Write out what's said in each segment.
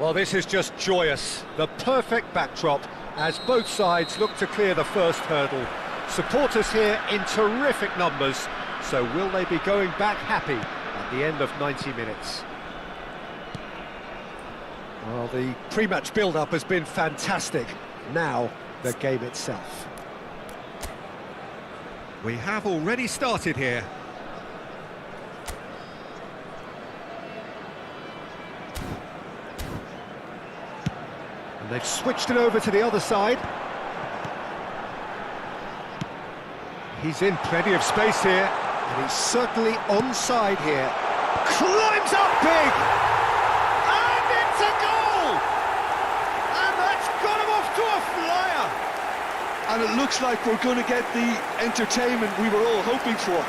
Well, this is just joyous. The perfect backdrop as both sides look to clear the first hurdle. Supporters here in terrific numbers, so will they be going back happy at the end of 90 minutes? Well, the pre-match build-up has been fantastic. Now, the game itself. We have already started here. And they've switched it over to the other side. He's in plenty of space here, and he's certainly onside here. Climbs up big! And it's a goal! And that's got him off to a flyer! And it looks like we're going to get the entertainment we were all hoping for.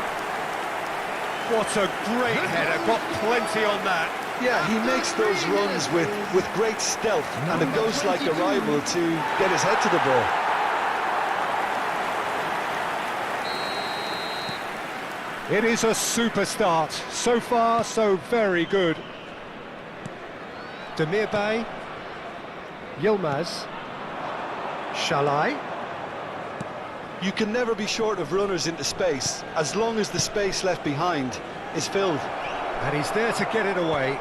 What a great header, got plenty on that. Yeah, he makes those runs with great stealth, and it goes like a rival to get his head to the ball. It is a super start. So far, so very good. Demirbay. Yilmaz. Shalai. You can never be short of runners into space, as long as the space left behind is filled. And he's there to get it away.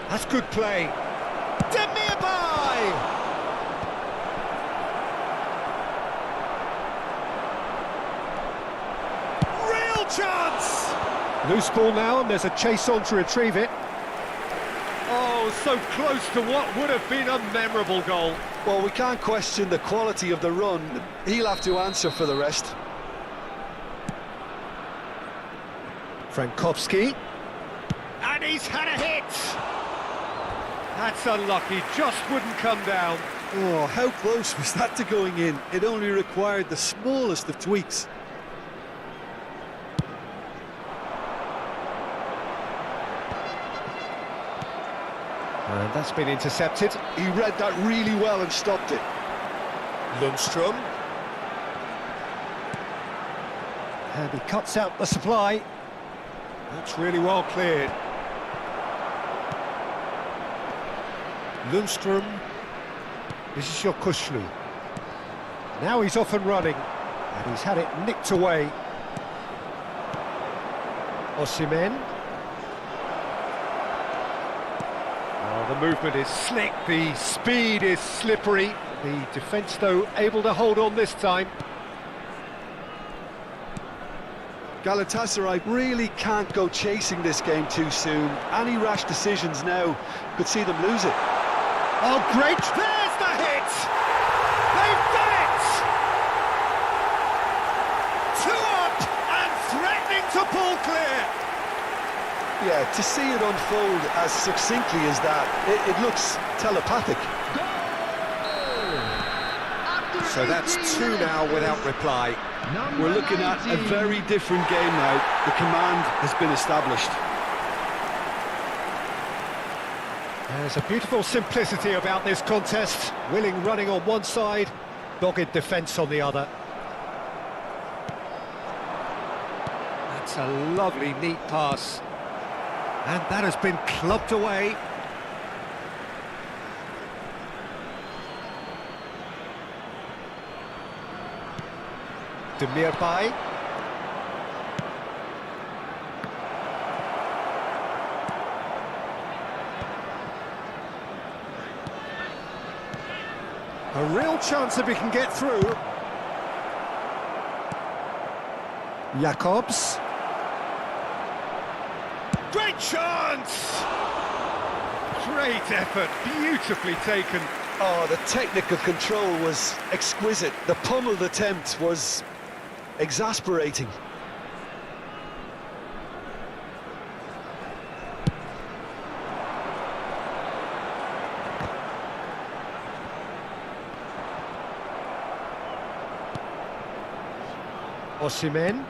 That's good play. Demirbay! Real chance! Loose ball now, and there's a chase on to retrieve it. Oh, so close to what would have been a memorable goal. Well, we can't question the quality of the run. He'll have to answer for the rest. Frankowski. And he's had a hit! That's unlucky, just wouldn't come down. Oh, how close was that to going in? It only required the smallest of tweaks. And that's been intercepted. He read that really well and stopped it. Lundstrom. And he cuts out the supply. That's really well cleared. Lundstrom. This is Yokushlu. Now he's off and running. And he's had it nicked away. Osimhen. The movement is slick, the speed is slippery. The defence, though, able to hold on this time. Galatasaray really can't go chasing this game too soon. Any rash decisions now could see them lose it. Oh, great! There's the hit! They've done it! 2 up and threatening to pull clear. Yeah, to see it unfold as succinctly as that, it looks telepathic. So that's 2 now without reply. We're looking at a very different game now. The command has been established. There's a beautiful simplicity about this contest. Willing running on one side, dogged defence on the other. That's a lovely, neat pass. And that has been clubbed away. Demirbay. A real chance if he can get through. Jacobs. Great chance! Great effort, beautifully taken. Oh, the technical control was exquisite. The pummeled attempt was exasperating. Osimhen.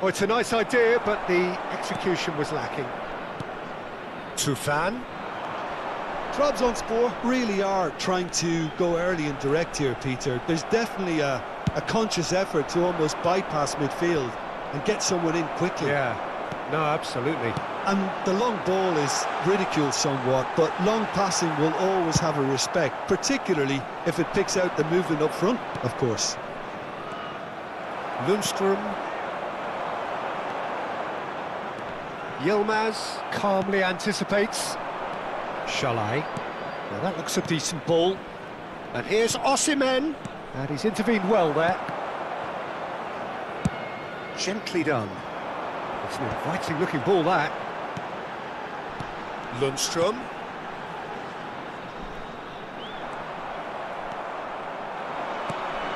Oh, it's a nice idea, but the execution was lacking. Tufan. Trabzonspor really are trying to go early and direct here, Peter. There's definitely a a conscious effort to almost bypass midfield and get someone in quickly. Yeah, no, absolutely. And the long ball is ridiculed somewhat, but long passing will always have a respect, particularly if it picks out the movement up front, of course. Lundstrom. Yilmaz calmly anticipates. Shall I? Well, that looks a decent ball. And here's Osimhen. And he's intervened well there. Gently done. It's an inviting looking ball, that. Lundstrom.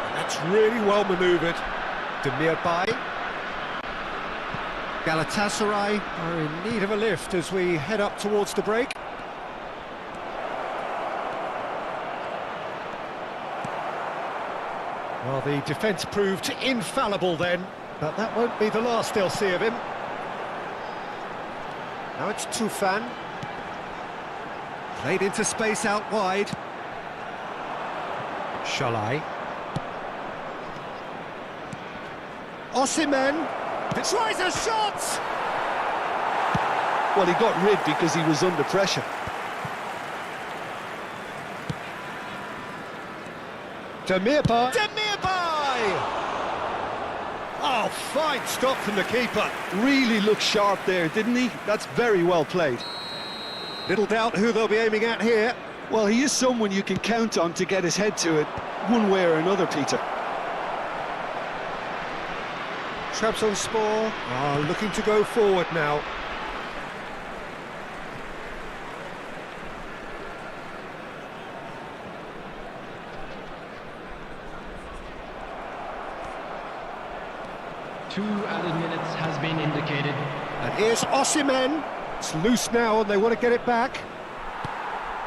And that's really well manoeuvred. Demirbay. Galatasaray are in need of a lift as we head up towards the break. Well, the defence proved infallible then, but that won't be the last they'll see of him. Now it's Tufan. Played into space out wide. Shall I? Osimhen tries a shot! Well, he got rid because he was under pressure. Demirbay! Oh, fine stop from the keeper. Really looked sharp there, didn't he? That's very well played. Little doubt who they'll be aiming at here. Well, he is someone you can count on to get his head to it, one way or another, Peter. Trabzonspor are looking to go forward now. Two added minutes has been indicated. And here's Osimhen. It's loose now and they want to get it back.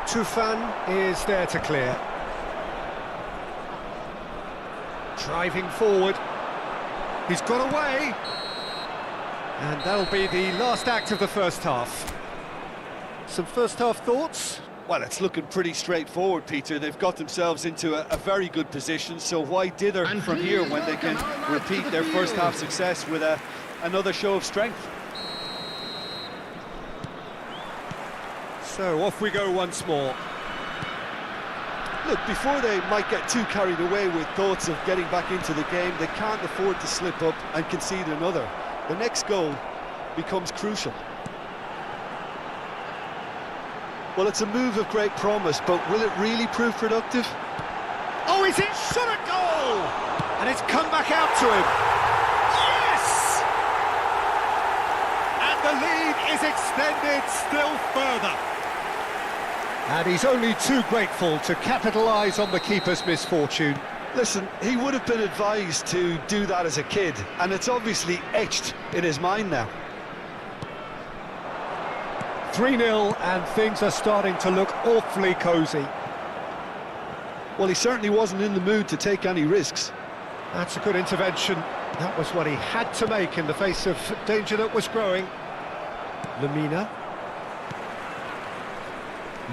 Tufan is there to clear. Driving forward. He's got away. And that'll be the last act of the first half. Some first half thoughts? Well, it's looking pretty straightforward, Peter. They've got themselves into a very good position, so why dither from here when they can repeat their first half success with another show of strength? So off we go once more. Look, before they might get too carried away with thoughts of getting back into the game, they can't afford to slip up and concede another. The next goal becomes crucial. Well, it's a move of great promise, but will it really prove productive? Oh, he's in, shot a goal! And it's come back out to him. Yes! And the lead is extended still further. And he's only too grateful to capitalise on the keeper's misfortune. Listen, he would have been advised to do that as a kid, and it's obviously etched in his mind now. 3-0 and things are starting to look awfully cosy. Well, he certainly wasn't in the mood to take any risks. That's a good intervention. That was what he had to make in the face of danger that was growing. Lemina.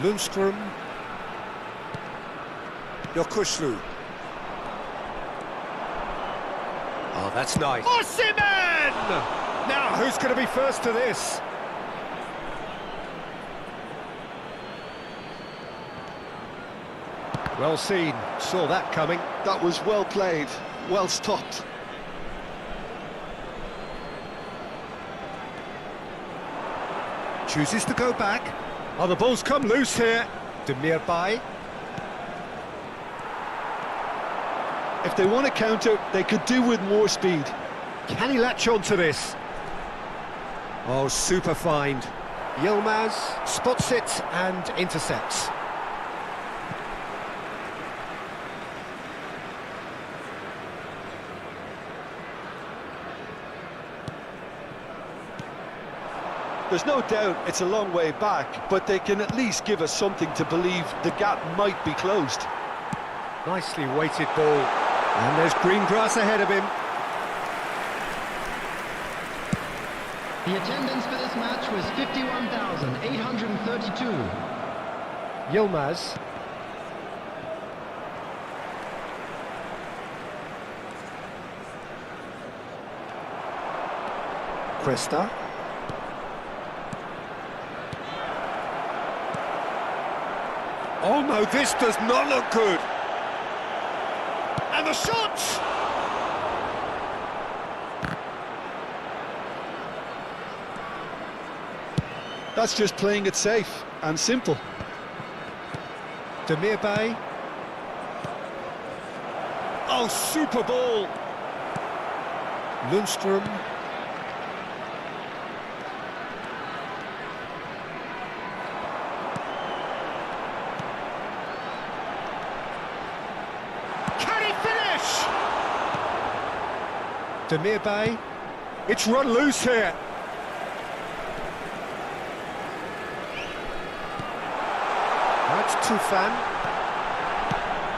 Lundstrom. Yokushlu. Oh, that's nice. Osimhen! Now, who's going to be first to this? Well seen, saw that coming. That was well played, well stopped. Chooses to go back. Oh, the ball's come loose here. Demirbay. If they want to counter, they could do with more speed. Can he latch on to this? Oh, super find. Yilmaz spots it and intercepts. There's no doubt it's a long way back, but they can at least give us something to believe the gap might be closed. Nicely weighted ball. And there's green grass ahead of him. The attendance for this match was 51,832. Yilmaz. Cresta. Oh no, this does not look good. And the shot! That's just playing it safe and simple. Demir Bay. Oh, super ball. Lundstrom. Can he finish? Demir Bay. It's run loose here. That's Tufan.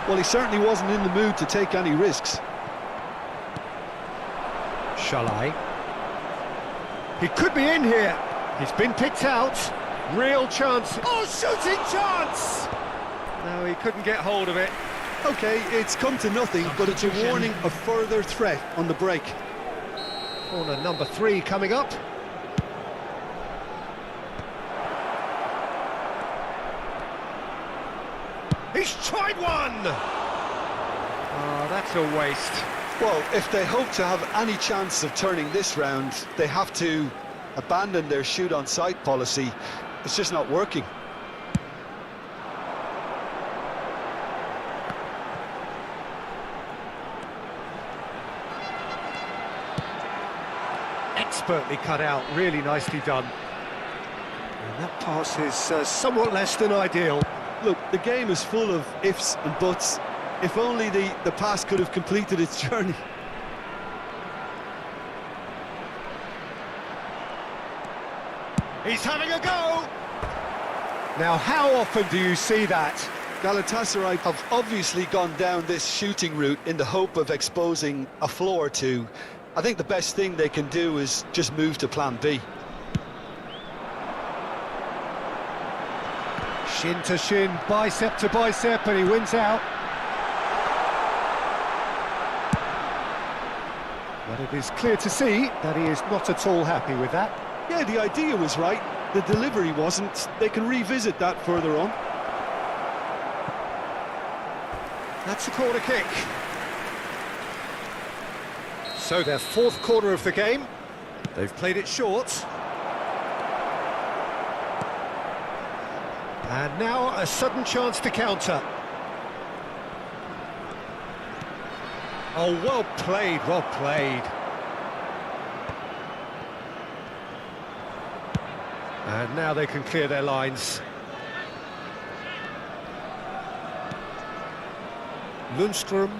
Well, he certainly wasn't in the mood to take any risks. Shalai. He could be in here. He's been picked out. Real chance. Oh, shooting chance! No, he couldn't get hold of it. Okay, it's come to nothing, but it's a warning of further threat on the break. Corner number 3 coming up. He's tried one! Oh, that's a waste. Well, if they hope to have any chance of turning this round, they have to abandon their shoot-on-sight policy. It's just not working. Expertly cut out, really nicely done. And that pass is somewhat less than ideal. Look, the game is full of ifs and buts. If only the pass could have completed its journey. He's having a go! Now, how often do you see that? Galatasaray have obviously gone down this shooting route in the hope of exposing a flaw or two. I think the best thing they can do is just move to plan B. Shin to shin, bicep to bicep, and he wins out. But it is clear to see that he is not at all happy with that. Yeah, the idea was right, the delivery wasn't. They can revisit that further on. That's a corner kick. So their 4th quarter of the game. They've played it short. And now a sudden chance to counter. Oh, well played, well played. And now they can clear their lines. Lundstrom,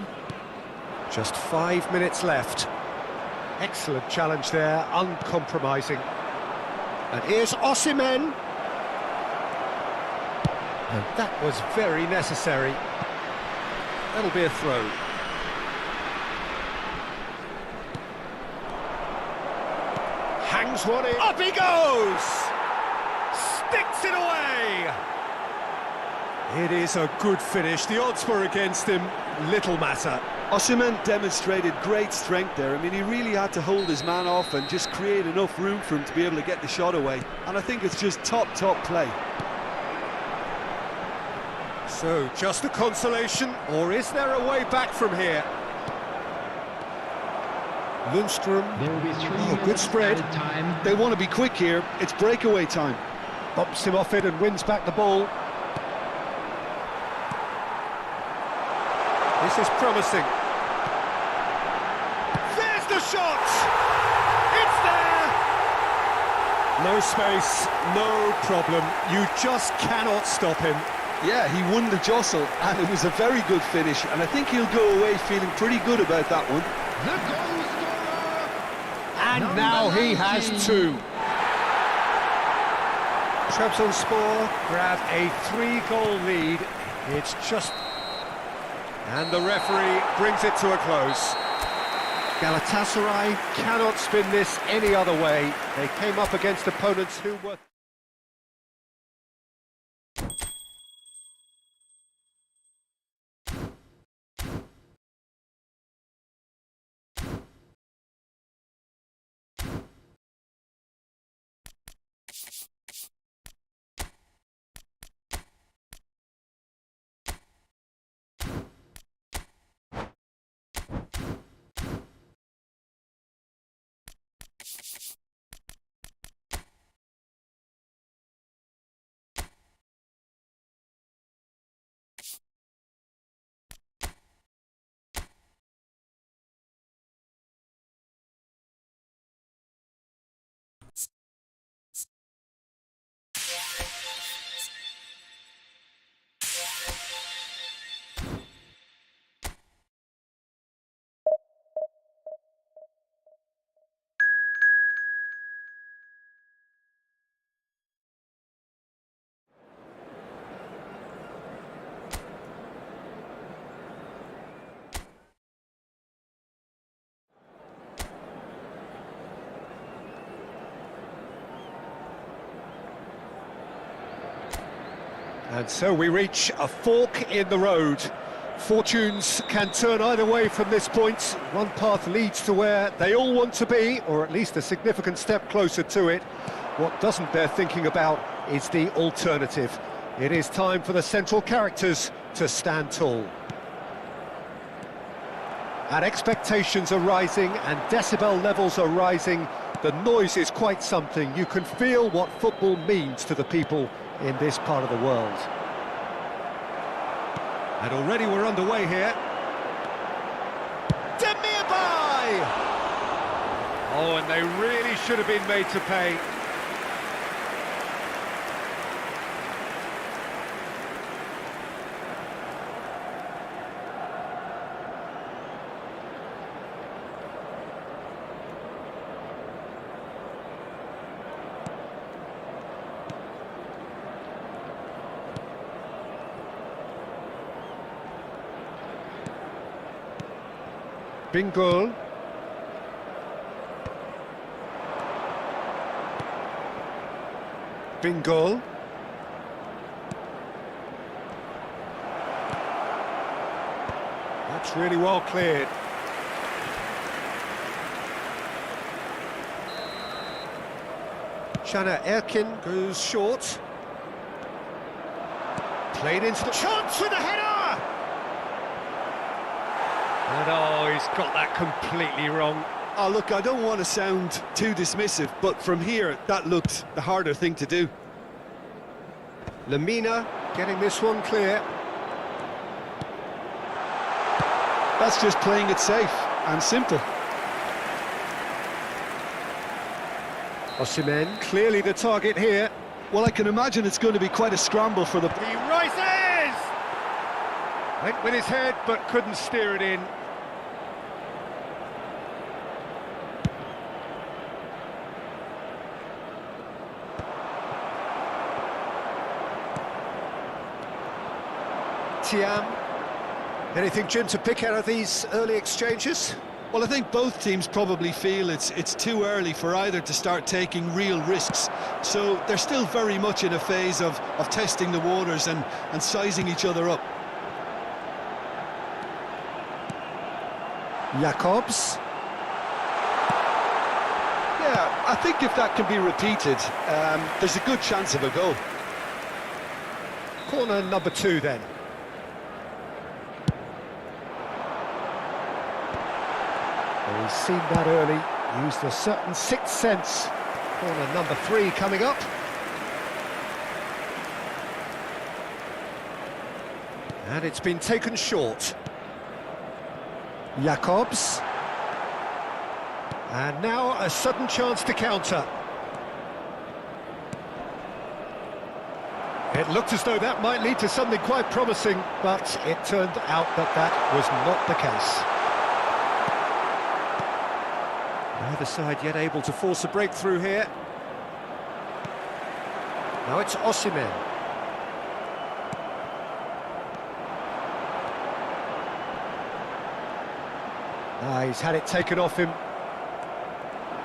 just 5 minutes left. Excellent challenge there, uncompromising. And here's Osimhen. And that was very necessary. That'll be a throw. Hangs one in. Up he goes! Sticks it away! It is a good finish. The odds were against him. Little matter. Osimhen demonstrated great strength there. I mean, he really had to hold his man off and just create enough room for him to be able to get the shot away. And I think it's just top play. So, just a consolation, or is there a way back from here? Lundstrom. There will be 3 minutes good spread. added time. They want to be quick here. It's breakaway time. Bumps him off it and wins back the ball. This is promising. There's the shot! It's there! No space, no problem. You just cannot stop him. Yeah, he won the jostle, and it was a very good finish, and I think he'll go away feeling pretty good about that one. The goal scorer! And Number now he 19. has 2. Trabzonspor grab a 3-goal lead. It's just... And the referee brings it to a close. Galatasaray cannot spin this any other way. They came up against opponents who were... And so we reach a fork in the road. Fortunes can turn either way from this point. One path leads to where they all want to be, or at least a significant step closer to it. What doesn't bear thinking about is the alternative. It is time for the central characters to stand tall. And expectations are rising and decibel levels are rising. The noise is quite something. You can feel what football means to the people in this part of the world. And already we're underway here. Demirbay! Oh, and they really should have been made to pay. Bingöl. Bingöl. That's really well cleared. Şaner Erkin goes short. Played into the chance with the header! And oh, he's got that completely wrong. Oh, look, I don't want to sound too dismissive, but from here, that looked the harder thing to do. Lemina getting this one clear. That's just playing it safe and simple. Osimhen, clearly the target here. Well, I can imagine it's going to be quite a scramble for the... He rises! Went with his head, but couldn't steer it in. Thiam. Anything, Jim, to pick out of these early exchanges? Well, I think both teams probably feel it's too early for either to start taking real risks. So they're still very much in a phase of testing the waters and sizing each other up. Jacobs. Yeah, I think if that can be repeated, there's a good chance of a goal. Corner number 2 then. Well, he's seen that early, used a certain sixth sense. Corner number 3 coming up. And it's been taken short. Jacobs. And now a sudden chance to counter. It looked as though that might lead to something quite promising, but it turned out that that was not the case. Neither side yet able to force a breakthrough here. Now it's Osimhen. He's had it taken off him.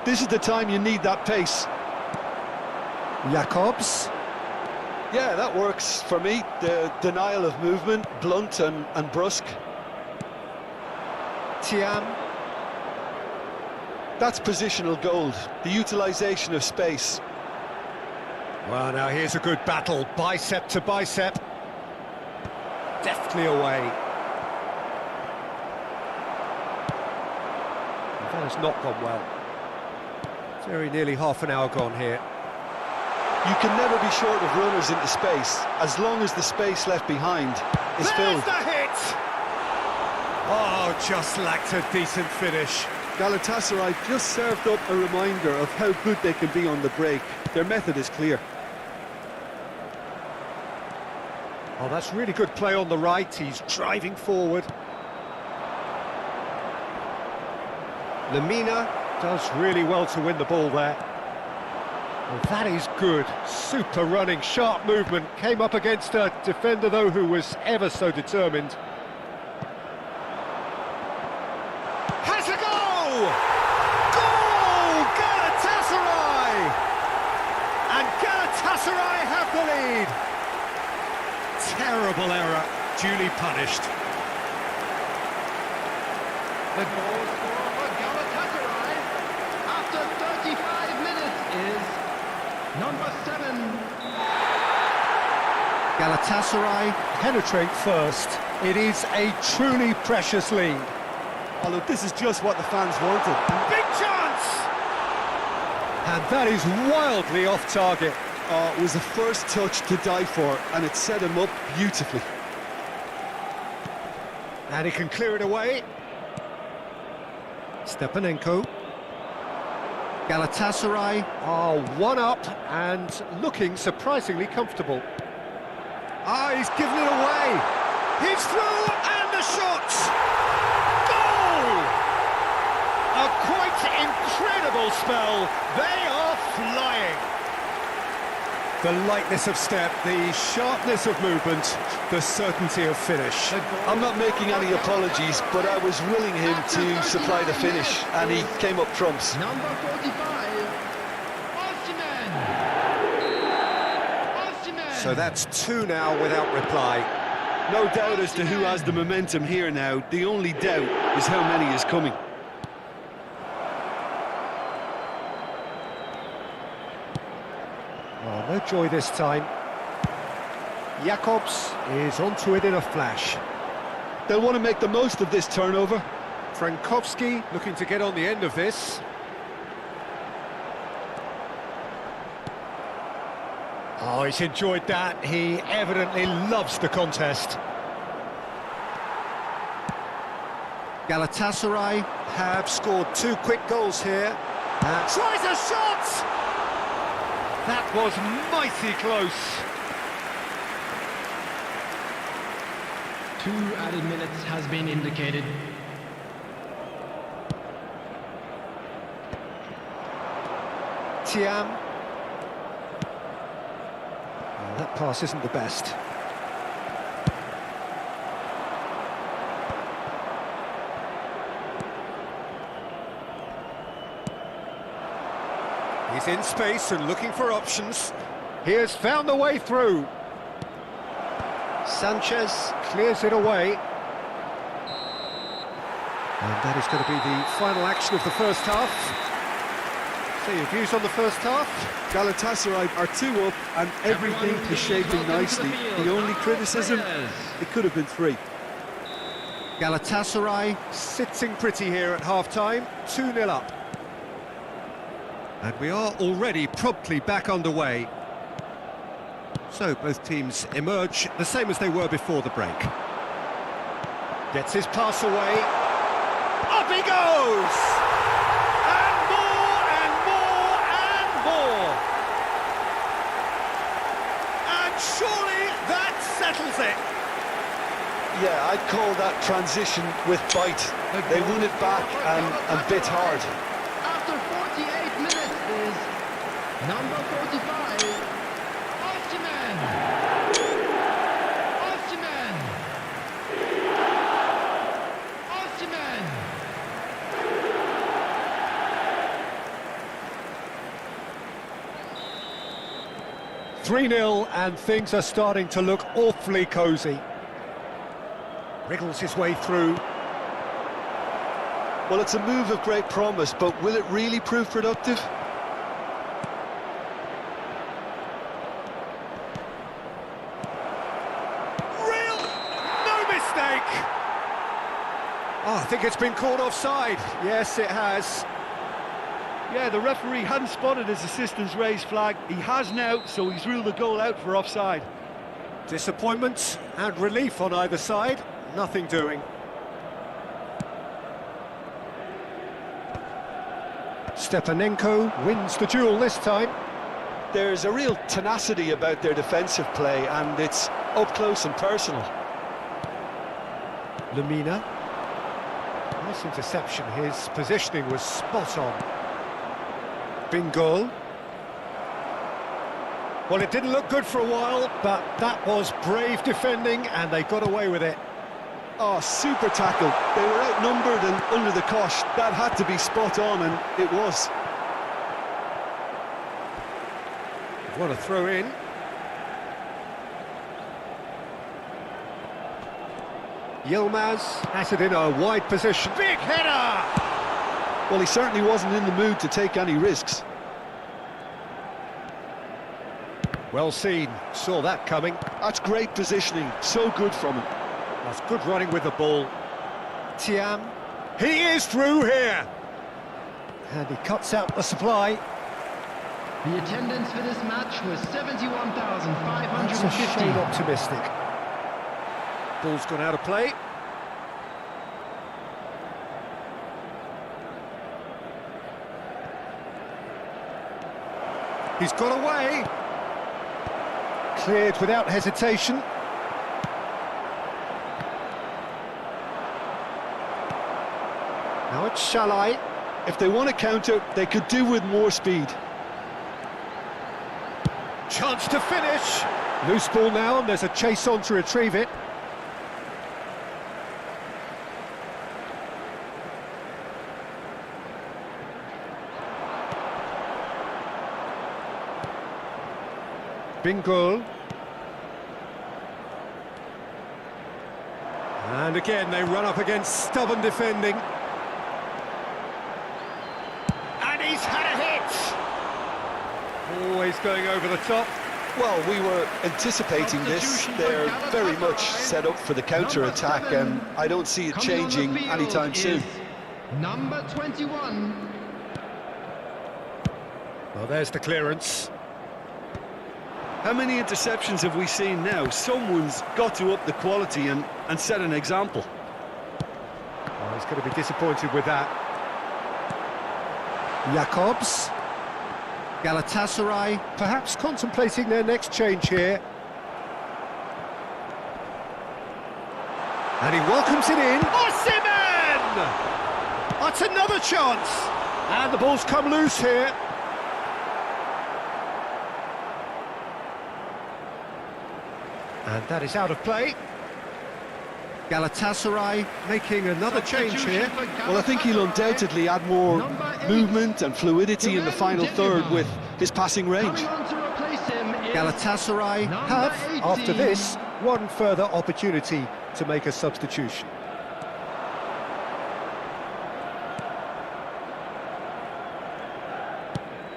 This is the time you need that pace. Jacobs. Yeah, that works for me. The denial of movement, blunt and brusque. Thiam. That's positional gold, the utilisation of space. Well, now here's a good battle, bicep to bicep. Deftly away. That has not gone well. Very nearly half an hour gone here. You can never be short of runners into space, as long as the space left behind is filled. There's the hit! Oh, just lacked a decent finish. Galatasaray just served up a reminder of how good they can be on the break. Their method is clear. Oh, that's really good play on the right. He's driving forward. Lemina does really well to win the ball there. Well, that is good. Super running, sharp movement. Came up against a defender, though, who was ever so determined. Has a goal! Goal! Galatasaray! And Galatasaray have the lead. terrible error, duly punished. The goal scorer for Galatasaray after 35 minutes is number 7. Galatasaray penetrate first. It is a truly precious lead. Oh, look, this is just what the fans wanted. Big chance! And that is wildly off target. Oh, it was the first touch to die for, and it set him up beautifully. And he can clear it away. Stepanenko. Galatasaray are one up and looking surprisingly comfortable. Ah, he's given it away. He's through and the shot! Goal! A quite incredible spell. They are flying. The lightness of step, the sharpness of movement, the certainty of finish. I'm not making any apologies, but I was willing him to supply the finish, and he came up trumps. Number 45, Osimhen. So that's 2 now without reply. No doubt as to who has the momentum here now. The only doubt is how many is coming. Oh, no joy this time. Jakobs is onto it in a flash. They'll want to make the most of this turnover. Frankowski looking to get on the end of this. Oh, he's enjoyed that. He evidently loves the contest. Galatasaray have scored 2 quick goals here. Tries a shot! That was mighty close. 2 added minutes has been indicated. Tiam. Oh, that pass isn't the best. He's in space and looking for options. He has found the way through. Sanchez clears it away. And that is going to be the final action of the first half. So your views on the first half? Galatasaray are 2 up, and everything is shaping nicely. The only criticism, it could have been 3. Galatasaray sitting pretty here at half-time, 2-0 up. And we are already promptly back underway. So both teams emerge the same as they were before the break. Gets his pass away. Up he goes! And more and more and more! And surely that settles it. Yeah, I'd call that transition with bite. They won it back and bit hard. After 48 minutes is number 45, Osimhen. Osimhen. Osimhen. 3-0 and things are starting to look awfully cosy. Wriggles his way through. Well, it's a move of great promise, but will it really prove productive? No mistake! Oh, I think it's been called offside. Yes, it has. Yeah, the referee hadn't spotted his assistant's raised flag. He has now, so he's ruled the goal out for offside. Disappointment and relief on either side. Nothing doing. Stepanenko wins the duel this time. There's a real tenacity about their defensive play, and it's up close and personal. Lemina. Nice interception. His positioning was spot on. Bingol. Well, it didn't look good for a while, but that was brave defending, and they got away with it. Oh, super tackle. They were outnumbered and under the cosh. That had to be spot on, and it was. What a throw in. Yilmaz has it in a wide position. Big header! Well, he certainly wasn't in the mood to take any risks. Well seen, saw that coming. That's great positioning, so good from him. That's good running with the ball. Tiam, he is through here! And he cuts out the supply. The attendance for this match was That's a 71,550. shade optimistic. Ball's gone out of play. He's got away. Cleared without hesitation. Now it's Shalai. If they want to counter, they could do with more speed. Chance to finish. Loose ball now, and there's a chase on to retrieve it. Bingol. And again, they run up against stubborn defending. And he's had a hit! Always going over the top. Well, we were anticipating this. They're very much set up for the counter-attack, and I don't see it changing anytime soon. Number 21. Well, there's the clearance. How many interceptions have we seen now? Someone's got to up the quality and set an example. Well, he's going to be disappointed with that. Jakobs. Galatasaray perhaps contemplating their next change here. And he welcomes it in. Osimhen! That's another chance. And the ball's come loose here. And that is out of play. Galatasaray making another change here. Well, I think he'll undoubtedly add more movement and fluidity in the final third with his passing range. Galatasaray have, after this, one further opportunity to make a substitution.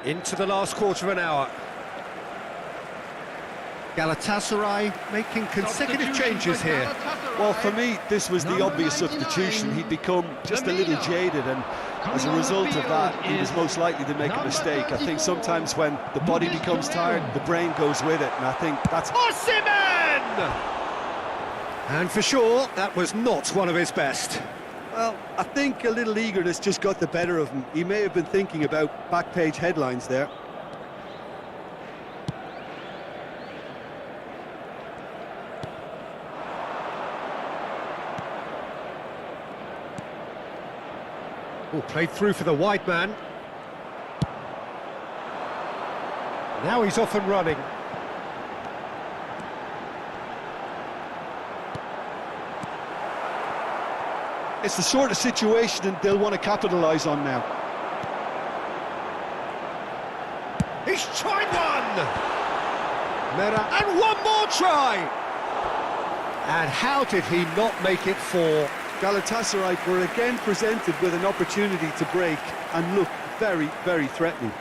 Into the last quarter of an hour. Galatasaray making consecutive changes here. Well, for me, this was the obvious substitution. He'd become just a little jaded, and as a result of that, he was most likely to make a mistake. I think sometimes when the body becomes tired, the brain goes with it, and I think that's... Osimhen! And for sure, that was not one of his best. Well, I think a little eagerness just got the better of him. He may have been thinking about back-page headlines there. Oh, played through for the wide man. Now he's off and running. It's the sort of situation that they'll want to capitalise on now. He's tried one! Mera, and one more try! And how did he not make it four? Galatasaray were again presented with an opportunity to break and look very, very threatening.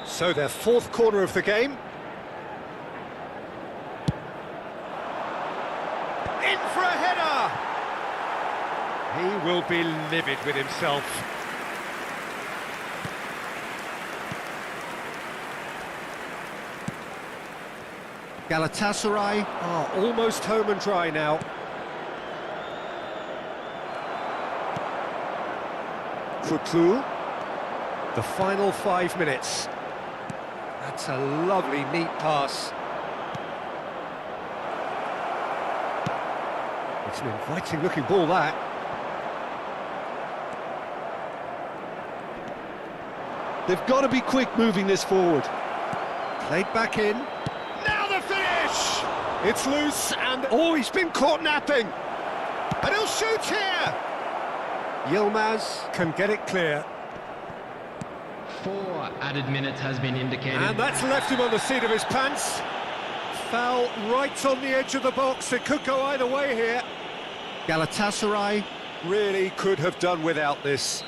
So their fourth corner of the game. In for a header! He will be livid with himself. Galatasaray are almost home and dry now. Kutlu. The final 5 minutes. That's a lovely, neat pass. It's an inviting-looking ball, that. They've got to be quick moving this forward. Played back in. Now the finish! It's loose, and oh, he's been caught napping. And he'll shoot here! Yilmaz can get it clear. 4 added minutes has been indicated. And that's left him on the seat of his pants. Foul right on the edge of the box. It could go either way here. Galatasaray really could have done without this.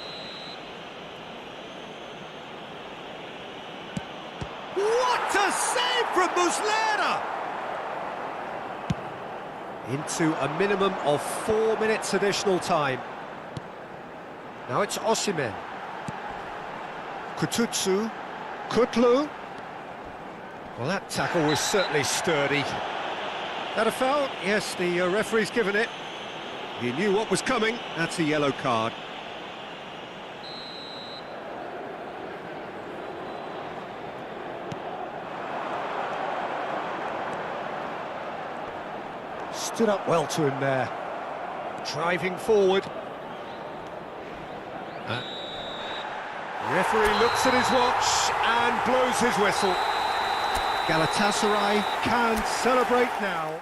What a save from Muslera! Into a minimum of 4 minutes additional time. Now it's Osimhen. Kututsu. Kutlu. Well, that tackle was certainly sturdy. That a foul? Yes, the referee's given it. He knew what was coming. That's a yellow card. Stood up well to him there. Driving forward. Referee looks at his watch and blows his whistle. Galatasaray can celebrate now.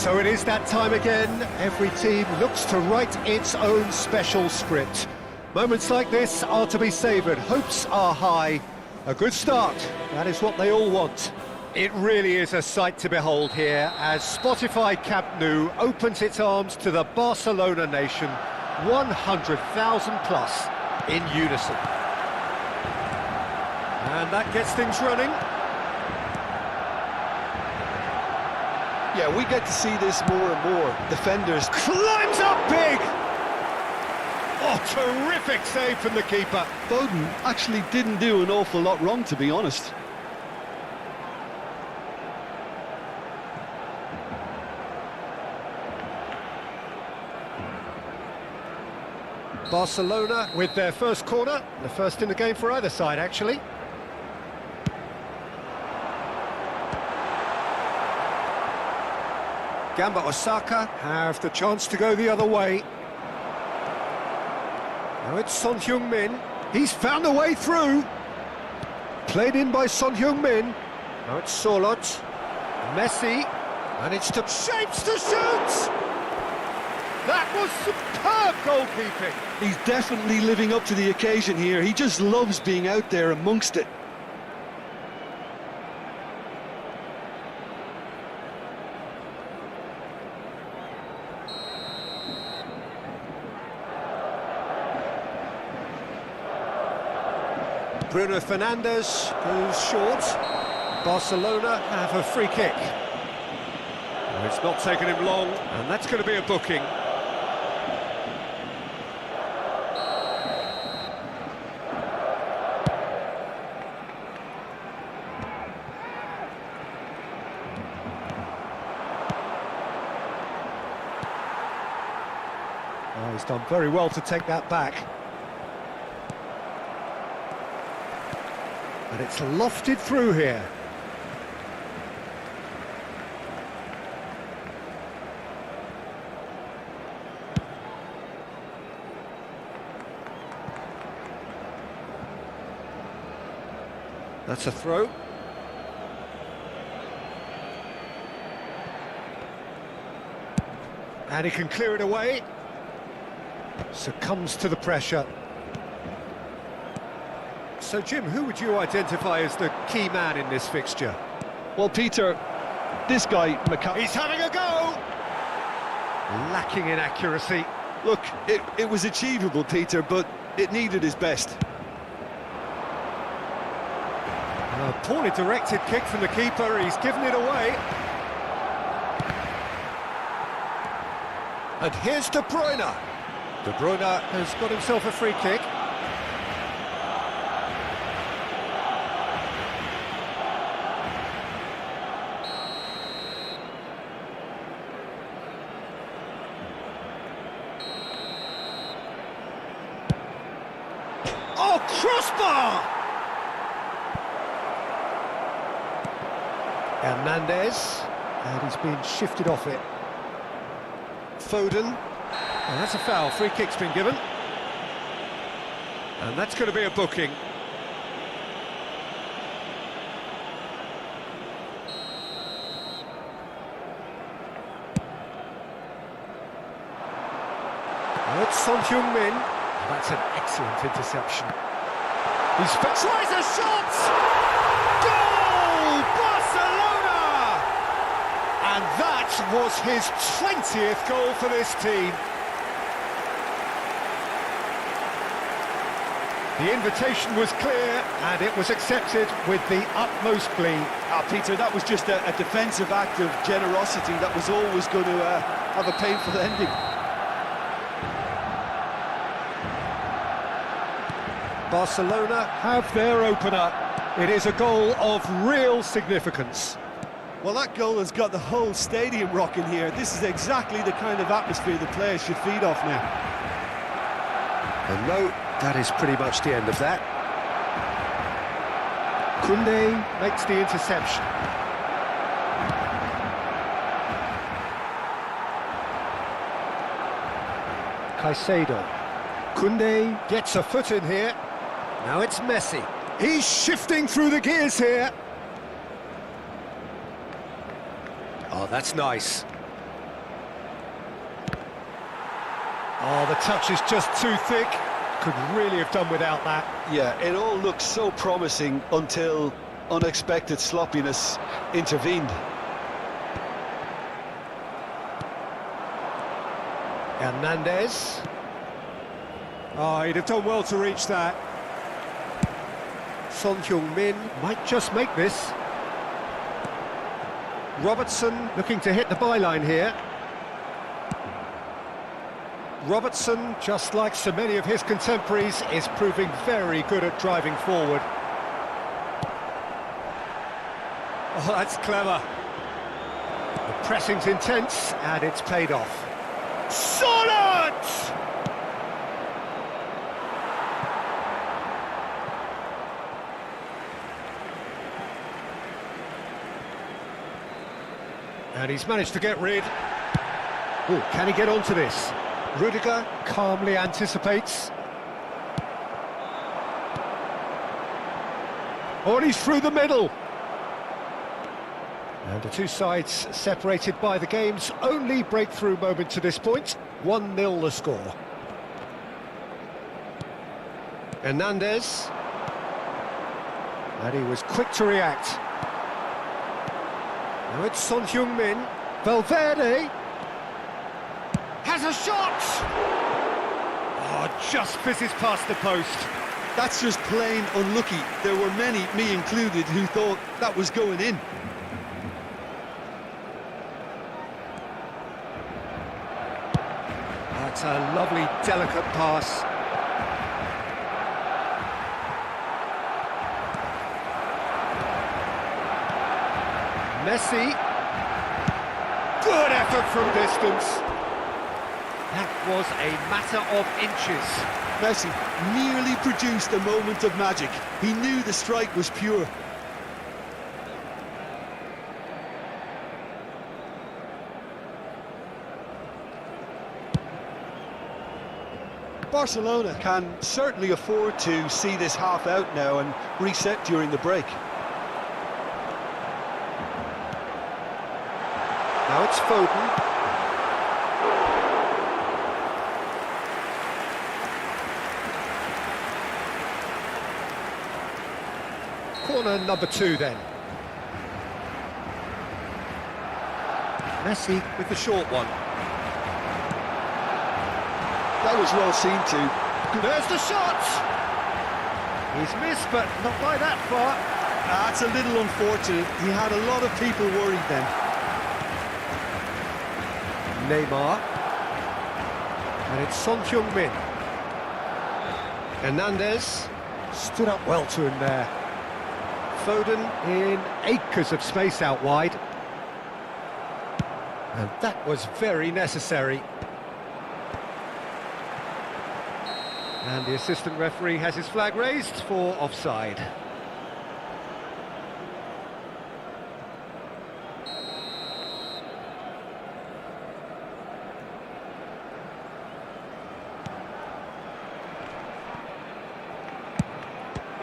So it is that time again. Every team looks to write its own special script. Moments like this are to be savoured. Hopes are high. A good start, that is what they all want. It really is a sight to behold here as Spotify Camp Nou opens its arms to the Barcelona nation, 100,000 plus in unison. And that gets things running. Yeah, we get to see this more and more. Defenders Climbs up big! Oh, terrific save from the keeper. Foden actually didn't do an awful lot wrong, to be honest. Barcelona with their first corner, the first in the game for either side, actually. Gamba Osaka have the chance to go the other way. Now it's Son Heung-min. He's found a way through. Played in by Son Heung-min. Now it's Solot. Messi. And it's to shapes to shoot! That was superb goalkeeping. He's definitely living up to the occasion here. He just loves being out there amongst it. Bruno Fernandes goes short. Barcelona have a free kick. Oh, it's not taken him long, and that's going to be a booking. Oh, he's done very well to take that back. And it's lofted through here. That's a throw. And he can clear it away. Succumbs to the pressure. So, Jim, who would you identify as the key man in this fixture? Well, Peter, this guy, He's having a go! Lacking in accuracy. Look, it was achievable, Peter, but it needed his best. A poorly directed kick from the keeper, he's given it away. And here's De Bruyne. De Bruyne has got himself a free kick. Oh, crossbar! Hernandez, and he's been shifted off it. Foden, and that's a foul, free kick's been given. And that's going to be a booking. Now it's Son Heung-min. That's an excellent interception. He's tries a shot! Goal! Barcelona! And that was his 20th goal for this team. The invitation was clear and it was accepted with the utmost glee. Peter, that was just a defensive act of generosity that was always going to have a painful ending. Barcelona have their opener. It is a goal of real significance. Well, that goal has got the whole stadium rocking here. This is exactly the kind of atmosphere the players should feed off now. And no, that is pretty much the end of that. Koundé makes the interception. Caicedo. Koundé gets a foot in here. Now it's Messi. He's shifting through the gears here. Oh, that's nice. Oh, the touch is just too thick. Could really have done without that. Yeah, it all looked so promising until unexpected sloppiness intervened. Hernandez. Oh, he'd have done well to reach that. Son Heung-min might just make this. Robertson looking to hit the byline here. Robertson, just like so many of his contemporaries, is proving very good at driving forward. Oh, that's clever. The pressing's intense, and it's paid off. Solid! And he's managed to get rid. Oh, can he get onto this? Rudiger calmly anticipates. Oh, and he's through the middle. And the two sides separated by the game's only breakthrough moment to this point. 1-0 the score. Hernandez. And he was quick to react. Now it's Son Heung-min. Valverde has a shot! Oh, just fizzes past the post. That's just plain unlucky. There were many, me included, who thought that was going in. That's a lovely, delicate pass. Messi. Good effort from distance. That was a matter of inches. Messi nearly produced a moment of magic. He knew the strike was pure. Barcelona can certainly afford to see this half out now and reset during the break. Now it's Foden. Corner number 2 then. Messi with the short one. That was well seen too. There's the shot! He's missed, but not by that far. That's a little unfortunate. He had a lot of people worried then. Neymar. And it's Son Heung-min. Hernandez stood up well to him there. Foden in acres of space out wide. And that was very necessary. And the assistant referee has his flag raised for offside.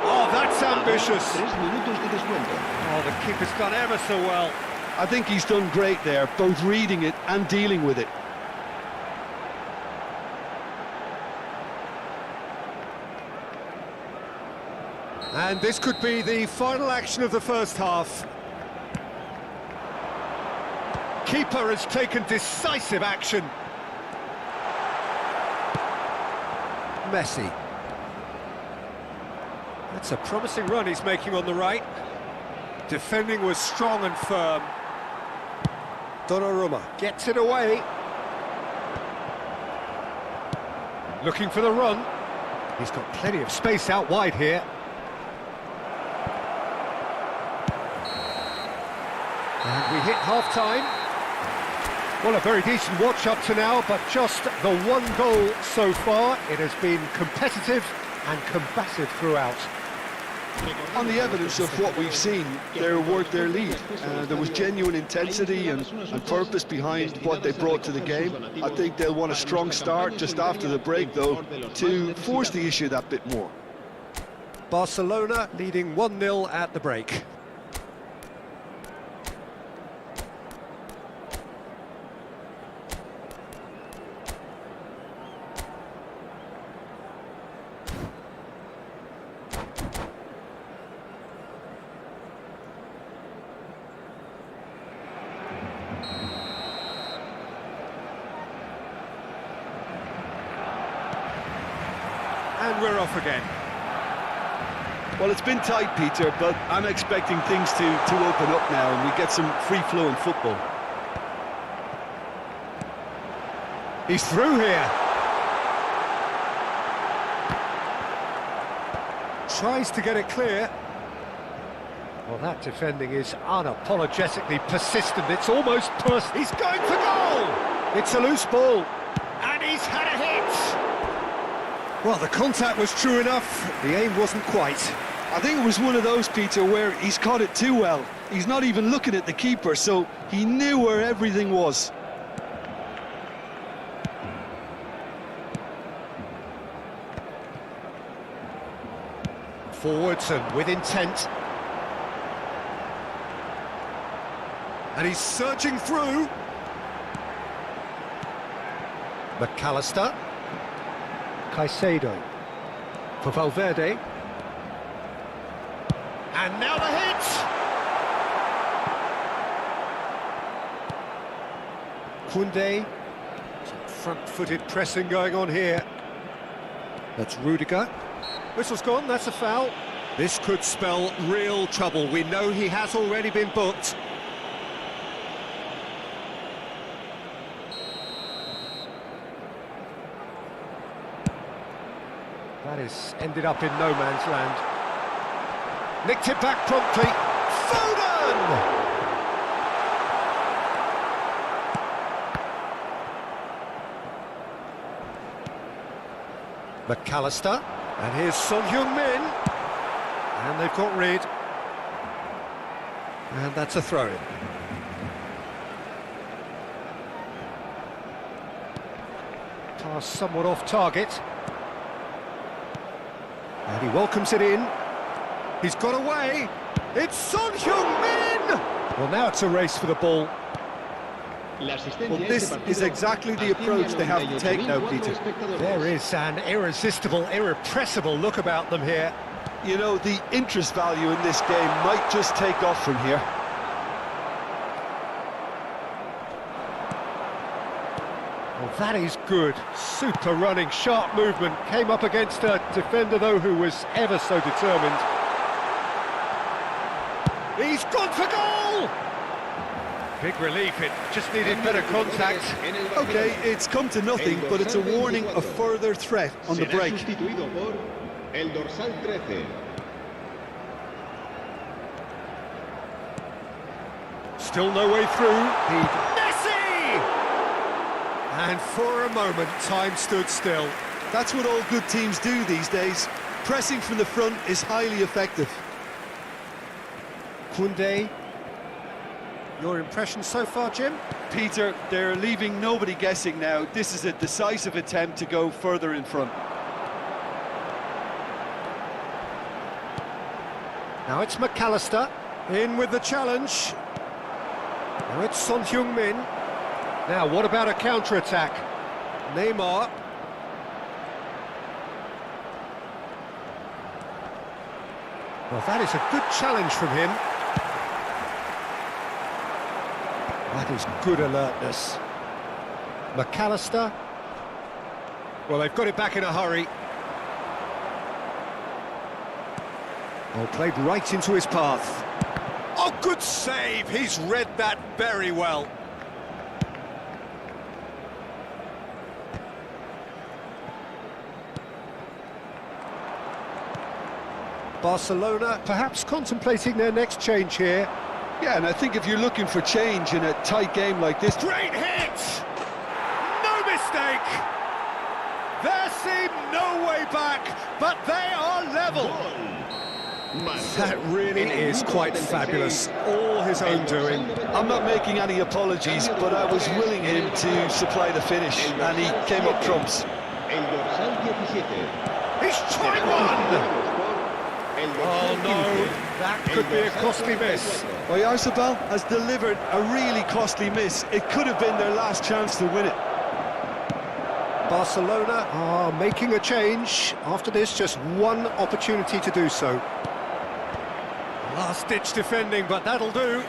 Oh, that's ambitious. Oh, the keeper's done ever so well. I think he's done great there, both reading it and dealing with it. And this could be the final action of the first half. Keeper has taken decisive action. Messi. That's a promising run he's making on the right. Defending was strong and firm. Donnarumma gets it away. Looking for the run. He's got plenty of space out wide here. And we hit half-time. Well, a very decent watch up to now, but just the one goal so far. It has been competitive and combative throughout. On the evidence of what we've seen, they're worth their lead. There was genuine intensity and purpose behind what they brought to the game. I think they'll want a strong start just after the break, though, to force the issue that bit more. Barcelona leading 1-0 at the break. And we're off again. Well, it's been tight, Peter, but I'm expecting things to open up now and we get some free-flowing football. He's through here. Tries to get it clear. Well, that defending is unapologetically persistent. It's almost personal. He's going for goal! It's a loose ball. And he's had a hit! Well, the contact was true enough. The aim wasn't quite. I think it was one of those, Peter, where he's caught it too well. He's not even looking at the keeper, so he knew where everything was. Forwards and with intent. And he's surging through. McAllister. Caicedo. For Valverde. And now the hit! Koundé. Some front-footed pressing going on here. That's Rudiger. Whistle's gone, that's a foul. This could spell real trouble. We know he has already been booked. That is ended up in no man's land. Nicked it back promptly. Foden! McAllister. And here's Son Heung-min. And they've got rid. And that's a throw-in. Pass somewhat off target. And he welcomes it in. He's got away. It's Son Heung-min! Well, now it's a race for the ball. Well, this is exactly the approach they have to take now, Peter. There is an irresistible, irrepressible look about them here. You know, the interest value in this game might just take off from here. Well, that is good. Super running, sharp movement. Came up against a defender, though, who was ever so determined. He's gone for goal! Big relief, it just needed better contact. Okay, it's come to nothing, but it's a warning of further threat on the break. Still no way through. Messi! And for a moment, time stood still. That's what all good teams do these days. Pressing from the front is highly effective. Koundé. Your impression so far, Jim? Peter, they're leaving nobody guessing now. This is a decisive attempt to go further in front. Now it's McAllister. In with the challenge. Now it's Son Heung-min. Now, what about a counter-attack? Neymar. Well, that is a good challenge from him. That is good alertness. McAllister. Well, they've got it back in a hurry. Well, played right into his path. Oh, good save! He's read that very well. Barcelona perhaps contemplating their next change here. Yeah, and I think if you're looking for change in a tight game like this... Great hit! No mistake! There seemed no way back, but they are level. That really is quite fabulous. All his own doing. I'm not making any apologies, but I was willing him to supply the finish, and he came up trumps. He's tried one! Oh no, that could be a costly miss. Oyarzabal has delivered a really costly miss. It could have been their last chance to win it. Barcelona are making a change. After this, just one opportunity to do so. Last-ditch defending, but that'll do.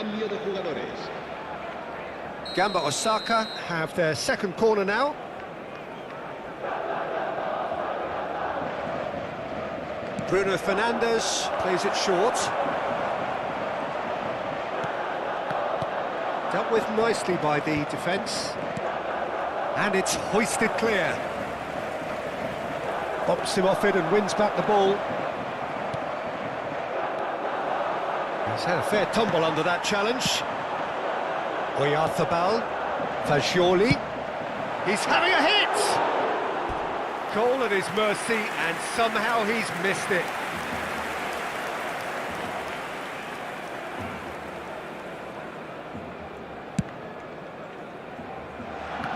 Cambio de jugadores. Gamba Osaka have their second corner now. Bruno Fernandes plays it short. Dealt with nicely by the defence. And it's hoisted clear. Bops him off it and wins back the ball. He's had a fair tumble under that challenge. Oyarzabal, Fagioli. He's having a hit! Goal at his mercy, and somehow he's missed it.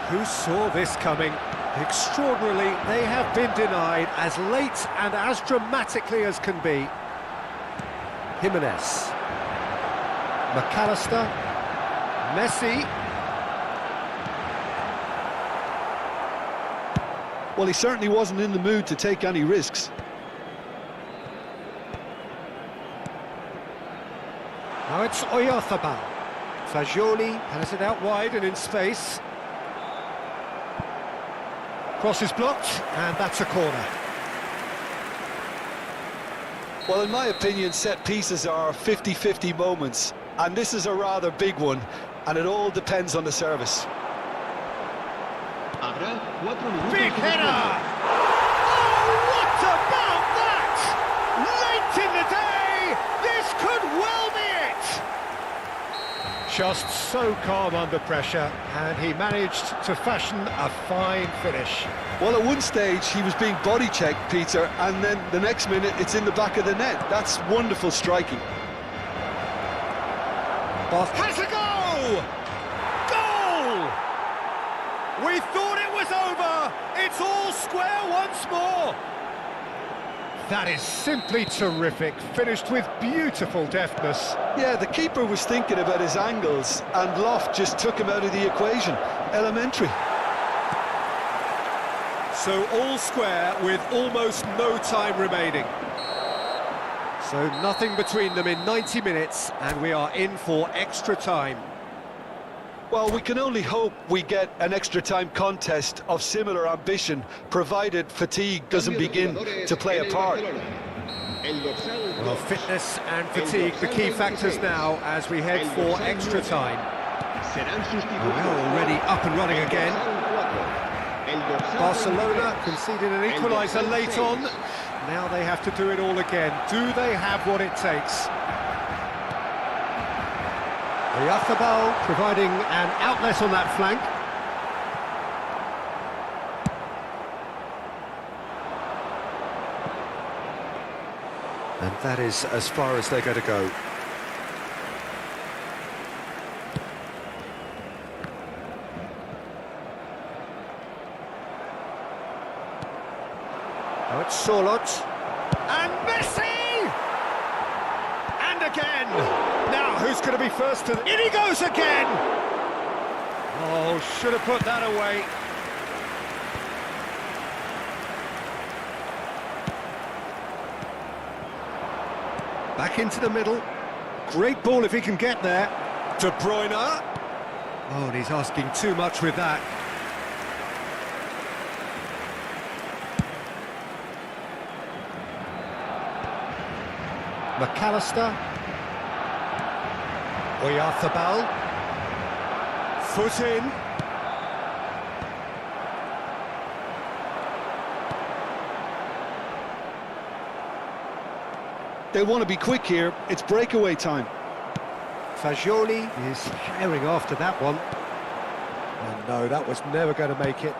Who saw this coming? Extraordinarily, they have been denied as late and as dramatically as can be. Jimenez. McAllister. Messi. Well, he certainly wasn't in the mood to take any risks. Now it's Oyarzabal. Fagioli has it out wide and in space. Cross is blocked, and that's a corner. Well, in my opinion, set pieces are 50-50 moments, and this is a rather big one, and it all depends on the service. Habrá 4 minutos Big de header! descuento. Oh, what about that? Late in the day, this could well be it! Just so calm under pressure, and he managed to fashion a fine finish. Well, at one stage, he was being body-checked, Peter, and then the next minute, it's in the back of the net. That's wonderful striking. Has a go! Goal! We thought it was over. It's all square once more. That is simply terrific, finished with beautiful deftness. Yeah, the keeper was thinking about his angles, and Loft just took him out of the equation. Elementary. So all square with almost no time remaining. So nothing between them in 90 minutes, and we are in for extra time. Well, we can only hope we get an extra-time contest of similar ambition, provided fatigue doesn't begin to play a part. Well, fitness and fatigue, the key factors now as we head for extra time. We're already up and running again. Barcelona conceded an equaliser late on. Now they have to do it all again. Do they have what it takes? Oyarzabal providing an outlet on that flank. And that is as far as they're going to go. Now it's Sorloth. And Messi! And again! Now, who's going to be first to... In he goes again! Oh, should have put that away. Back into the middle. Great ball if he can get there. De Bruyne. Oh, and he's asking too much with that. McAllister. Oyarzabal. Foot in. They want to be quick here. It's breakaway time. Fagioli is herring after that one. Oh no, that was never going to make it.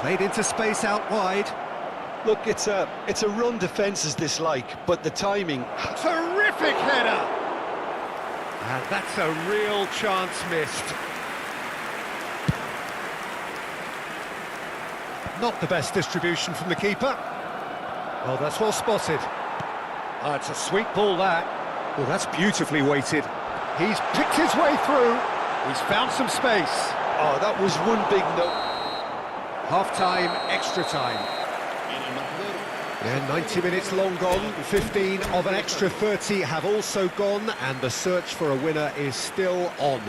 Played into space out wide. Look, it's a run defence is dislike, but the timing... Terrific header! And that's a real chance missed. Not the best distribution from the keeper. Oh, that's well spotted. Oh, it's a sweet ball, that. Oh, that's beautifully weighted. He's picked his way through. He's found some space. Oh, that was one big no. Half-time, extra time. Yeah, 90 minutes long gone, 15 of an extra 30 have also gone, and the search for a winner is still on.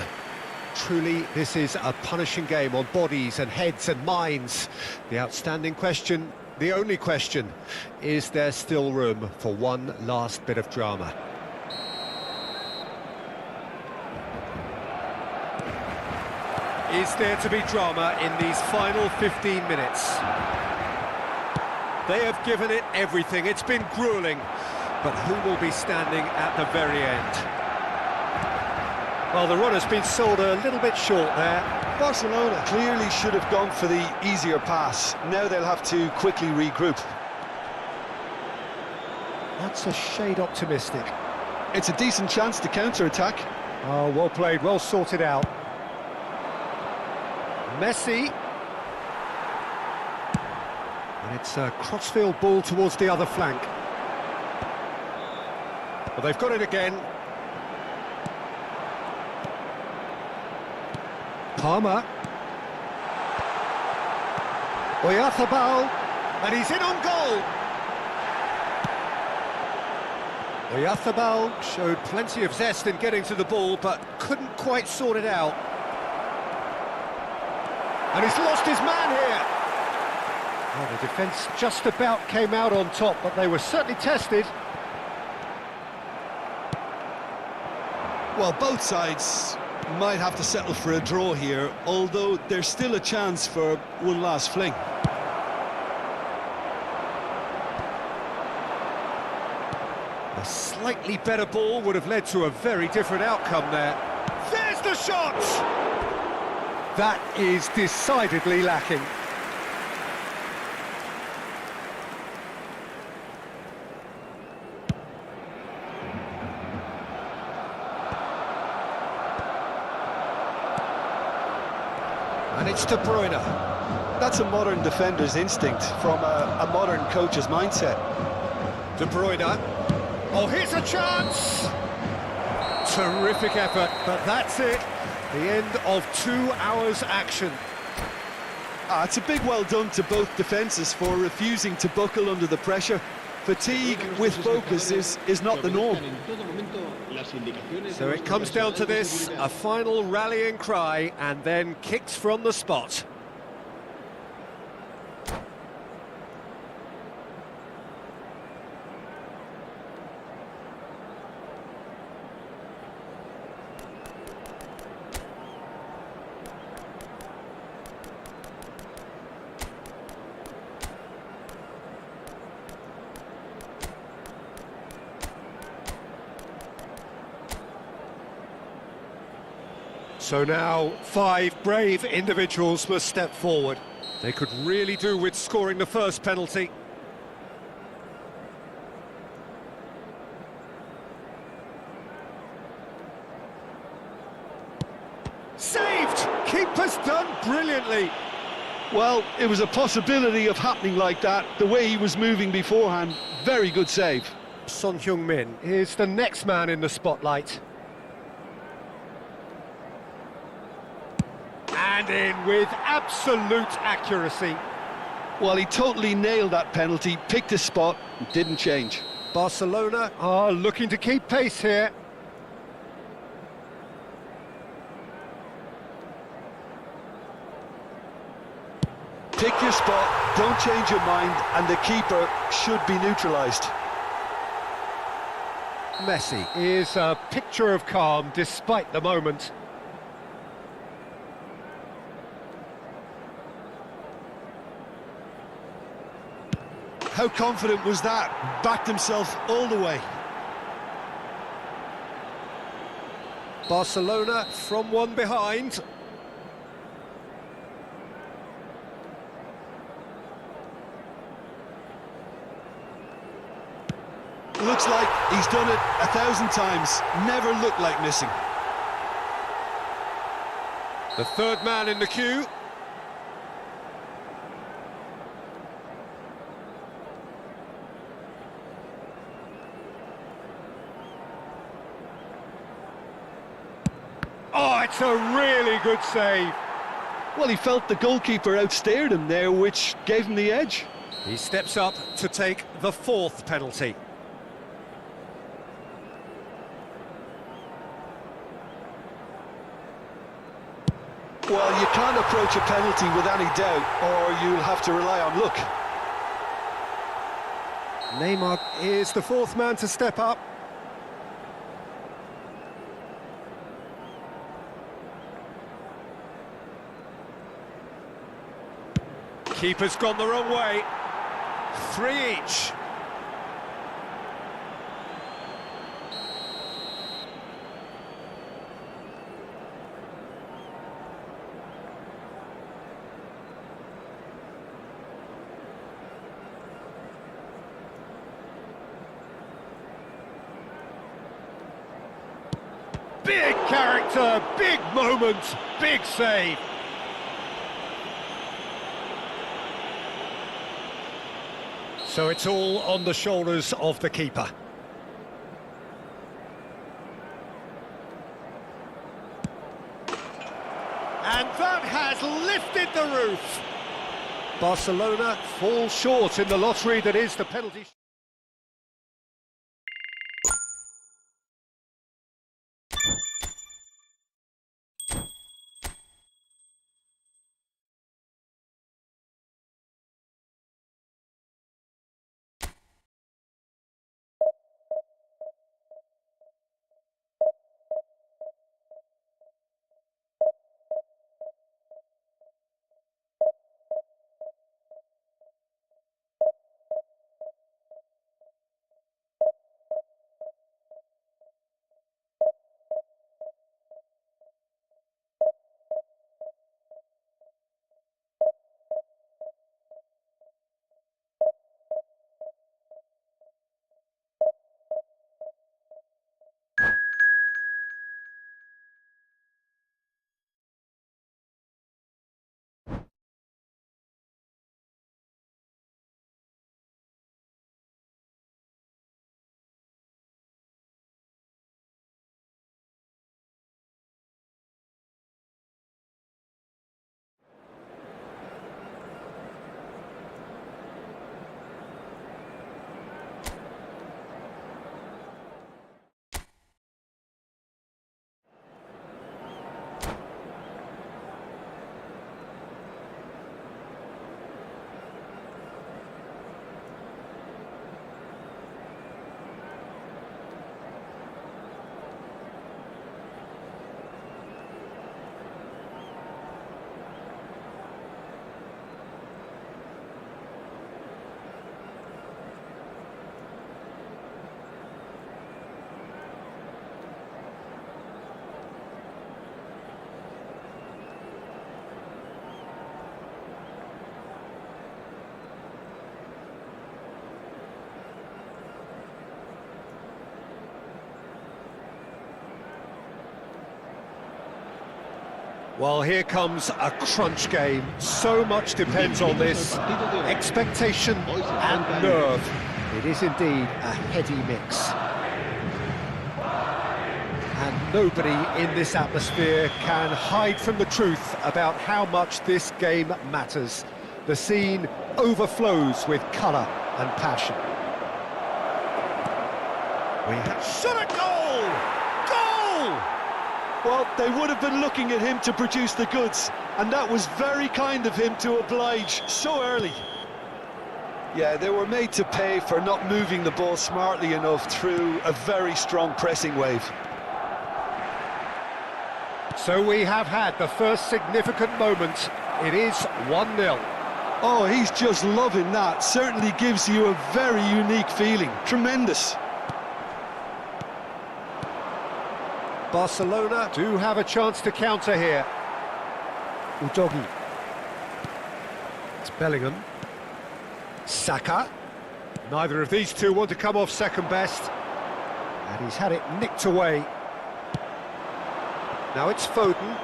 Truly, this is a punishing game on bodies and heads and minds. The outstanding question, the only question, is there still room for one last bit of drama? Is there to be drama in these final 15 minutes? They have given it everything, it's been gruelling, but who will be standing at the very end? Well, the run has been sold a little bit short there. Barcelona clearly should have gone for the easier pass. Now they'll have to quickly regroup. That's a shade optimistic. It's a decent chance to counter-attack. Oh, well played, well sorted out. Messi. And it's a crossfield ball towards the other flank. Well, they've got it again. Palmer. Oyarzabal, and he's in on goal. Oyarzabal showed plenty of zest in getting to the ball, but couldn't quite sort it out. And he's lost his man here. Well, the defence just about came out on top, but they were certainly tested. Well, both sides might have to settle for a draw here, although there's still a chance for one last fling. A slightly better ball would have led to a very different outcome there. There's the shot! That is decidedly lacking. And it's De Bruyne. That's a modern defender's instinct from a modern coach's mindset. De Bruyne. Oh, here's a chance! Terrific effort, but that's it. The end of 2 hours action. It's a big well done to both defences for refusing to buckle under the pressure. Fatigue with focus is not the norm. So it comes down to this, a final rallying cry, and then kicks from the spot. So now 5 brave individuals must step forward. They could really do with scoring the first penalty. Saved! Keeper's done brilliantly. Well, it was a possibility of happening like that, the way he was moving beforehand. Very good save. Son Heung-min is the next man in the spotlight. And in with absolute accuracy. Well, he totally nailed that penalty, picked his spot, and didn't change. Barcelona are looking to keep pace here. Pick your spot, don't change your mind, and the keeper should be neutralised. Messi is a picture of calm despite the moment. How confident was that? Backed himself all the way. Barcelona from one behind. Looks like he's done it 1,000 times. Never looked like missing. The third man in the queue. Oh, it's a really good save. Well, he felt the goalkeeper outstared him there, which gave him the edge. He steps up to take the fourth penalty. Well, you can't approach a penalty with any doubt, or you'll have to rely on luck. Neymar is the fourth man to step up. Keeper's gone the wrong way. 3 each. Big character, big moment, big save. So it's all on the shoulders of the keeper. And that has lifted the roof. Barcelona fall short in the lottery that is the penalty. Well, here comes a crunch game. So much depends on this. Expectation and nerve. It is indeed a heady mix. And nobody in this atmosphere can hide from the truth about how much this game matters. The scene overflows with colour and passion. We have shot a goal! Goal! Well, they would have been looking at him to produce the goods, and that was very kind of him to oblige so early. Yeah, they were made to pay for not moving the ball smartly enough through a very strong pressing wave. So we have had the first significant moment. It is 1-0. Oh, he's just loving that. Certainly gives you a very unique feeling. Tremendous. Barcelona do have a chance to counter here. Udogi. It's Bellingham. Saka. Neither of these two want to come off second best. And he's had it nicked away. Now it's Foden.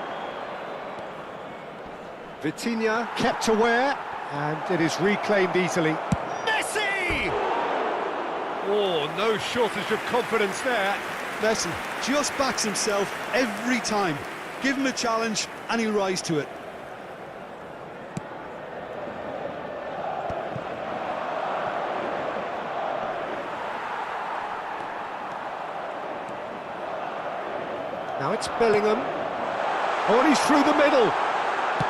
Vitinha kept aware, and it is reclaimed easily. Messi! Oh, no shortage of confidence there. Messi just backs himself every time. Give him a challenge and he'll rise to it. Now it's Bellingham. Oh, and he's through the middle.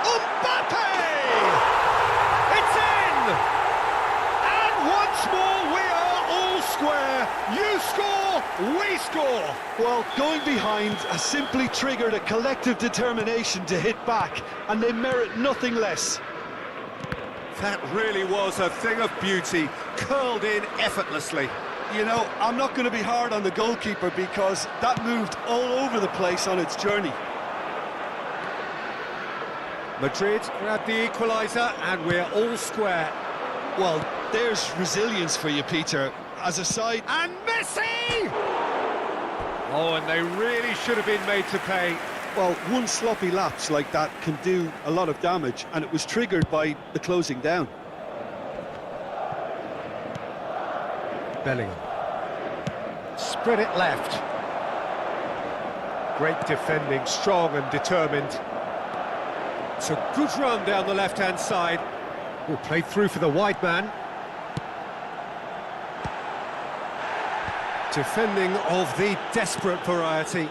Mbappe! It's in! And once more we are all square. You score, we score. Well, going behind has simply triggered a collective determination to hit back, and they merit nothing less. That really was a thing of beauty, curled in effortlessly. You know, I'm not going to be hard on the goalkeeper because that moved all over the place on its journey. Madrid grabbed the equaliser and we're all square. Well, there's resilience for you, Peter. As a side... And Messi! Oh, and they really should have been made to pay. Well, one sloppy lapse like that can do a lot of damage, and it was triggered by the closing down. Bellingham. Spread it left. Great defending, strong and determined. It's a good run down the left-hand side. Oh, played through for the wide man. Defending of the desperate variety.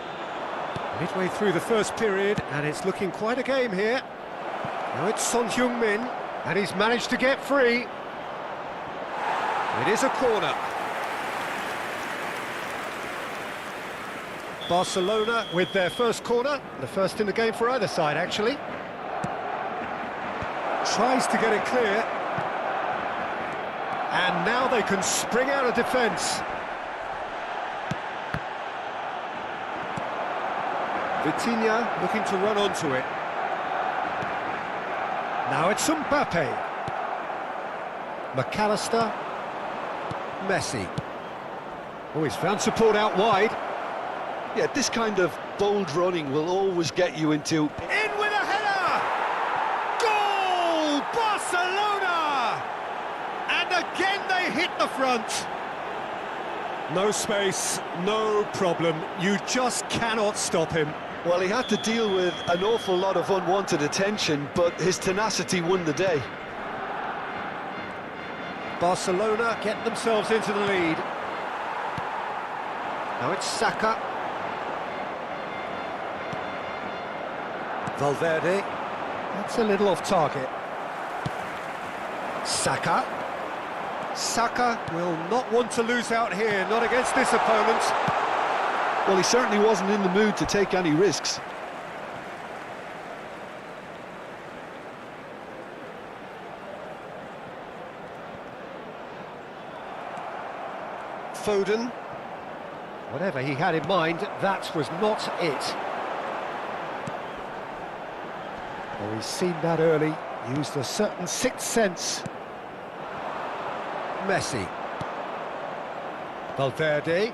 Midway through the first period, and it's looking quite a game here. Now it's Son Heung-min, and he's managed to get free. It is a corner. Barcelona with their first corner, the first in the game for either side, actually. Tries to get it clear. And now they can spring out of defence. Vitinha looking to run onto it. Now it's Mbappe. McAllister. Messi. Oh, he's found support out wide. Yeah, this kind of bold running will always get you into... In with a header! Goal! Barcelona! And again they hit the front. No space, no problem. You just cannot stop him. Well, he had to deal with an awful lot of unwanted attention, but his tenacity won the day. Barcelona get themselves into the lead. Now it's Saka. Valverde. That's a little off target. Saka. Saka will not want to lose out here, not against this opponent. Well, he certainly wasn't in the mood to take any risks. Foden. Whatever he had in mind, that was not it. Oh, he's seen that early, used a certain sixth sense. Messi. Valverde.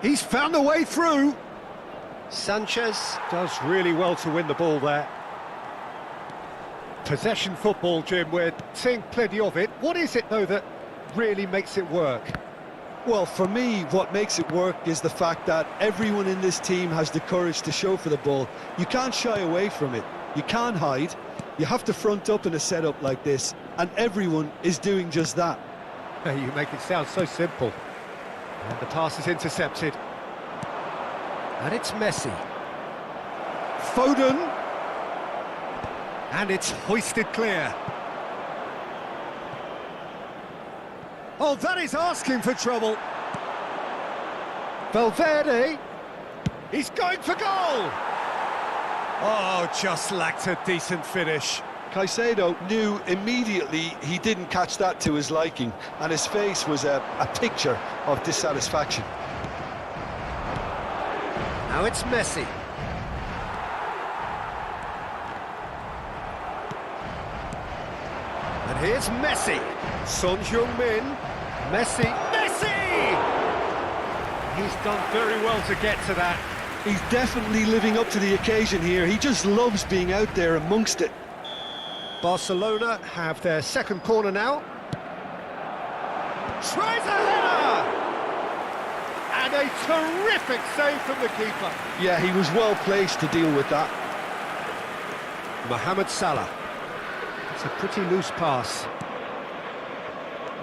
He's found a way through. Sanchez does really well to win the ball there. Possession football, Jim, we're seeing plenty of it. What is it, though, that really makes it work? Well, for me, what makes it work is the fact that everyone in this team has the courage to show for the ball. You can't shy away from it. You can't hide. You have to front up in a setup like this, and everyone is doing just that. You make it sound so simple. And the pass is intercepted. And it's Messi. Foden. And it's hoisted clear. Oh, that is asking for trouble. Valverde. He's going for goal. Oh, just lacked a decent finish. Caicedo knew immediately he didn't catch that to his liking, and his face was a picture of dissatisfaction. Now it's Messi. And here's Messi. Son Heung-min. Messi. Messi! He's done very well to get to that. He's definitely living up to the occasion here. He just loves being out there amongst it. Barcelona have their second corner now. Tries a header! And a terrific save from the keeper. Yeah, he was well placed to deal with that. Mohamed Salah. It's a pretty loose pass.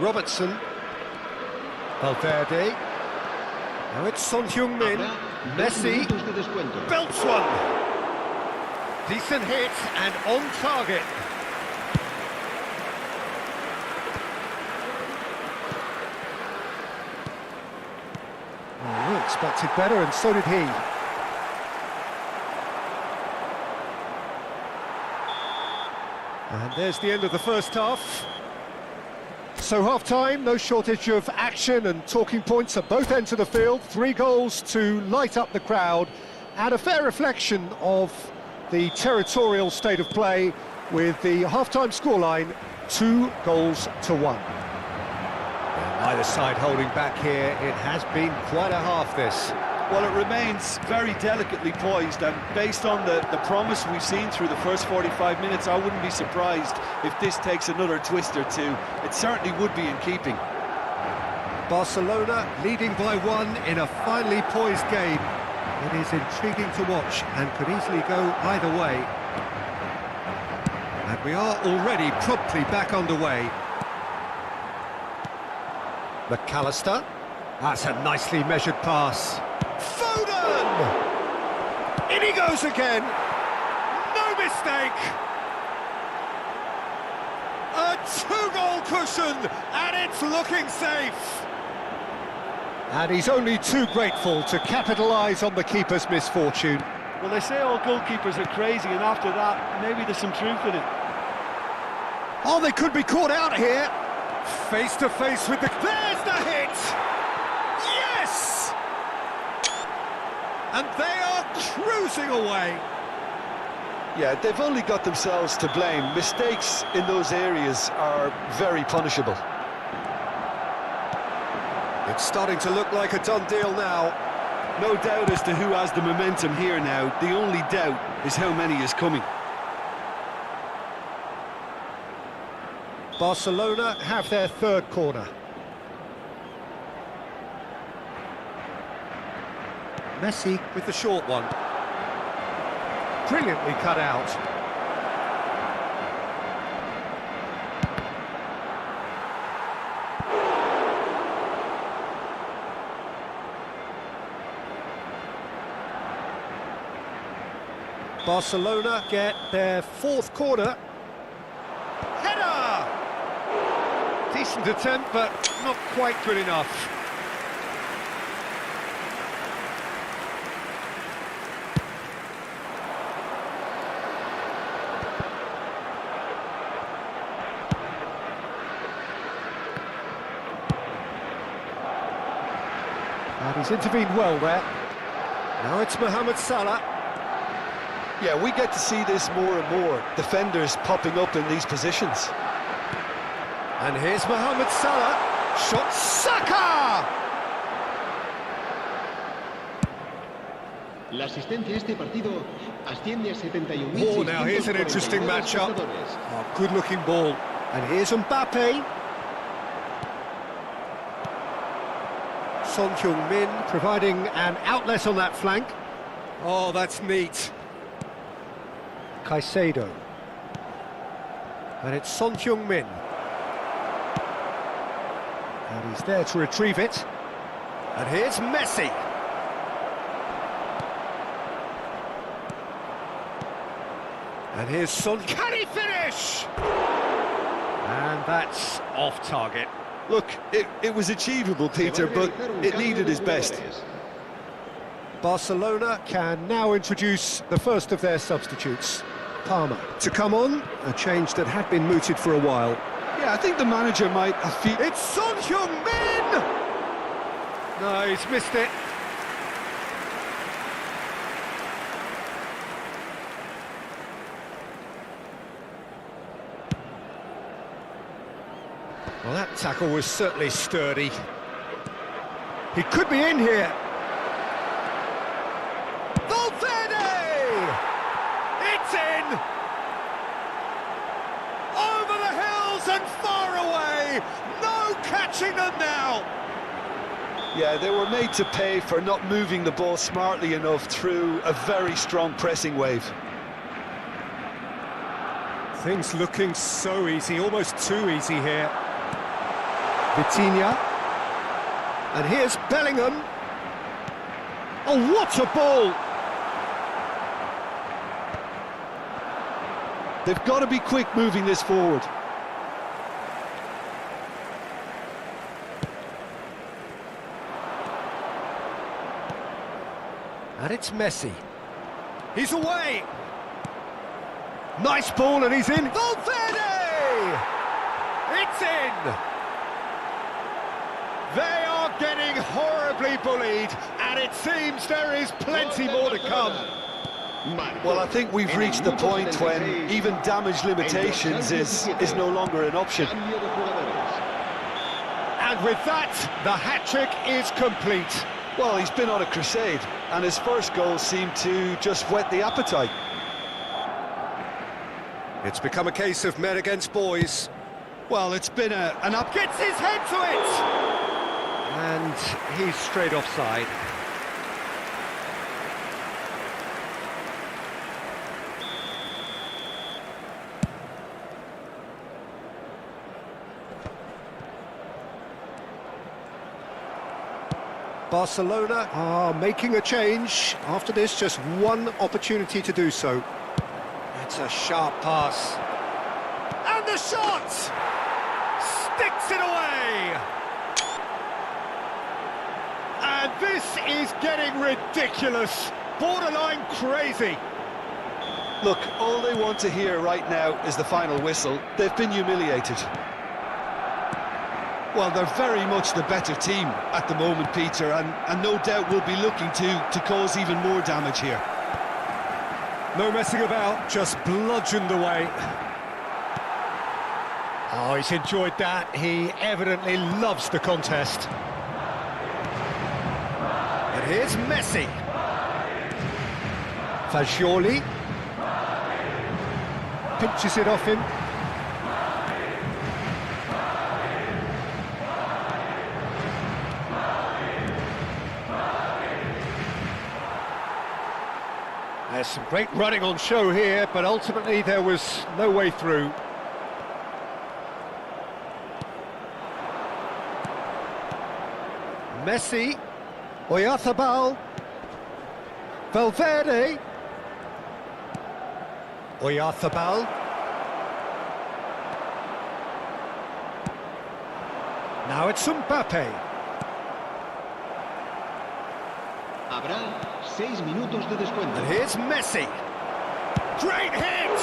Robertson. Valverde. Now it's Son Heung-min. Messi Minutos de descuento. belts one. Decent hit and on target. Oh, we expected better, and so did he. And there's the end of the first half. So half-time, no shortage of action and talking points at both ends of the field. 3 goals to light up the crowd, and a fair reflection of the territorial state of play, with the half-time scoreline 2-1. Neither side holding back here. It has been quite a half, this. Well, it remains very delicately poised, and based on the promise we've seen through the first 45 minutes, I wouldn't be surprised if this takes another twist or two. It certainly would be in keeping. Barcelona leading by 1 in a finely poised game. It is intriguing to watch and could easily go either way. And we are already promptly back underway. McAllister. That's a nicely measured pass. Foden! In he goes again. No mistake. A 2-goal cushion, and it's looking safe. And he's only too grateful to capitalise on the keeper's misfortune. Well, they say all goalkeepers are crazy, and after that, maybe there's some truth in it. Oh, they could be caught out here. Face to face with the... There's the hit! Yes! And they are cruising away. Yeah, they've only got themselves to blame. Mistakes in those areas are very punishable. It's starting to look like a done deal now. No doubt as to who has the momentum here now. The only doubt is how many is coming. Barcelona have their 3rd corner. Messi with the short one. Brilliantly cut out. Barcelona get their 4th corner. Header! Decent attempt, but not quite good enough. And he's intervened well there. Now it's Mohamed Salah. Yeah, we get to see this more and more. Defenders popping up in these positions. And here's Mohamed Salah. Shot Saka! La asistencia a este partido asciende a 71.642 Oh, now here's an interesting matchup. espectadores. Oh, good-looking ball. And here's Mbappe. Son Heung-min providing an outlet on that flank. Oh, that's neat. Caicedo. And it's Son Heung-min. And he's there to retrieve it. And here's Messi. And here's Son. Can he finish? And that's off target. Look, it was achievable, Peter, but it needed his best. Barcelona can now introduce the first of their substitutes, Palmer, to come on, a change that had been mooted for a while. Yeah, I think the manager might have It's Son Heung-min! No, he's missed it. Well, that tackle was certainly sturdy. He could be in here. Valverde! It's in! Over the hills and far away! No catching them now! Yeah, they were made to pay for not moving the ball smartly enough through a very strong pressing wave. Things looking so easy, almost too easy here. Vitinha. And here's Bellingham. Oh, what a ball! They've got to be quick moving this forward. And it's Messi. He's away! Nice ball and he's in. Valverde! It's in! They are getting horribly bullied, and it seems there is plenty more to come. Well, I think we've reached the point when even damage limitations is no longer an option. And with that, the hat-trick is complete. Well, he's been on a crusade, and his first goal seemed to just whet the appetite. It's become a case of men against boys. Well, it's been an up... Gets his head to it! And he's straight offside. Barcelona are making a change. After this, just one opportunity to do so. It's a sharp pass. And the shot! Sticks it away! And this is getting ridiculous. Borderline crazy. Look, all they want to hear right now is the final whistle. They've been humiliated. Well, they're very much the better team at the moment, Peter, and no doubt will be looking to cause even more damage here. No messing about, just bludgeoned away. Oh, he's enjoyed that. He evidently loves the contest. And here's Messi. Fagioli. Pinches it off him. There's some great running on show here, but ultimately there was no way through. Messi, Oyarzabal, Valverde, Oyarzabal. Now it's Mbappe. Habrá 6 minutos de descuento. And here's Messi. Great hit!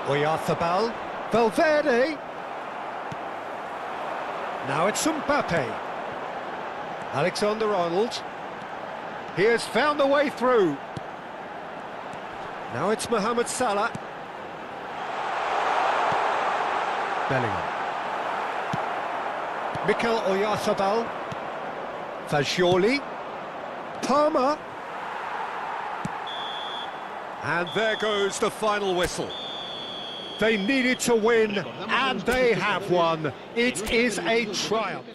Oyarzabal, Valverde. Now it's Mbappe. Alexander-Arnold. He has found a way through. Now it's Mohamed Salah. Bellingham. Mikel Oyarzabal. Fagioli. Palmer. And there goes the final whistle. They needed to win, and they have won. It is a triumph.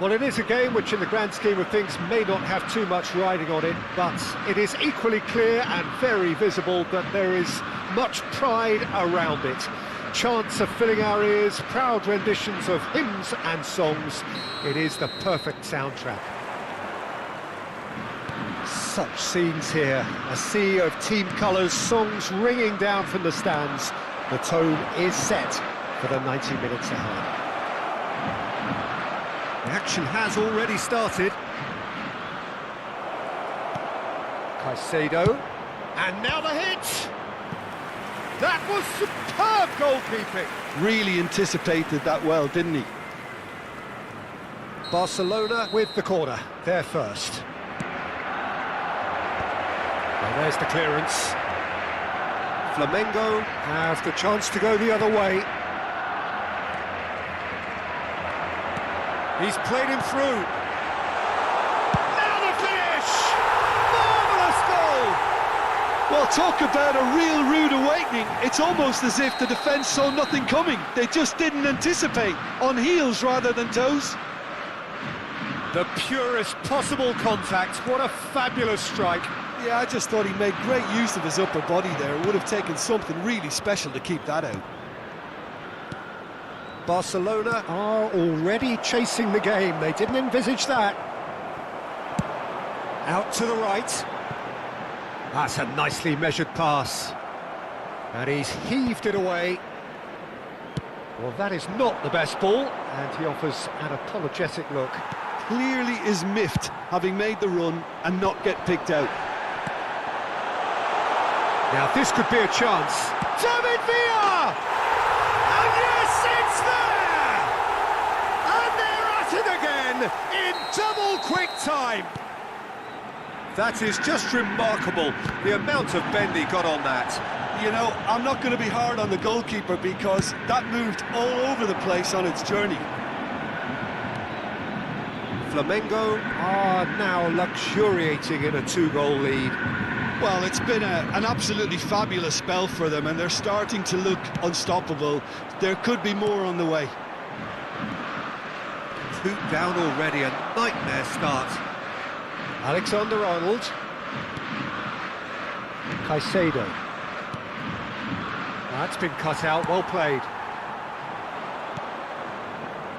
Well, it is a game which in the grand scheme of things may not have too much riding on it, but it is equally clear and very visible that there is much pride around it. Chants are filling our ears, proud renditions of hymns and songs. It is the perfect soundtrack. Such scenes here, a sea of team colours, songs ringing down from the stands. The tone is set for the 90 minutes ahead. The action has already started. Caicedo, and now the hit! That was superb goalkeeping! Really anticipated that well, didn't he? Barcelona with the corner, they're first. Well, there's the clearance. Flamengo have the chance to go the other way. He's played him through. Now the finish! Marvellous goal! Well, talk about a real rude awakening. It's almost as if the defence saw nothing coming. They just didn't anticipate, on heels rather than toes. The purest possible contact. What a fabulous strike. Yeah, I just thought he made great use of his upper body there. It would have taken something really special to keep that out. Barcelona are already chasing the game. They didn't envisage that. Out to the right. That's a nicely measured pass. And he's heaved it away. Well, that is not the best ball, and he offers an apologetic look. Clearly is miffed, having made the run and not get picked out. Now, this could be a chance. David Villa! And yes, it's there! And they're at it again in double quick time. That is just remarkable, the amount of bend he got on that. You know, I'm not going to be hard on the goalkeeper because that moved all over the place on its journey. Flamengo are now luxuriating in a 2-goal lead. Well, it's been an absolutely fabulous spell for them, and they're starting to look unstoppable. There could be more on the way. 2 down already, a nightmare start. Alexander-Arnold. Caicedo. That's been cut out, well played.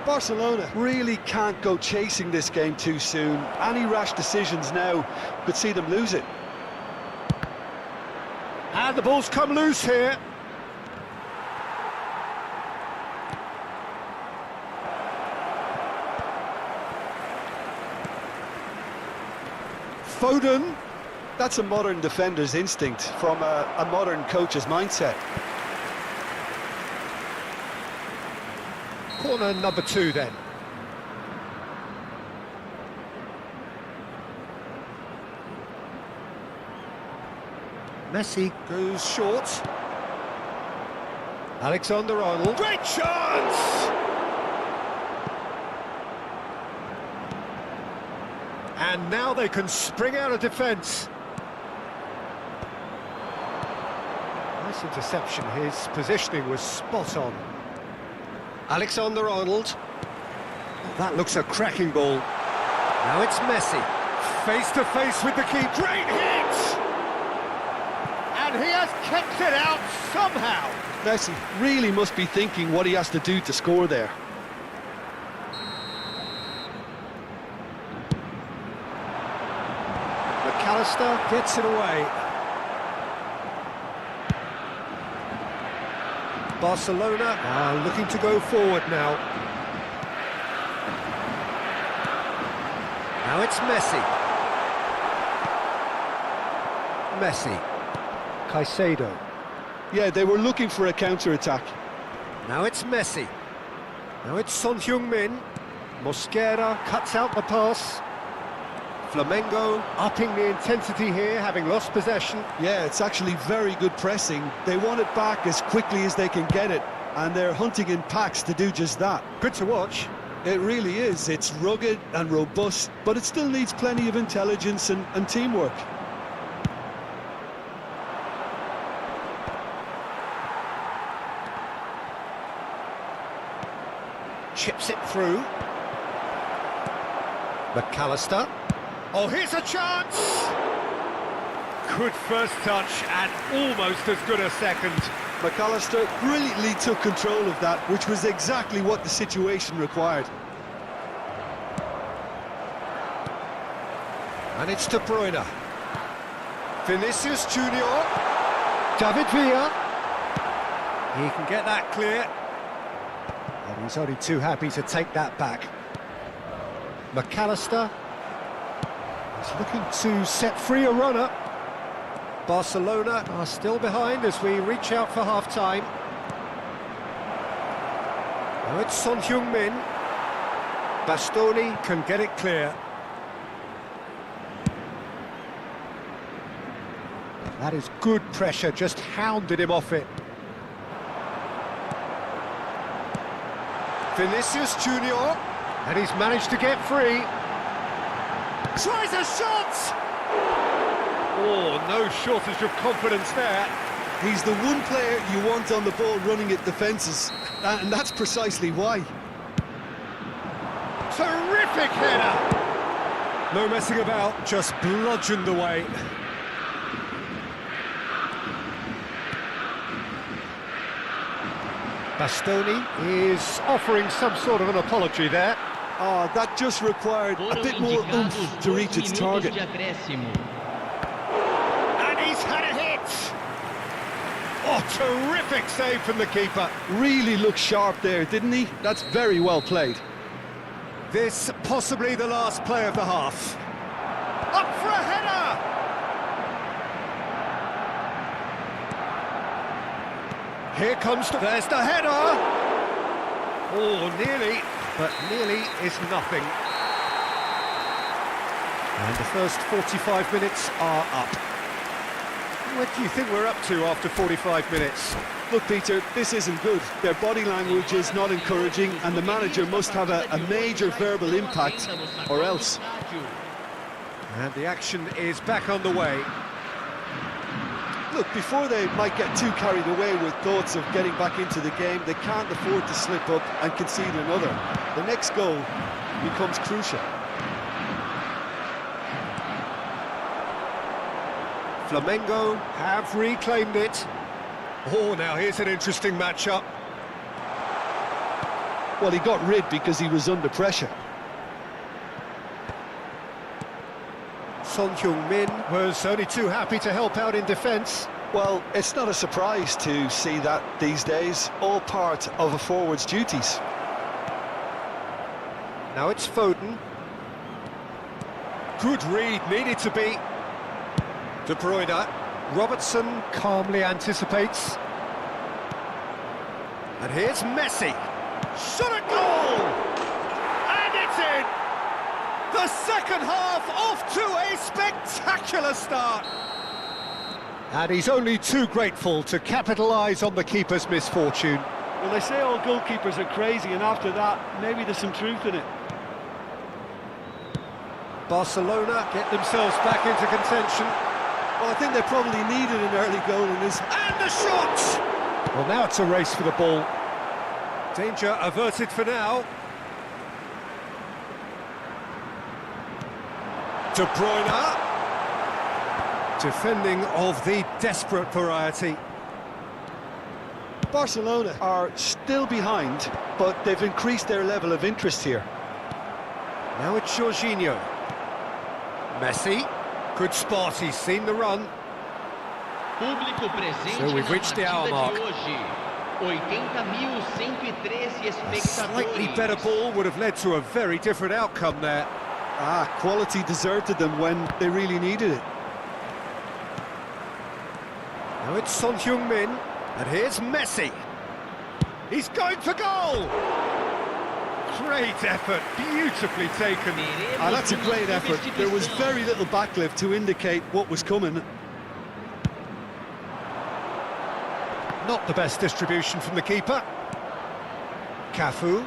Barcelona really can't go chasing this game too soon. Any rash decisions now could see them lose it. And the ball's come loose here. Foden, that's a modern defender's instinct from a modern coach's mindset. Corner number 2 then. Messi goes short. Alexander-Arnold. Great chance! And now they can spring out of defence. Nice interception. His positioning was spot on. Alexander-Arnold. That looks a cracking ball. Now it's Messi. Face to face with the keeper. Great hit! And he has kept it out somehow. Messi really must be thinking what he has to do to score there. McAllister gets it away. Barcelona are looking to go forward now. Now it's Messi. Messi. Caicedo. Yeah, they were looking for a counter-attack. Now it's Messi. Now it's Son Heung-min. Mosquera cuts out the pass. Flamengo upping the intensity here, having lost possession. Yeah, it's actually very good pressing. They want it back as quickly as they can get it, and they're hunting in packs to do just that. Good to watch. It really is. It's rugged and robust, but it still needs plenty of intelligence and teamwork. Chips it through. McAllister. Oh, here's a chance! Good first touch and almost as good a second. McAllister brilliantly took control of that, which was exactly what the situation required. And it's De Bruyne. Vinicius Junior. David Villa. He can get that clear. And he's only too happy to take that back. McAllister. He's looking to set free a runner. Barcelona are still behind as we reach out for half-time. Now it's Son Heung-min. Bastoni can get it clear. That is good pressure, just hounded him off it. Vinicius Junior, and he's managed to get free. Tries a shot! Oh, no shortage of confidence there. He's the one player you want on the ball running at defences, and that's precisely why. Terrific header! No messing about, just bludgeoned away. Bastoni is offering some sort of an apology there. Oh, that just required a bit more oomph to reach its target. And he's had a hit! Oh, terrific save from the keeper. Really looked sharp there, didn't he? That's very well played. This possibly the last play of the half. Up for a header! Here comes there's the header! Oh, nearly, but nearly is nothing. And the first 45 minutes are up. What do you think we're up to after 45 minutes? Look, Peter, this isn't good. Their body language is not encouraging, and the manager must have a major verbal impact, or else. And the action is back on the way. Look, before they might get too carried away with thoughts of getting back into the game, they can't afford to slip up and concede another. The next goal becomes crucial. Flamengo have reclaimed it. Oh, now here's an interesting matchup. Well, he got rid because he was under pressure. Son Heung-min was only too happy to help out in defence. Well, it's not a surprise to see that these days, all part of a forward's duties. Now it's Foden. Good read, needed to be. De Bruyne. Robertson calmly anticipates. And here's Messi. Shot a goal! And it's in! The second half off to a spectacular start. And he's only too grateful to capitalise on the keeper's misfortune. Well, they say all goalkeepers are crazy, and after that, maybe there's some truth in it. Barcelona get themselves back into contention. Well, I think they probably needed an early goal in this. And the shot! Well, now it's a race for the ball. Danger averted for now. De Bruyne. Defending of the desperate variety. Barcelona are still behind, but they've increased their level of interest here. Now it's Jorginho. Messi. Good spot, he's seen the run. So we've reached the hour mark. A slightly better ball would have led to a very different outcome there. Quality deserted them when they really needed it. Now it's Son Heung-min, and here's Messi. He's going for goal! Great effort, beautifully taken. That's a great effort. There was very little backlift to indicate what was coming. Not the best distribution from the keeper. Cafu.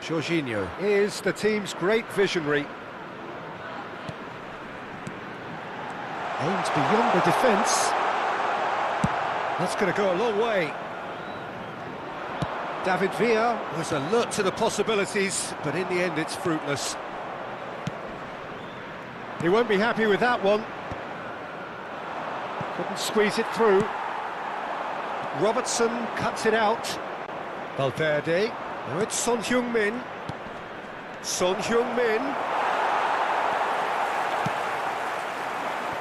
Jorginho is the team's great visionary. Aims beyond the defence. That's going to go a long way. David Villa was alert to the possibilities, but in the end it's fruitless. He won't be happy with that one. Couldn't squeeze it through. Robertson cuts it out. Valverde. Now it's Son Heung-min. Son Heung-min.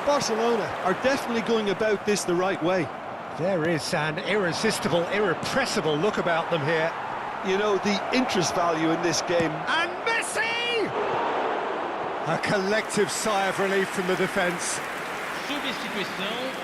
Barcelona are definitely going about this the right way. There is an irresistible, irrepressible look about them here. You know, the interest value in this game. And Messi! A collective sigh of relief from the defence. Substituição.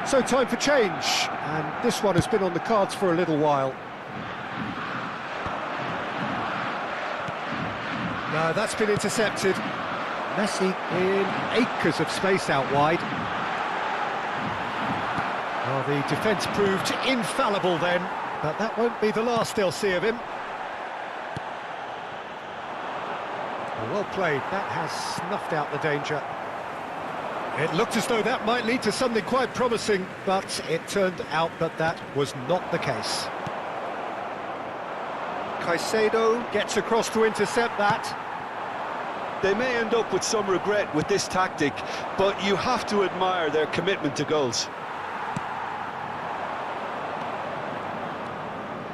So time for change, and this one has been on the cards for a little while. No, that's been intercepted. Messi in acres of space out wide. Well, the defence proved infallible then, but that won't be the last they'll see of him. Well played, that has snuffed out the danger. It looked as though that might lead to something quite promising, but it turned out that was not the case. Caicedo gets across to intercept that. They may end up with some regret with this tactic, but you have to admire their commitment to goals.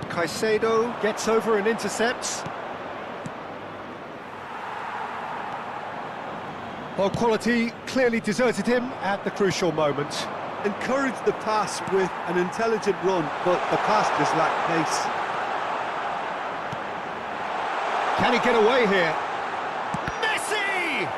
Caicedo gets over and intercepts. Well, quality clearly deserted him at the crucial moment. Encouraged the pass with an intelligent run, but the pass just lacked pace. Can he get away here? Messi!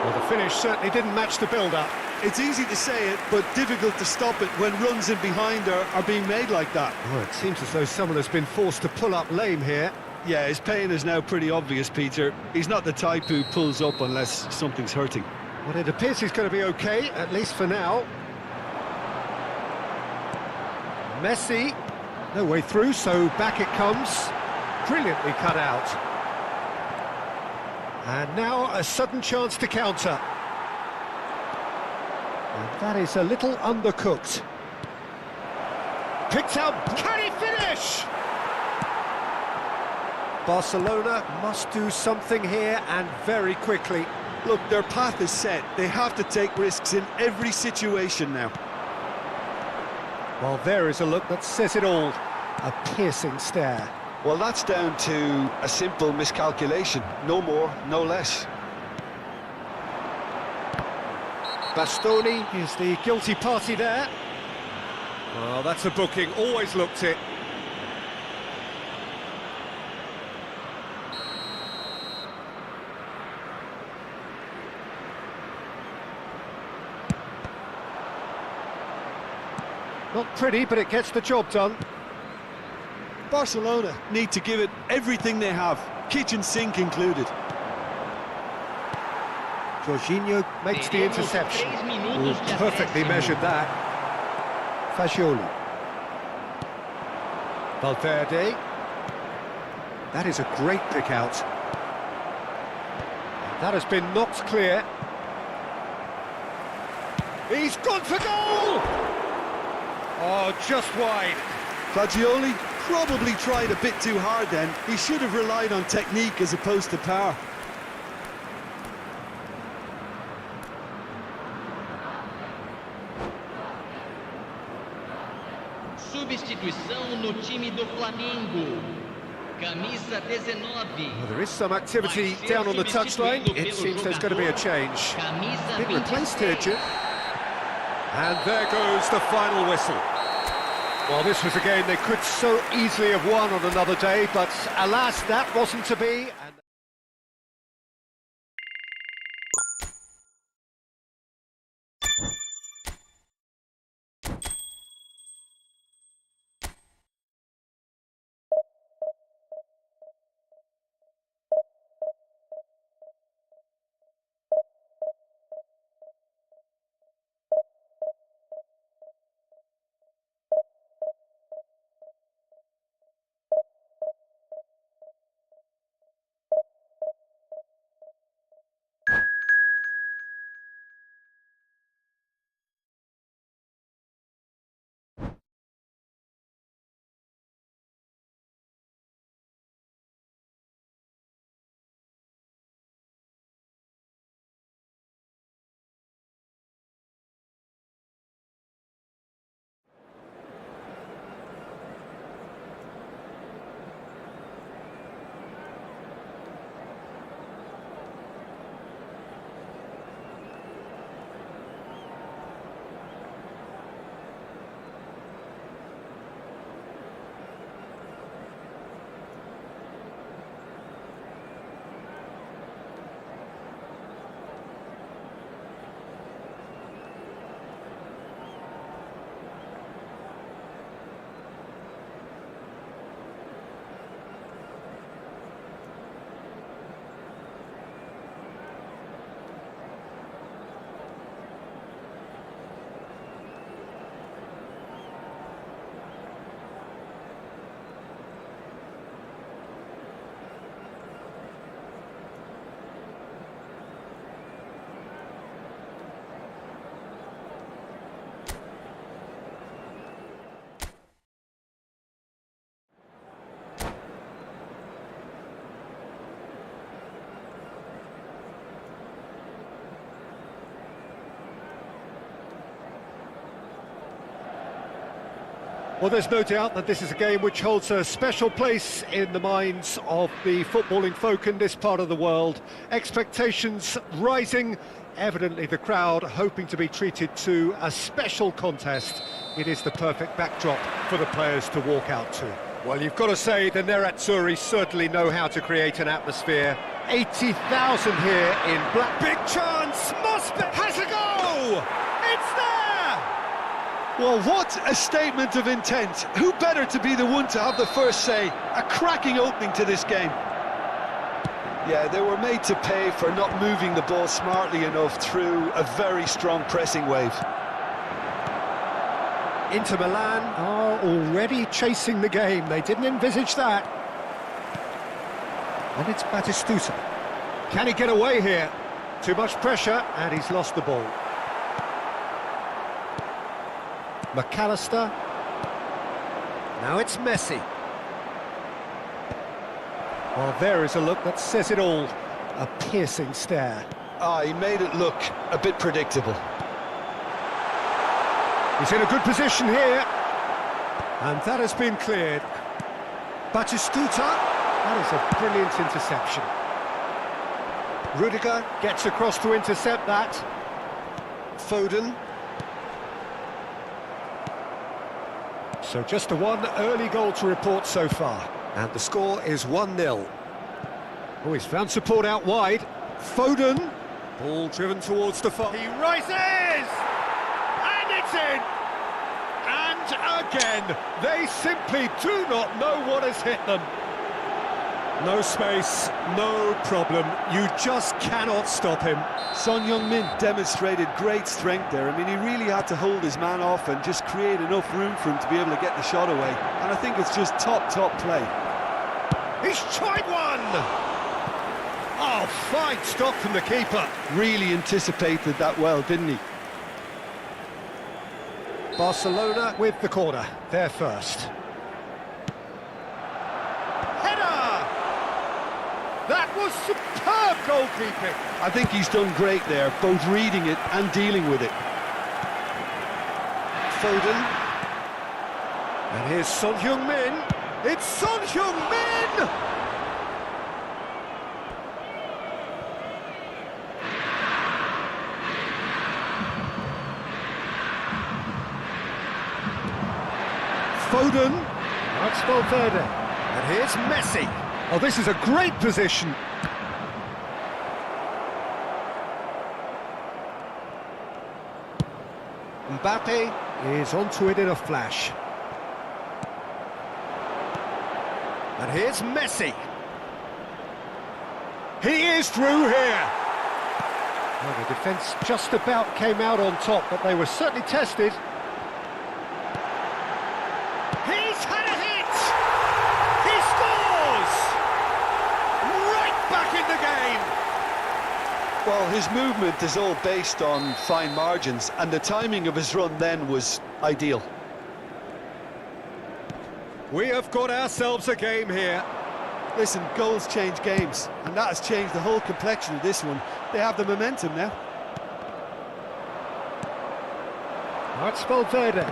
Well, the finish certainly didn't match the build-up. It's easy to say it, but difficult to stop it when runs in behind are being made like that. Well, it seems as though someone has been forced to pull up lame here. Yeah, his pain is now pretty obvious, Peter. He's not the type who pulls up unless something's hurting. Well, it appears he's going to be okay, at least for now. Messi, no way through, so back it comes. Brilliantly cut out. And now a sudden chance to counter. And that is a little undercooked. Picked out, can he finish? Barcelona must do something here, and very quickly. Look, their path is set. They have to take risks in every situation now. Well, there is a look that says it all. A piercing stare. Well, that's down to a simple miscalculation. No more, no less. Bastoni is the guilty party there. Well, that's a booking, always looked it. Not pretty, but it gets the job done. Barcelona need to give it everything they have, kitchen sink included. Jorginho makes the interception. Ooh, perfectly measured that. Fagioli. Valverde. That is a great pick out. That has been knocked clear. He's gone for goal! Oh, just wide. Fagioli probably tried a bit too hard then. He should have relied on technique as opposed to power. Substituição no time do Flamengo. Camisa 19. Well, there is some activity down on the touchline. It seems there's going to be a change. Been replaced here, Jim. And there goes the final whistle. Well, this was a game they could so easily have won on another day, but alas, that wasn't to be. Well, there's no doubt that this is a game which holds a special place in the minds of the footballing folk in this part of the world. Expectations rising, evidently the crowd hoping to be treated to a special contest. It is the perfect backdrop for the players to walk out to. Well, you've got to say the Nerazzurri certainly know how to create an atmosphere. 80,000 here in black. Big chance, must be, has a go! It's there! Well, what a statement of intent. Who better to be the one to have the first say? A cracking opening to this game. Yeah, they were made to pay for not moving the ball smartly enough through a very strong pressing wave. Inter Milan are already chasing the game. They didn't envisage that. And it's Batistuta. Can he get away here? Too much pressure, and he's lost the ball. McAllister. Now it's Messi. Well, there is a look that says it all. A piercing stare. He made it look a bit predictable. He's in a good position here. And that has been cleared. Batistuta. That is a brilliant interception. Rudiger gets across to intercept that. Foden. So just the one early goal to report so far. And the score is 1-0. Oh, he's found support out wide. Foden. Ball driven towards the far. He rises! And it's in! And again, they simply do not know what has hit them. No space, no problem. You just cannot stop him. Son Heung-min demonstrated great strength there. I mean, he really had to hold his man off and just create enough room for him to be able to get the shot away. And I think it's just top play. He's tried one! Oh, fine stop from the keeper. Really anticipated that well, didn't he? Barcelona with the corner. They're first. Header! That was superb goalkeeping. I think he's done great there, both reading it and dealing with it. Foden. And here's Son Heung-min. It's Son Heung-min! Foden. That's Valverde. And here's Messi. Oh, this is a great position. Mbappe is onto it in a flash. And here's Messi. He is through here. Well, the defence just about came out on top, but they were certainly tested. He's had a hit! He scores! Right back in the game! Well, his movement is all based on fine margins, and the timing of his run then was ideal. We have got ourselves a game here. Listen, goals change games, and that has changed the whole complexion of this one. They have the momentum now. That's Valverde.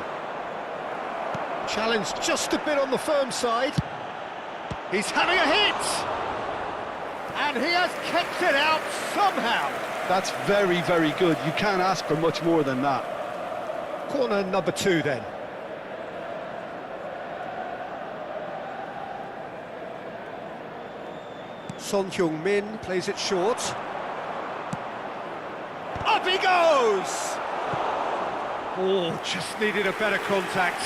Challenge just a bit on the firm side. He's having a hit! And he has kept it out somehow. That's very, very good. You can't ask for much more than that. Corner number 2 then. Son Heung-min plays it short. Up he goes! Oh, just needed a better contact.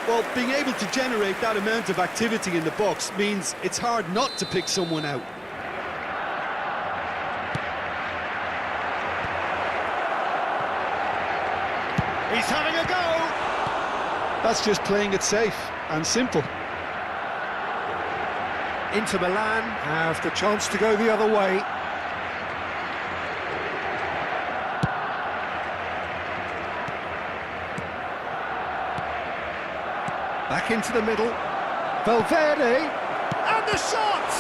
Well, being able to generate that amount of activity in the box means it's hard not to pick someone out. He's having a go! That's just playing it safe and simple. Inter Milan have the chance to go the other way. Back into the middle. Valverde, and the shot!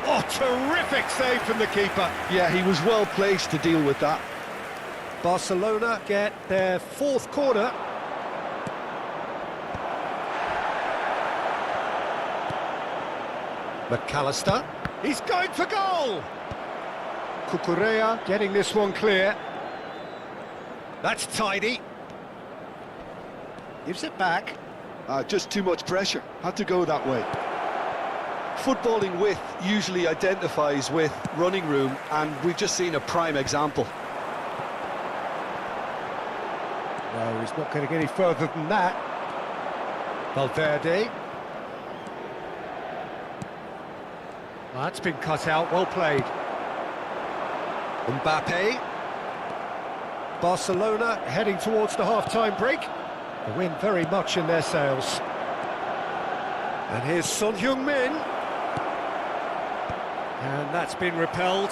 Oh, terrific save from the keeper. Yeah, he was well placed to deal with that. Barcelona get their 4th corner. McAllister, he's going for goal! Cucurella getting this one clear. That's tidy. Gives it back. Just too much pressure, had to go that way. Footballing width usually identifies with running room, and we've just seen a prime example. No, he's not going to get any further than that. Valverde. That's been cut out, well played. Mbappe. Barcelona heading towards the half-time break. The wind very much in their sails. And here's Son Heung-min. And that's been repelled.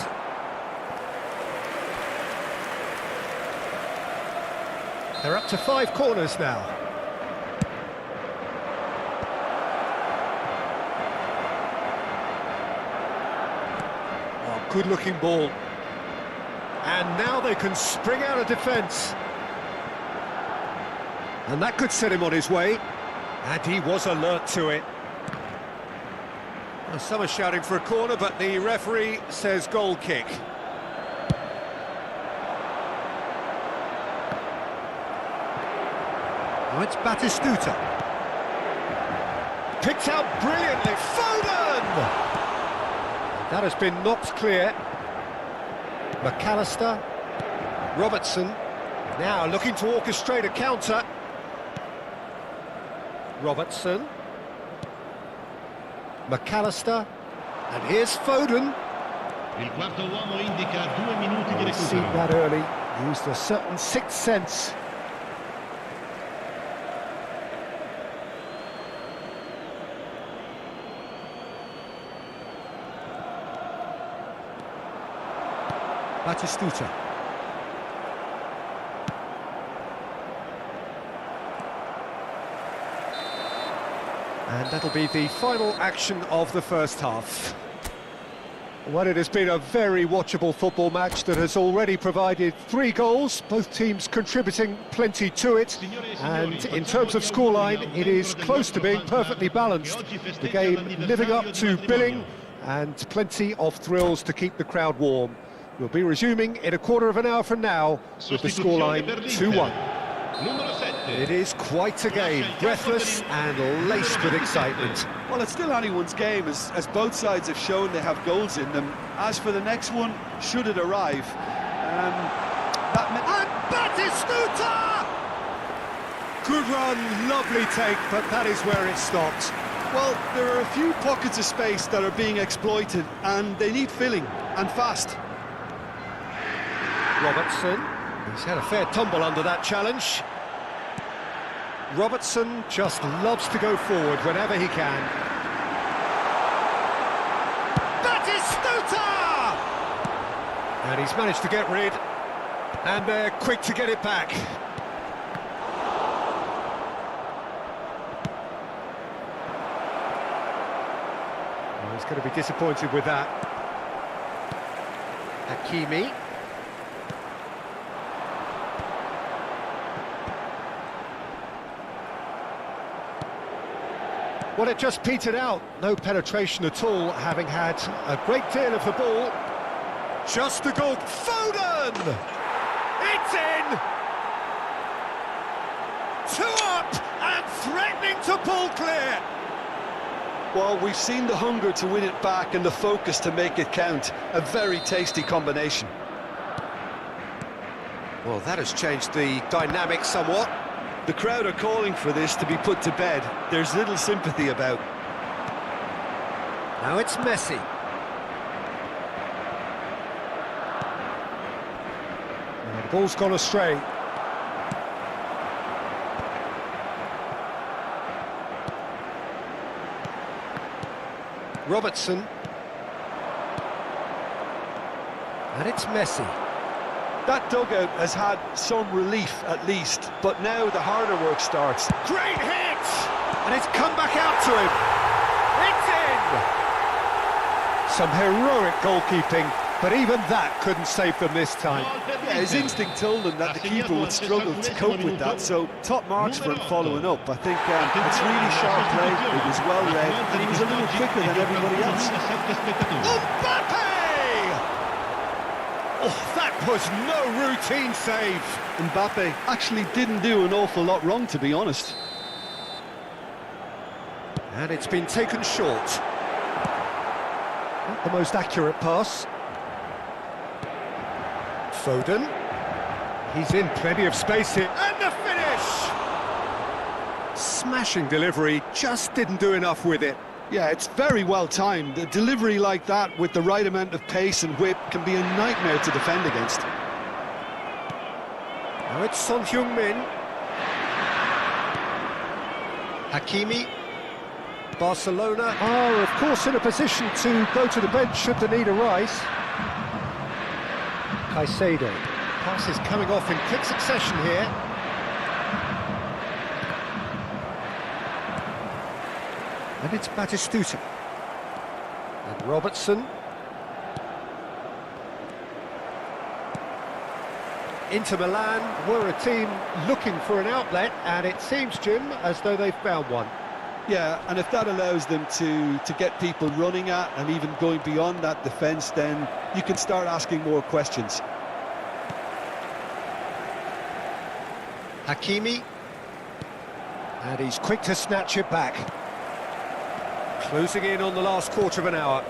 They're up to 5 corners now. Oh, good-looking ball. And now they can spring out of defence. And that could set him on his way. And he was alert to it. Well, some are shouting for a corner, but the referee says goal kick. Now it's Batistuta. Picked out brilliantly. Foden! That has been knocked clear. McAllister. Robertson. Now looking to orchestrate a counter. Robertson. McAllister. And here's Foden. Il quarto uomo indica 2 minuti di Seen recupero. that early. Used a certain sixth sense. Batistuta. And that'll be the final action of the first half. Well, it has been a very watchable football match that has already provided 3 goals, both teams contributing plenty to it. And in terms of scoreline, it is close to being perfectly balanced. The game living up to billing and plenty of thrills to keep the crowd warm. We'll be resuming in a quarter of an hour from now with the scoreline 2-1. It is quite a game, breathless and laced with excitement. Well, it's still anyone's game, as both sides have shown they have goals in them. As for the next one, should it arrive, And Batistuta! Good run, lovely take, but that is where it stopped. well, there are a few pockets of space that are being exploited, and they need filling, and fast. Robertson, he's had a fair tumble under that challenge. Robertson just loves to go forward whenever he can. Batistuta! And he's managed to get rid, and they're quick to get it back. Well, he's going to be disappointed with that. Hakimi. Well, it just petered out. No penetration at all, having had a great deal of the ball. Just a goal. Foden! It's in! 2 up and threatening to pull clear. Well, we've seen the hunger to win it back and the focus to make it count. A very tasty combination. Well, that has changed the dynamic somewhat. The crowd are calling for this to be put to bed. There's little sympathy about. Now it's Messi. And the ball's gone astray. Robertson. And it's Messi. That dugout has had some relief at least, but now the harder work starts. Great hit! And it's come back out to him. It's in! Some heroic goalkeeping, But even that couldn't save them this time. Yeah, his instinct told him that the keeper would struggle to cope with that, so top marks for him following up. I think it's really sharp play, it was well read, and he was a little quicker than everybody else. Mbappe! Oh, that was no routine save. Mbappe actually didn't do an awful lot wrong, to be honest. And it's been taken short. Not the most accurate pass. Foden. He's in plenty of space here. And the finish! Smashing delivery, just didn't do enough with it. Yeah, it's very well timed. A delivery like that with the right amount of pace and whip can be a nightmare to defend against. Now it's Son Heung-min. Hakimi. Barcelona are, of course, in a position to go to the bench should the need arise. Caicedo. Passes coming off in quick succession here. And it's Batistuta. And Robertson. Inter Milan were a team looking for an outlet, and it seems, Jim, as though they've found one. Yeah, and if that allows them to get people running at and even going beyond that defence, then you can start asking more questions. Hakimi. And he's quick to snatch it back. Closing in on the last quarter of an hour.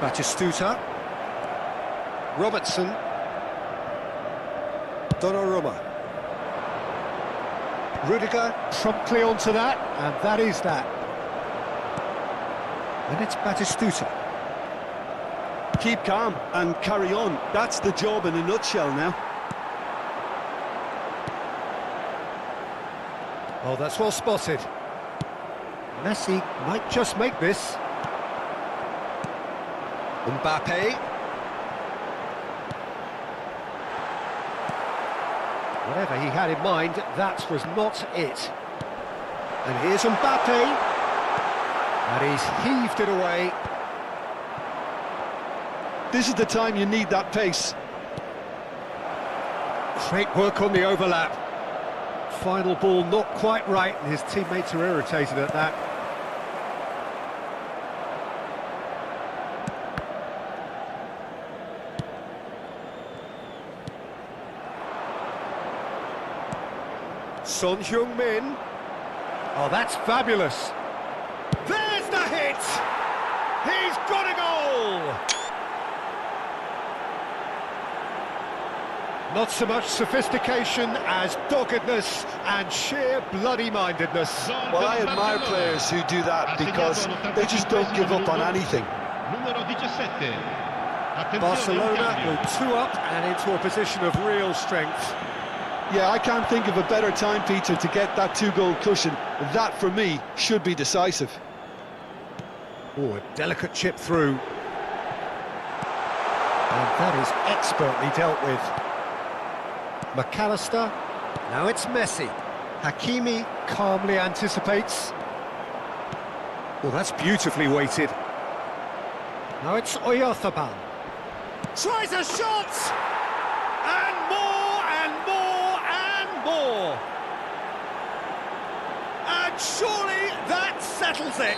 Batistuta. Robertson. Donnarumma. Rudiger promptly onto that, and that is that. And it's Batistuta. Keep calm and carry on. That's the job in a nutshell now. Oh, that's well spotted. Messi might just make this. Mbappe. Whatever he had in mind, that was not it. And here's Mbappe. And he's heaved it away. This is the time you need that pace. Great work on the overlap. Final ball not quite right, and his teammates are irritated at that. Son Heung-min. Oh, that's fabulous. There's the hit! He's got a goal! Not so much sophistication as doggedness and sheer bloody-mindedness. Well, I admire players who do that because they just don't give up on anything. Barcelona go 2 up and into a position of real strength. Yeah, I can't think of a better time, Peter, to get that 2-goal cushion. That, for me, should be decisive. Oh, a delicate chip through. And that is expertly dealt with. McAllister. Now it's Messi. Hakimi calmly anticipates. Well, that's beautifully weighted. Now it's Oyarzabal. Tries a shot! And more, and more, and more! And surely that settles it!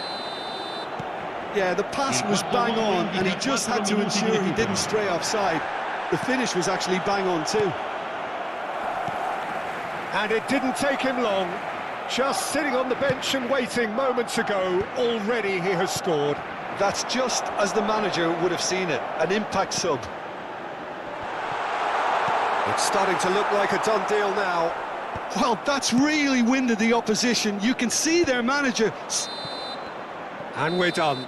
Yeah, the pass was bang on, and he just had to ensure he didn't stray offside. The finish was actually bang on too. And it didn't take him long. Just sitting on the bench and waiting moments ago, already he has scored. That's just as the manager would have seen it, an impact sub. It's starting to look like a done deal now. Well, that's really winded the opposition. You can see their manager. And we're done.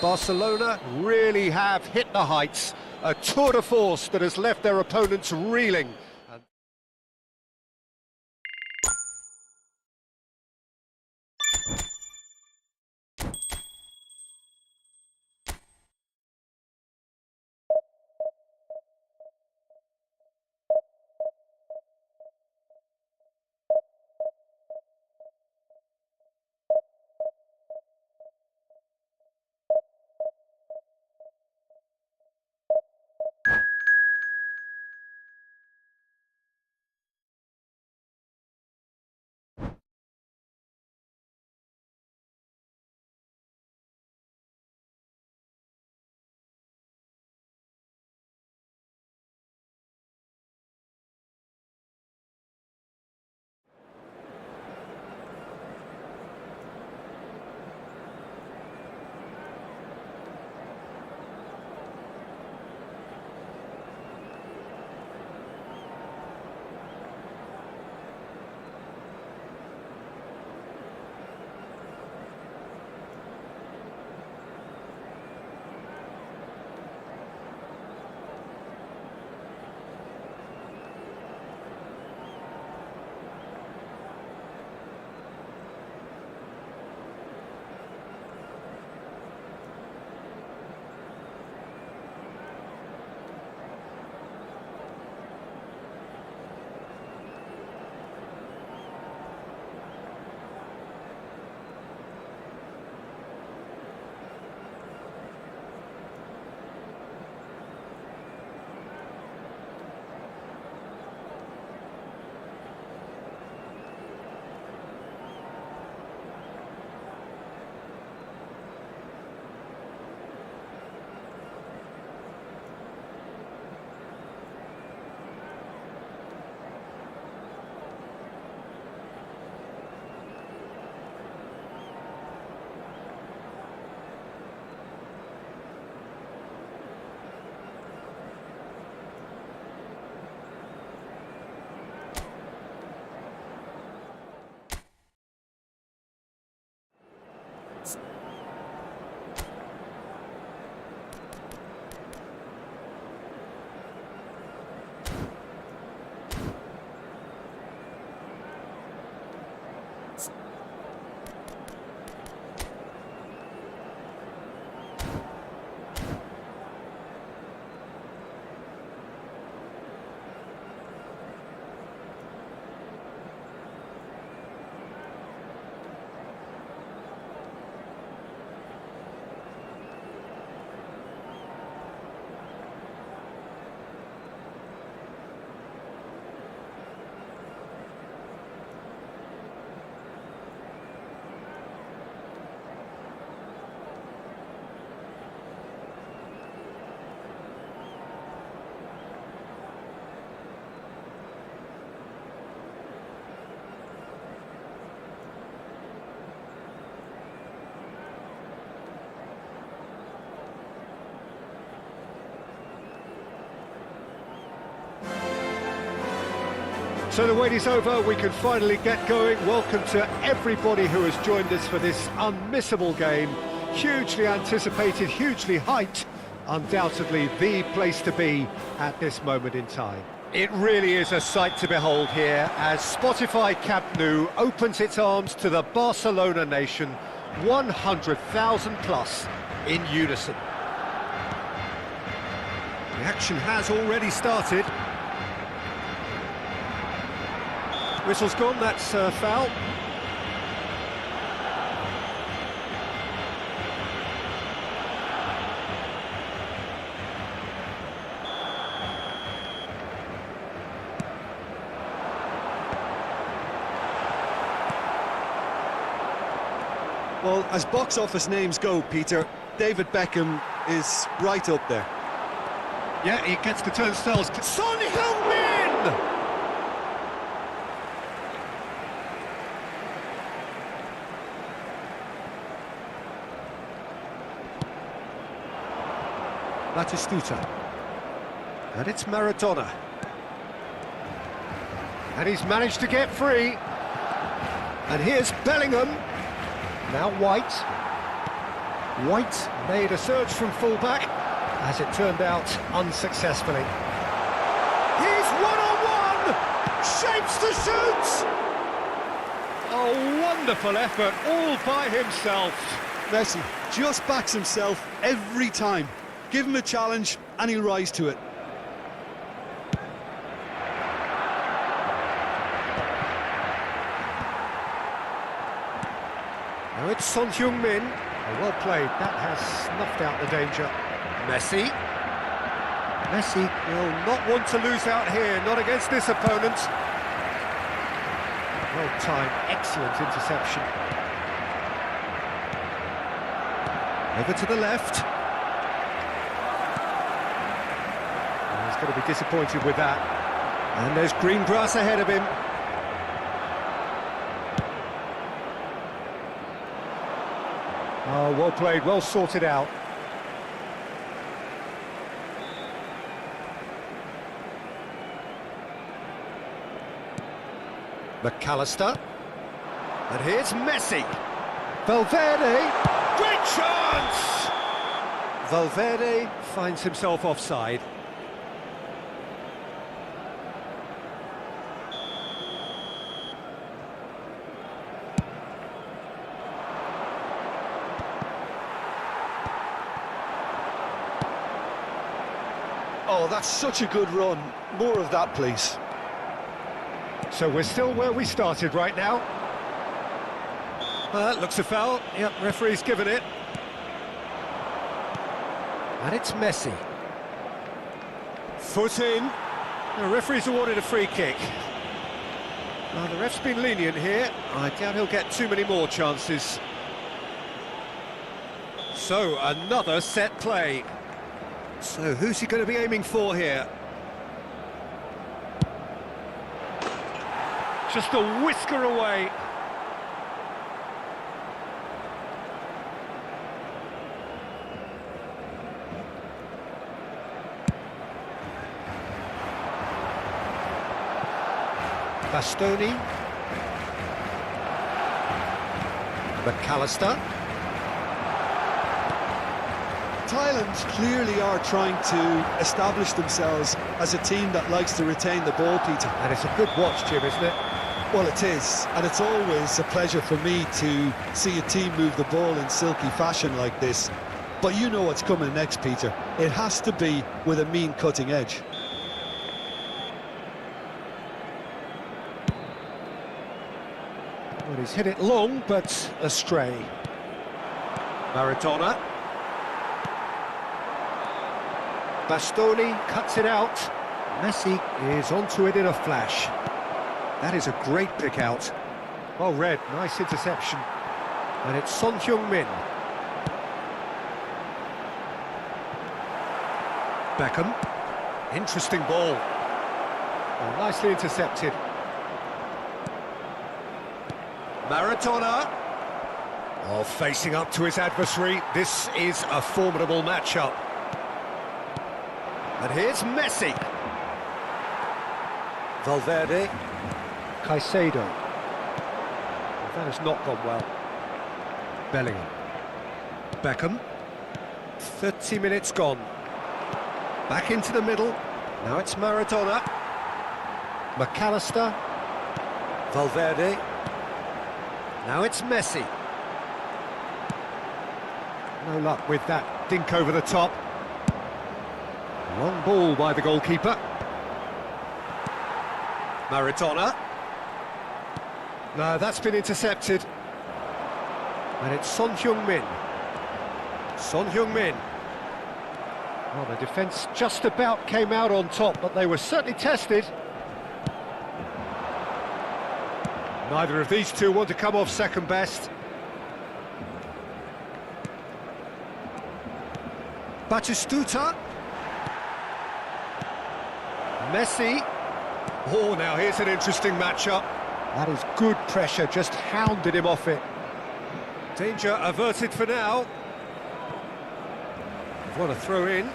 Barcelona really have hit the heights. A tour de force that has left their opponents reeling. So the wait is over, we can finally get going. Welcome to everybody who has joined us for this unmissable game. Hugely anticipated, hugely hyped, undoubtedly the place to be at this moment in time. It really is a sight to behold here as Spotify Camp Nou opens its arms to the Barcelona nation, 100,000 plus in unison. The action has already started. Whistle's gone, that's a foul. Well, as box office names go, Peter, David Beckham is right up there. Yeah, he gets the turnstiles. Son Heung-min! Batistuta. And it's Maradona. And he's managed to get free. And here's Bellingham. Now White. White made a surge from fullback. As it turned out, unsuccessfully. He's one-on-one! Shapes to shoot! A wonderful effort, all by himself. Messi just backs himself every time. Give him a challenge and he'll rise to it. Now it's Son Heung-min. Well played, that has snuffed out the danger. Messi. Messi will not want to lose out here, not against this opponent. Well timed, excellent interception. Over to the left. And he's going to be disappointed with that. And there's green grass ahead of him. Oh, well played, well sorted out. McAllister. And here's Messi. Valverde. Great chance! Valverde finds himself offside. Oh, that's such a good run. More of that, please. So we're still where we started right now. Looks a foul. Yep, referee's given it. And it's Messi. Foot in. The referee's awarded a free kick. Well, the ref's been lenient here. I doubt he'll get too many more chances. So, another set play. So, who's he going to be aiming for here? Just a whisker away. Bastoni. McAllister. Thailand clearly are trying to establish themselves as a team that likes to retain the ball, Peter. And it's a good watch, Jim, isn't it? Well, it is, and it's always a pleasure for me to see a team move the ball in silky fashion like this. But you know what's coming next, Peter. It has to be with a mean cutting edge. Well, he's hit it long, but astray. Maradona. Bastoni cuts it out. Messi is onto it in a flash. That is a great pick out. Well read, nice interception. And it's Son Heung-min. Beckham. Interesting ball. Oh, nicely intercepted. Maradona. Oh, facing up to his adversary. This is a formidable matchup. And here's Messi. Valverde. Caicedo. Well, that has not gone well. Bellingham. Beckham. 30 minutes gone. Back into the middle. Now it's Maradona. McAllister. Valverde. Now it's Messi. No luck with that dink over the top. Long ball by the goalkeeper. Maradona. No, that's been intercepted. And it's Son Heung-min. Son Heung-min. Well, the defence just about came out on top, but they were certainly tested. Neither of these two want to come off second best. Batistuta. Messi. Oh, now here's an interesting matchup. That is good pressure, just hounded him off it. Danger averted for now. They've won a throw in.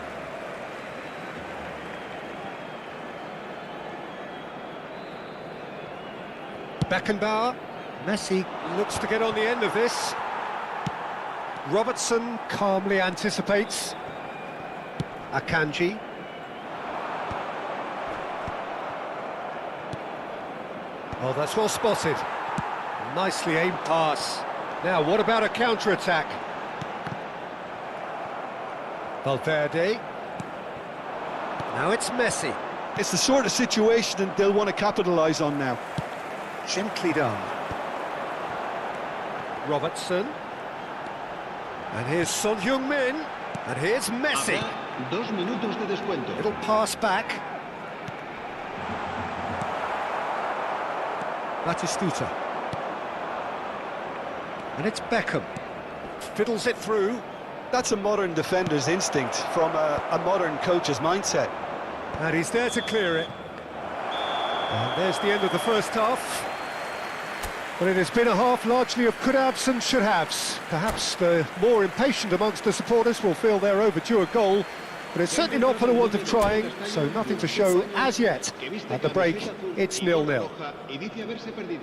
Beckenbauer. Messi looks to get on the end of this. Robertson calmly anticipates. Akanji. Oh, that's well spotted. Nicely aimed pass. Now, what about a counter-attack? Valverde. Now it's Messi. It's the sort of situation that they'll want to capitalise on now. Gently done. Robertson. And here's Son Heung-min. And here's Messi. Habrá 2 minutos de descuento. Little pass back. Batistuta. And it's Beckham. Fiddles it through. That's a modern defender's instinct from a modern coach's mindset. And he's there to clear it. And there's the end of the first half. But it has been a half largely of could-haves and should-haves. Perhaps the more impatient amongst the supporters will feel they're overdue a goal, but it's certainly not for the want of trying, so nothing to show as yet. At the break, it's 0-0.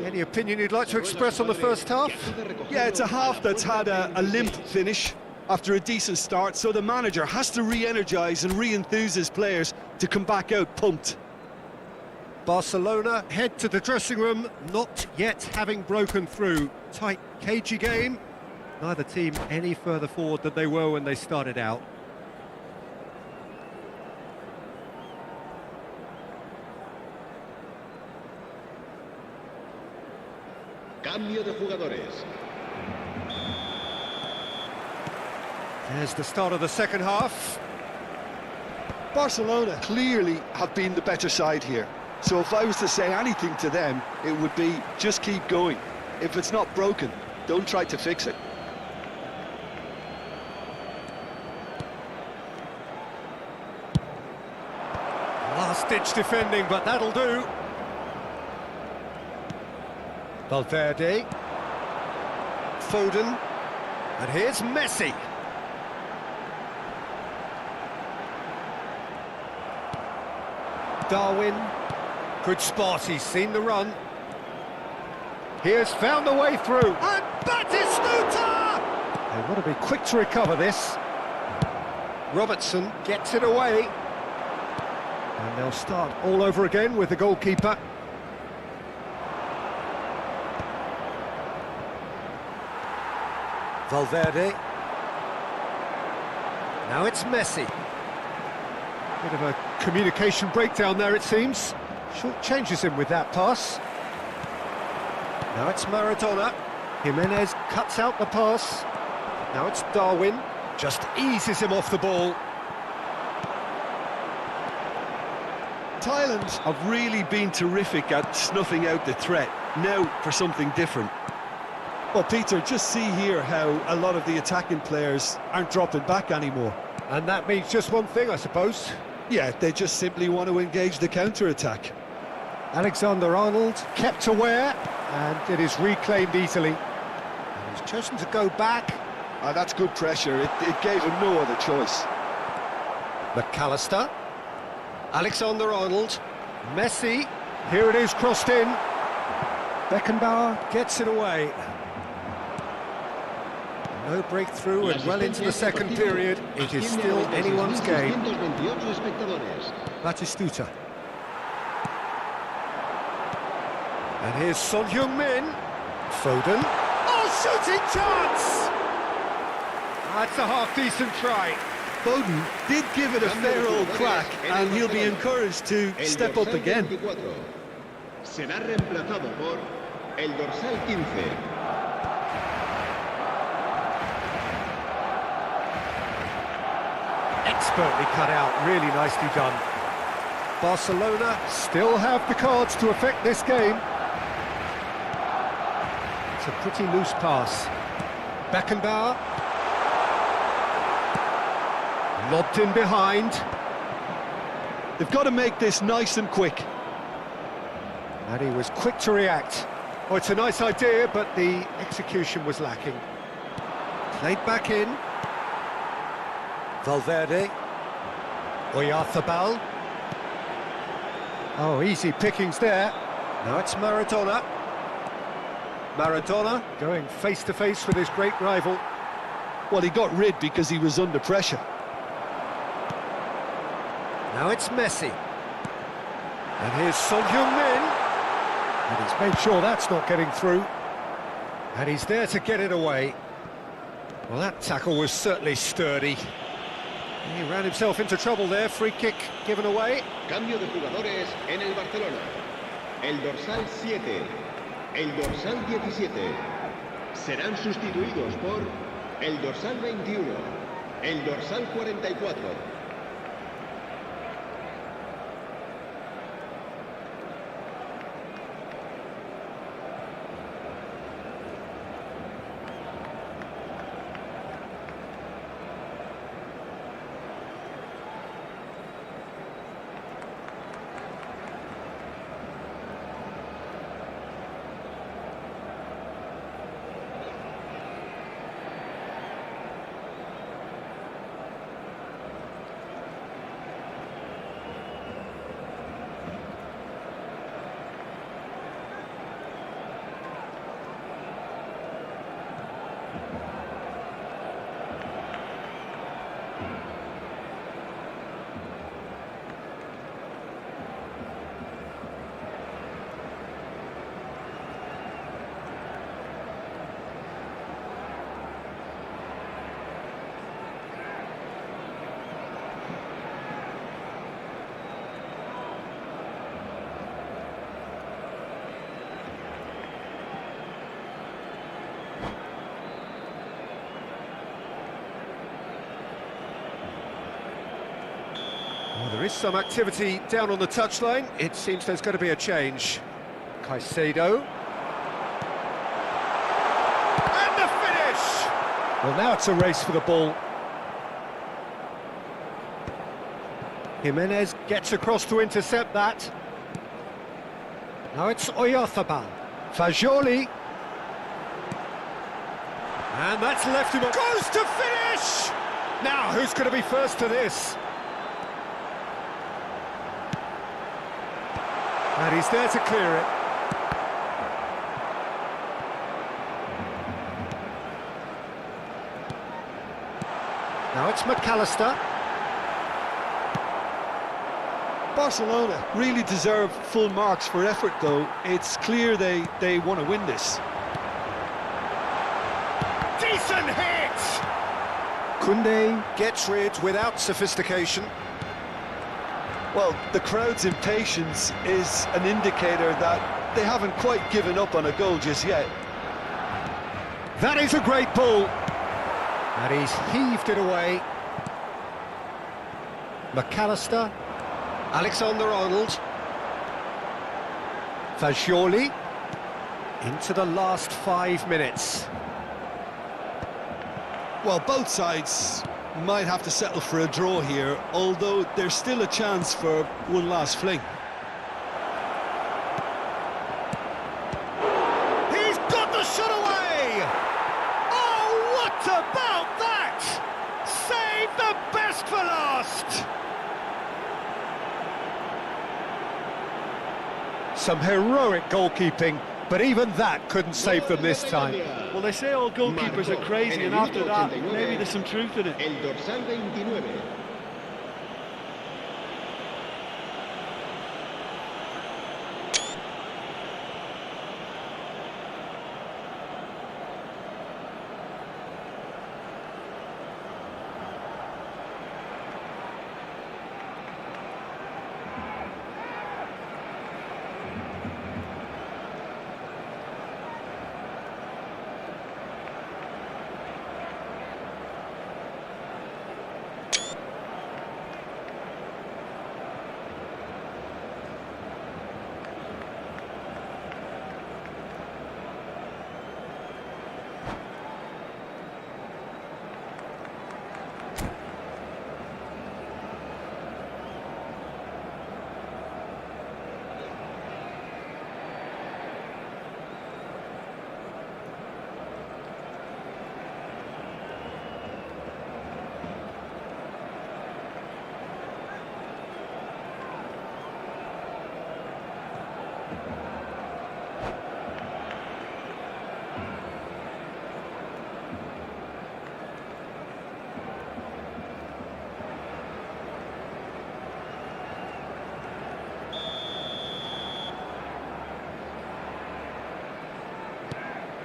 Any opinion you'd like to express on the first half? Yeah, it's a half that's had a limp finish after a decent start, so the manager has to re-energise and re-enthuse his players to come back out pumped. Barcelona head to the dressing room, not yet having broken through. Tight, cagey game. Neither team any further forward than they were when they started out. Cambio de jugadores. There's the start of the second half. Barcelona clearly have been the better side here. So if I was to say anything to them, it would be just keep going. If it's not broken, don't try to fix it. Last-ditch defending, but that'll do. Valverde. Foden. And here's Messi. Darwin. Good spot, he's seen the run. Here's found the way through. And Batistuta! They want to be quick to recover this. Robertson gets it away. And they'll start all over again with the goalkeeper. Valverde. Now it's Messi. Bit of a communication breakdown there, it seems. Short changes him with that pass. Now it's Maradona. Jimenez cuts out the pass. Now it's Darwin. Just eases him off the ball. Thailand have really been terrific at snuffing out the threat. Now for something different. Well, Peter, just see here how a lot of the attacking players aren't dropping back anymore. And that means just one thing, I suppose. Yeah, they just simply want to engage the counter-attack. Alexander-Arnold kept aware, and it is reclaimed easily. And he's chosen to go back. That's good pressure. It gave him no other choice. McAllister. Alexander-Arnold. Messi. Here it is, crossed in. Beckenbauer gets it away. No breakthrough and well into the second period. It is still anyone's game. 228 espectadores. Batistuta. And here's Son Heung-min. Foden. Oh, shooting chance! That's a half-decent try. Foden did give it a fair old crack, and he'll be encouraged to El step up dorsal again. 24 será reemplazado por el dorsal 15. Expertly cut out, really nicely done. Barcelona still have the cards to affect this game. It's a pretty loose pass. Beckenbauer. Lobbed in behind. They've got to make this nice and quick. And he was quick to react. Oh, it's a nice idea, but the execution was lacking. Played back in. Valverde. Oyarzabal. Oh, easy pickings there. Now it's Maradona. Maradona going face-to-face with his great rival. Well, he got rid because he was under pressure. Now it's Messi. And here's Son Heung-min. And he's made sure that's not getting through. And he's there to get it away. Well, that tackle was certainly sturdy. He ran himself into trouble there. Free kick given away. Cambio de jugadores en el Barcelona. El dorsal 7, el dorsal 17 serán sustituidos por el dorsal 21, el dorsal 44. Well, there is some activity down on the touchline. It seems there's going to be a change. Caicedo. And the finish! Well, now it's a race for the ball. Jimenez gets across to intercept that. Now it's Oyarzabal. Fagioli. And that's left him... Goes to finish! Now, who's going to be first to this? And he's there to clear it. Now it's McAllister. Barcelona really deserve full marks for effort, though. It's clear they want to win this. Decent hit! Koundé gets rid without sophistication. Well, the crowd's impatience is an indicator that they haven't quite given up on a goal just yet. That is a great ball. And he's heaved it away. McAllister. Alexander-Arnold. Fagioli. Into the last 5 minutes. Well, both sides might have to settle for a draw here, although there's still a chance for one last fling. He's got the shot away! Oh, what about that? Save the best for last! Some heroic goalkeeping, but even that couldn't save them this time. Well, they say all goalkeepers are crazy, and after that, maybe there's some truth in it. El dorsal 29.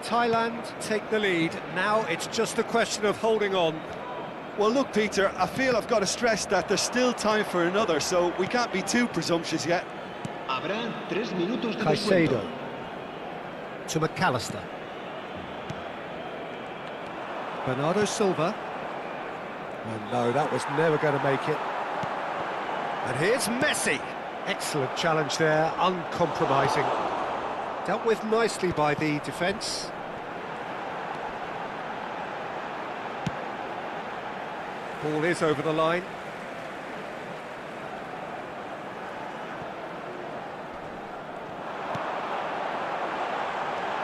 Thailand take the lead. Now it's just a question of holding on. Well, look, Peter, I feel I've got to stress that there's still time for another, so we can't be too presumptuous yet. Habrá 3 minutos de Caicedo descuento. to McAllister. Bernardo Silva. Oh no, that was never going to make it. And here's Messi. Excellent challenge there, uncompromising. Dealt with nicely by the defence. Ball is over the line.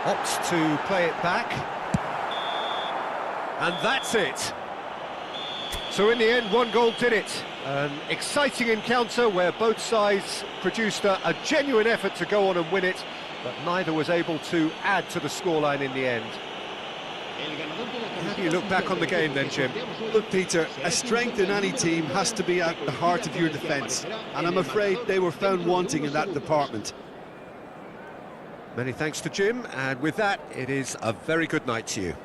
Opts to play it back. And that's it. So in the end, one goal did it. An exciting encounter where both sides produced a genuine effort to go on and win it, but neither was able to add to the scoreline in the end. How do you look back on the game then, Jim? Look, Peter, a strength in any team has to be at the heart of your defence, and I'm afraid they were found wanting in that department. Many thanks to Jim, and with that, it is a very good night to you.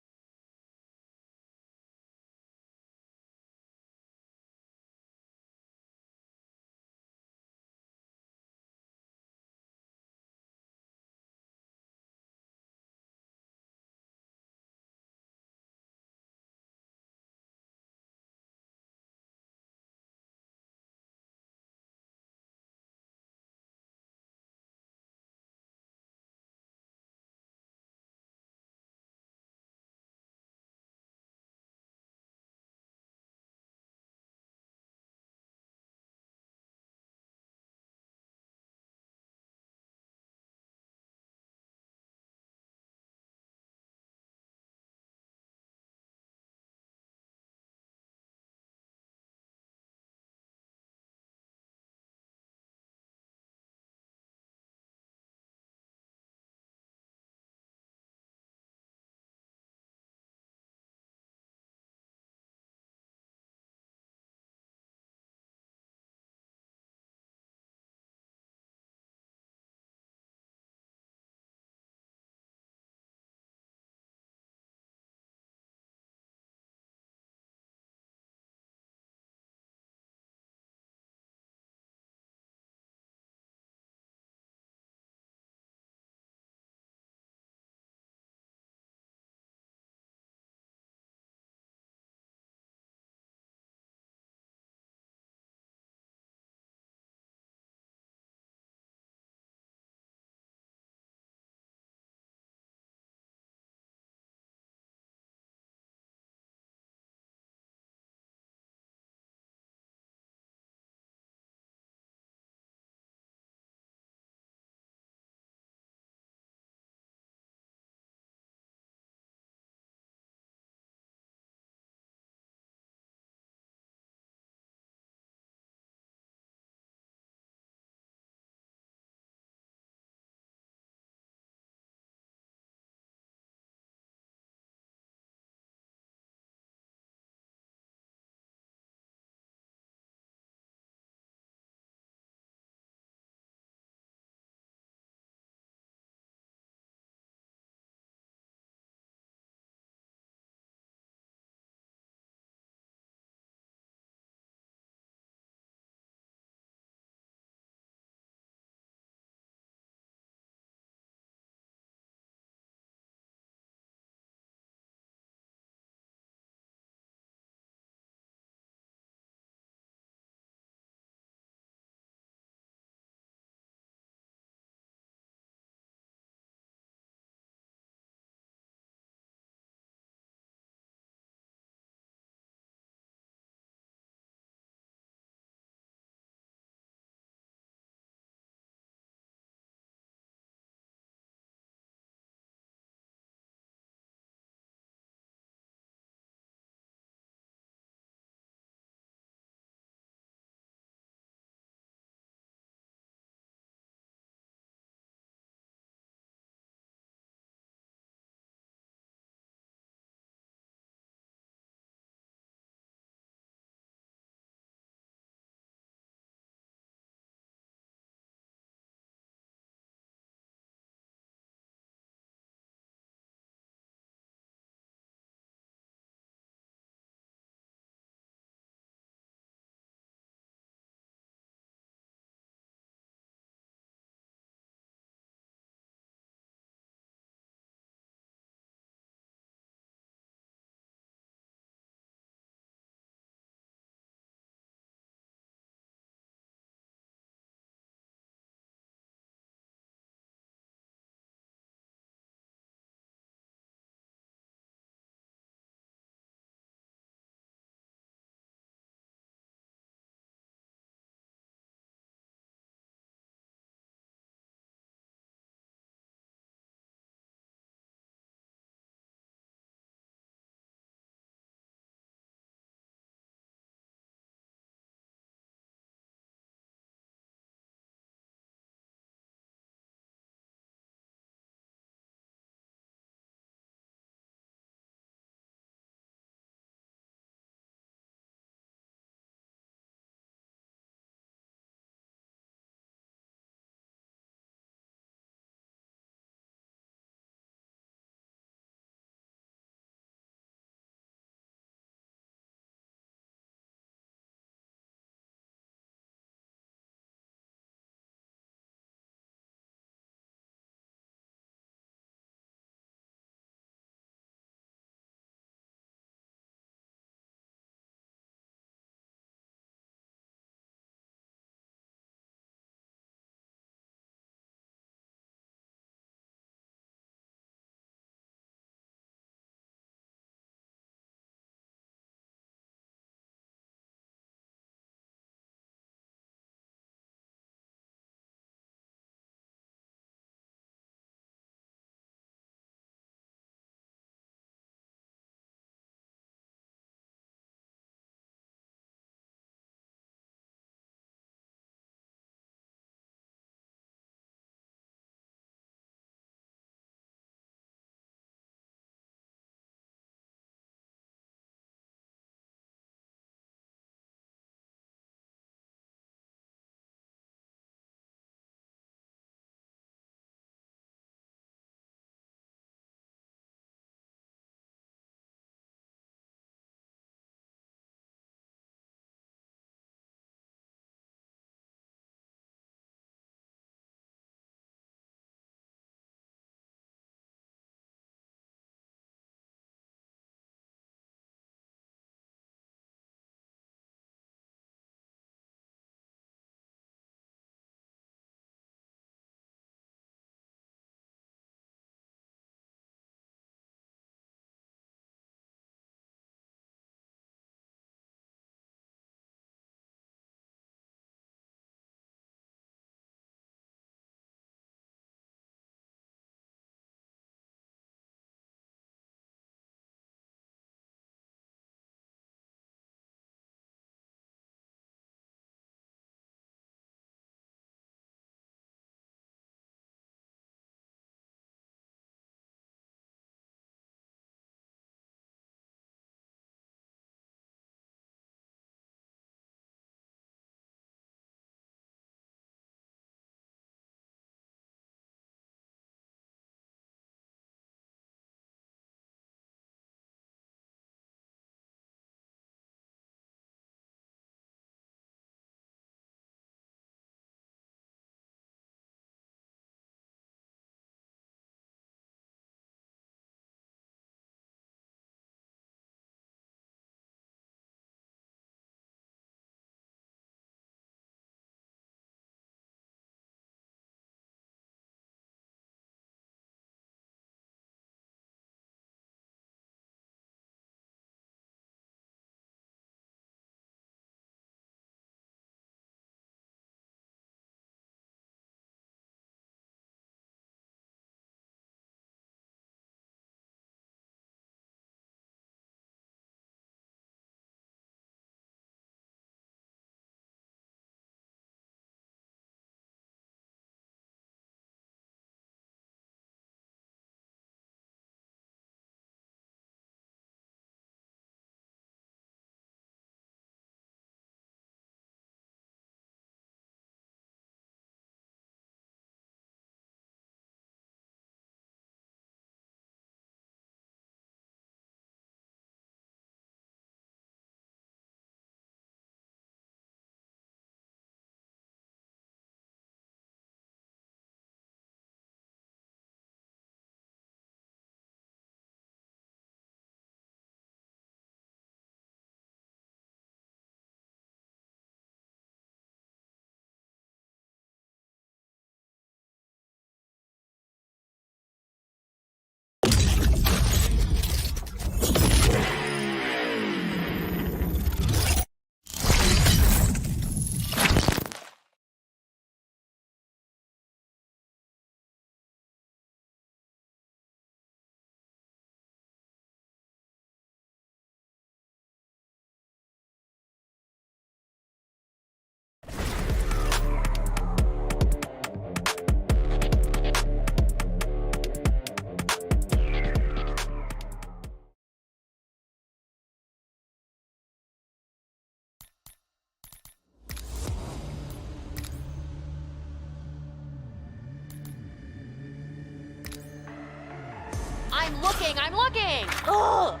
I'm looking! Ugh!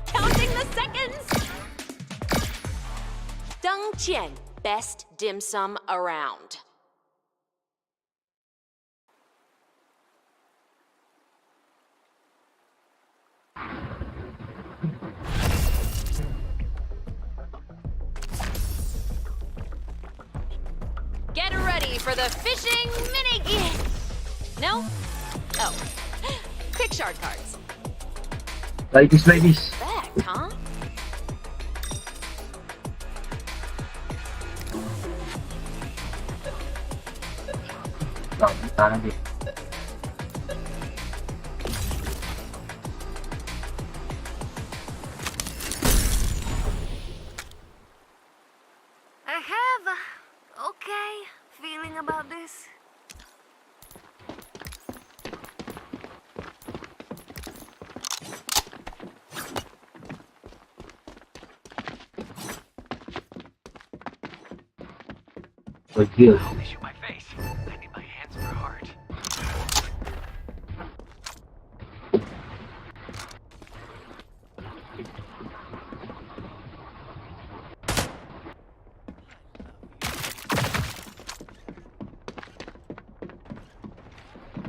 Counting the seconds! Deng Jian, best dim sum around. Get ready for the fishing mini-game! No? Oh. Pick shard cards. Ladies. Respect, huh? Sana din. I have a okay feeling about this. Good deal. Shoot my face. I need my hands for heart.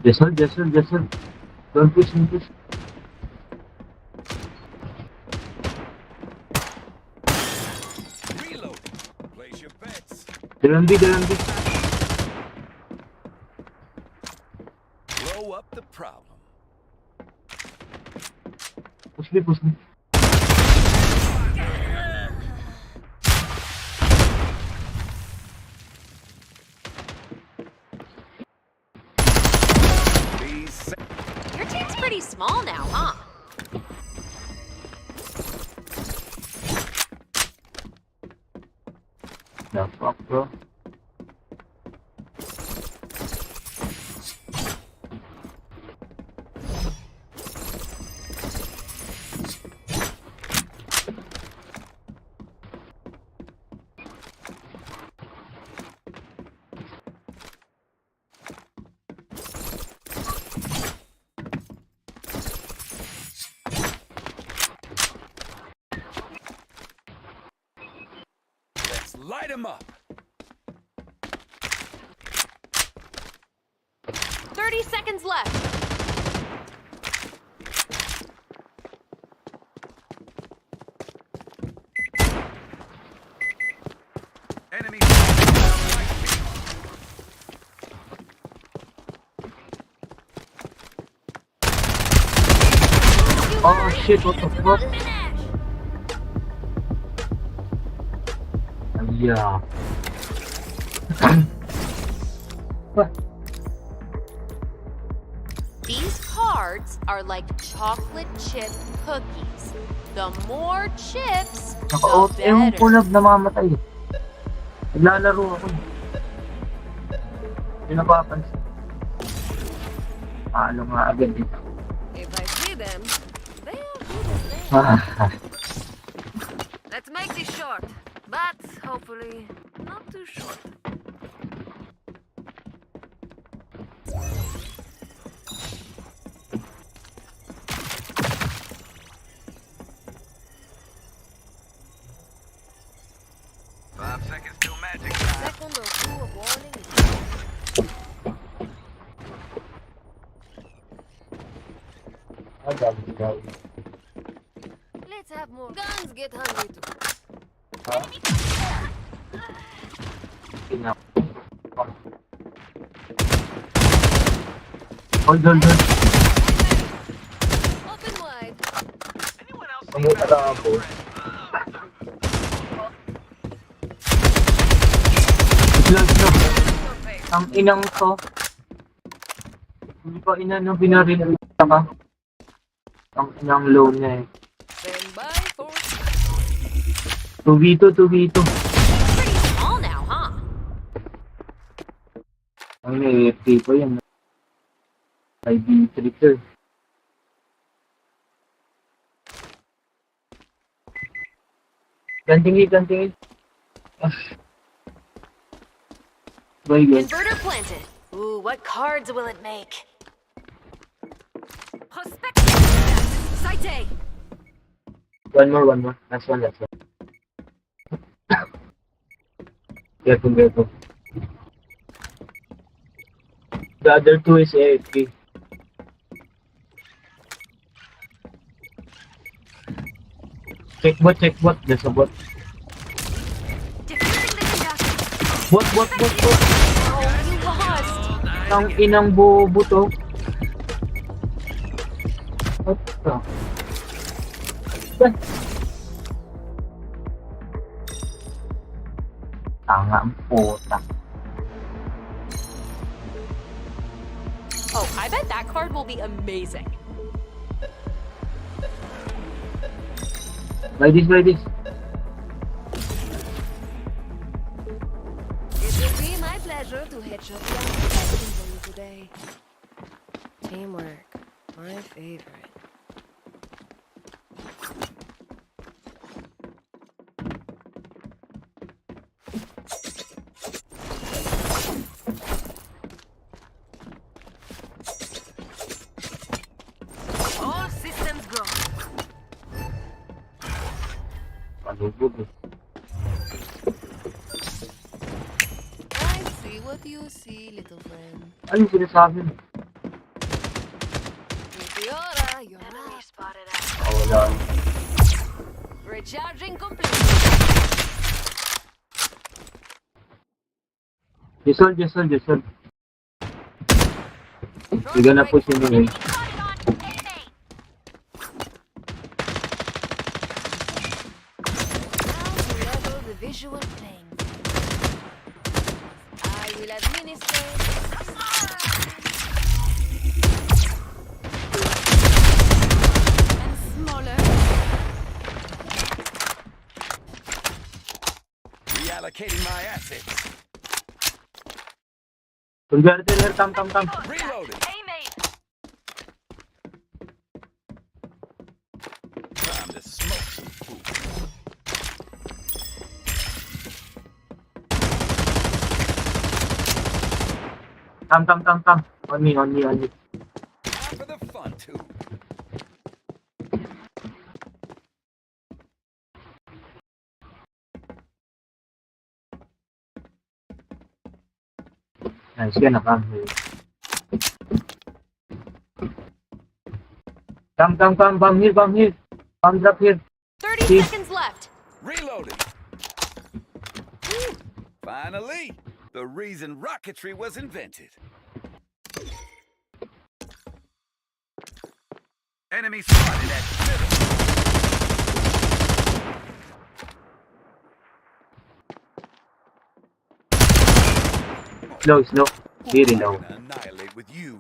Yes sir. Don't push. Reload. Place your bets. Dalam B. Blow up the problem. Push me. Your team's pretty small now, huh? The fuck, bro? Light him up. 30 seconds left. Enemy. Oh shit, what the fuck? Yeah. These cards are like chocolate chip cookies. The more chips, the Naka-out. Ewan ko better. namamatay. Naglalaro ako. Hindi napapansin. Ano nga agad dito. If I see them, they are good as they. Let's make this short, but hopefully not too short. Seconds till magic time. Second or two of warning. Let's have more guns. Get hungry too. Hold on. Open wide. Anyone else Ang utala ako. Itlog na. Ang inang to. Hindi pa ina nung binaril ka. Ang inang low niya eh. Stand by for 2v2. Pretty small now, huh? Ang AFK pa yan. 5v3 sir. Gantingin. Very good. Inverter planted. Ooh, what cards will it make? prospect. Site A. One more. Last one. Careful. The other two is AFK. Check bot. There's a bot. Defusing the conductor. Bot. Oh, you lost. Ang inang bobo to. What the? Tanga ang puta. Oh, I bet that card will be amazing. Buy this. It will be my pleasure to headshot your question for you today. Teamwork, my favorite. All systems go. Palubog eh. I see what you see, little friend. Ano yung sinasabi? Meteora, you're right. Spotted out. Wala. Recharging complete. Just hold. You're gonna push him in. Now to level the visual plane. I will administer. And smaller. Reallocating my assets. Converter here, come. Reloading. Time to smoke some food. Come. On me. Time for the fun too. Nice, gonna come here. Come here. Come drop here. 30 See? seconds left. Reloading. Whew. Finally, the reason rocketry was invented. Enemy spotted at middle. Slow, slow. Very I'm low. gonna annihilate with you.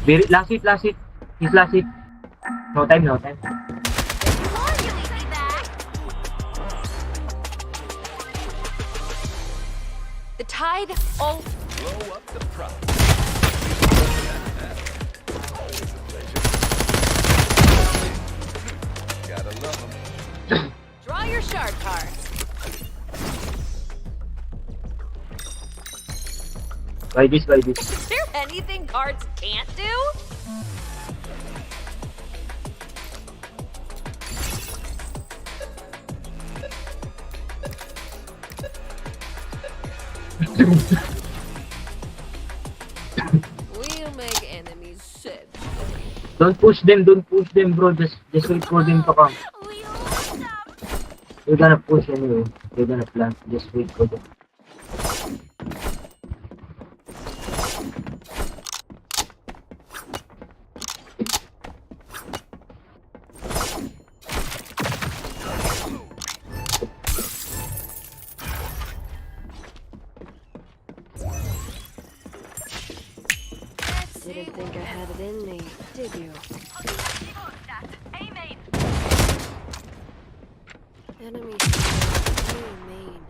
Very, last hit, last hit. His last hit. No time, no time. The tide. Oh, Blow up the prop. Always a pleasure. Gotta love 'em. draw your shard cards. Buy this, buy this. Is there anything cards can't do? We'll make enemies sad. Don't push them, bro. Just wait for them to come. They're gonna push anyway. They're gonna plant. Just wait for them. Didn't think I had it in me, did you? Enemy really mean.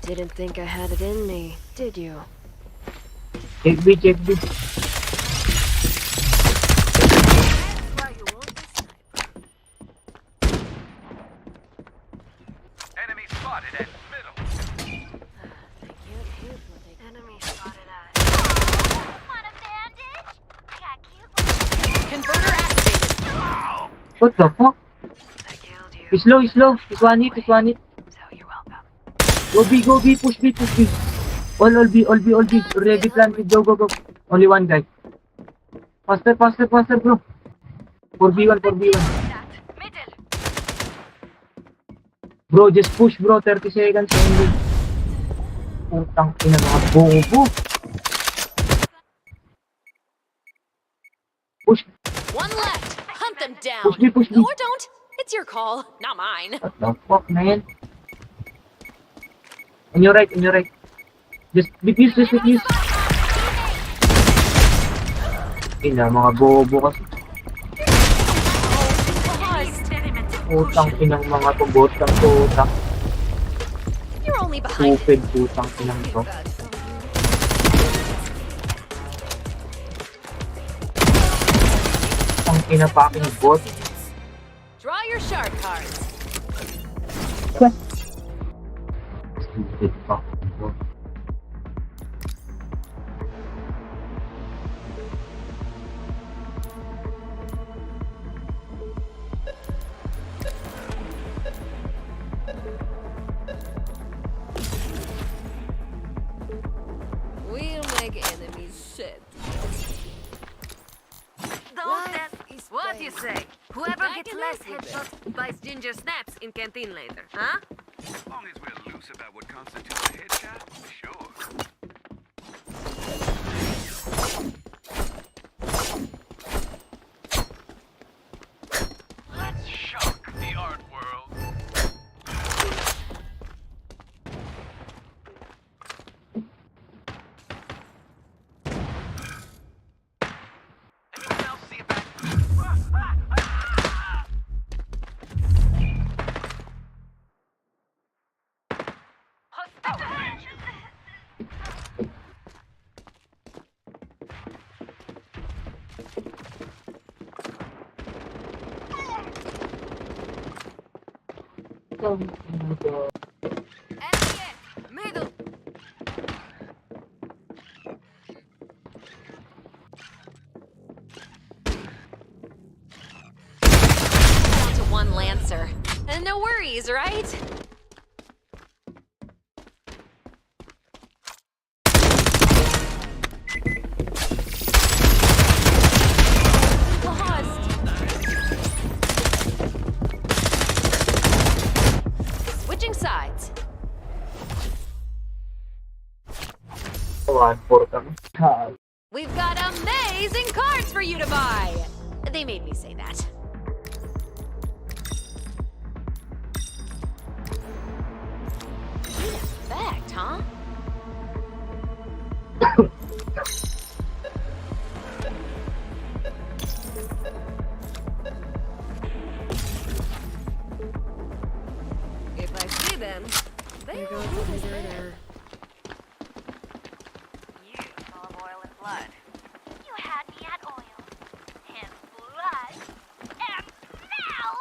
Didn't think I had it in me, did you? Check B, check B. Why you want this sniper? Enemy spotted at middle. I can't hear what they... Enemy spotted at... Converter activated. What the fuck? I killed you. He's slow, he's slow. He's one hit, he's one hit. So you're welcome. Go B, push B, push B. All B. Ready planted. Go. Only one guy. Faster, bro. 4v1. Bro, just push, bro. 30 seconds only. Putang ina mga bobo. Push. One left. Hunt them down. Push me. Or don't. It's your call, not mine. What the fuck, man? On your right. Just defuse. Ina, mga bobo kasi. Putang inang mga to, botang putang. You're only behind. Stupid putang inang to. Ang pinapaking bot. Draw your shard cards. Stupid fucking bot. We'll make enemies sad. What you say? Whoever Back gets in less this with headshots buys ginger snaps in canteen later, huh? As long as we're loose about what constitutes a headshot, sure. Let's shock the art world. Anyone else see that? Middle. Down to one Lancer. And no worries, right? Lost. Switching sides. 1-4 kami. We've got amazing cards for you to buy. They made me say that. Neat effect, huh? If I see them, they go over there. You full of oil and blood. You had me at oil and blood and smell.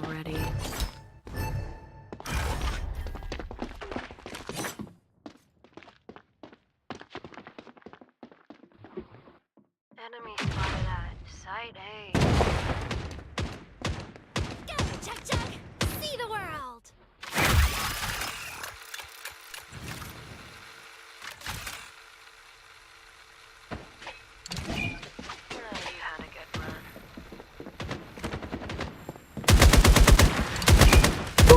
Already. Enemy spotted at Site A. Go, Chuck Chuck! See the world! You had a good run. Go.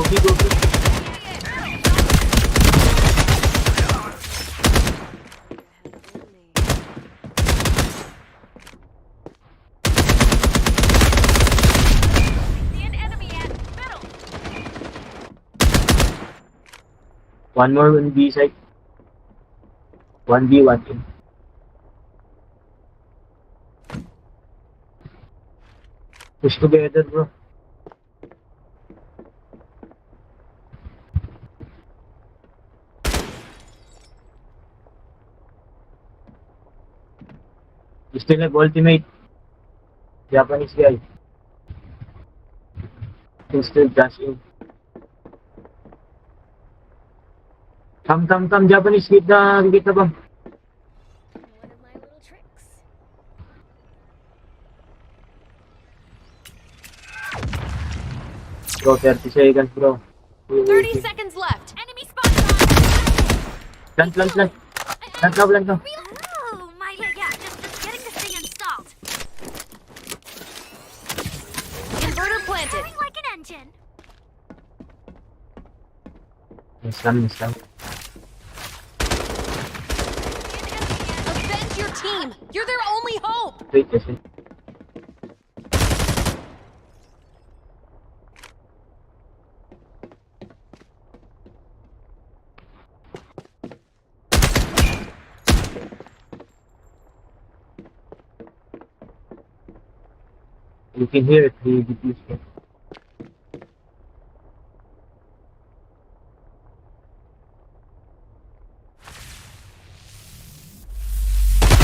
See an enemy at middle. One more on B side. 1B, 1A. Push together, bro. You still have ultimate. Japanese guy. Can still dash in. Come, Japanese, get the bomb. One of my little tricks. Bro, 30 seconds, bro. 30 seconds left. Enemy spotted. Plant. Plant now. Oh, my yeah, just getting this thing installed. Inverter planted. Running like an engine. Miss lang. Avenge your team. You're their only hope. Wait, listen. You can hear it, the diffuse it.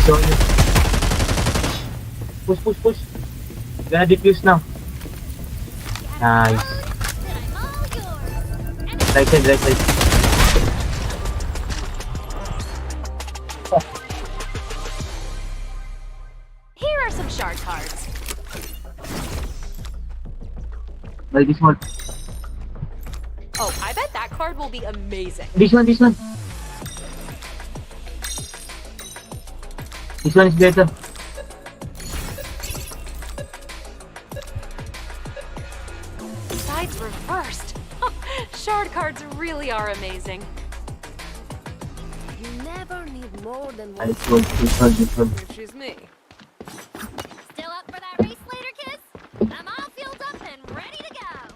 So, push. Gonna diffuse now. Nice. Then I'm all yours. Right side. Here are some shard cards. By this one. Oh, I bet that card will be amazing. This one. This one is better. Sides reversed. Shard cards really are amazing. You never need more than And one. this one. Which is me. Still up for that race later, kids? I'm all fueled up and ready to go.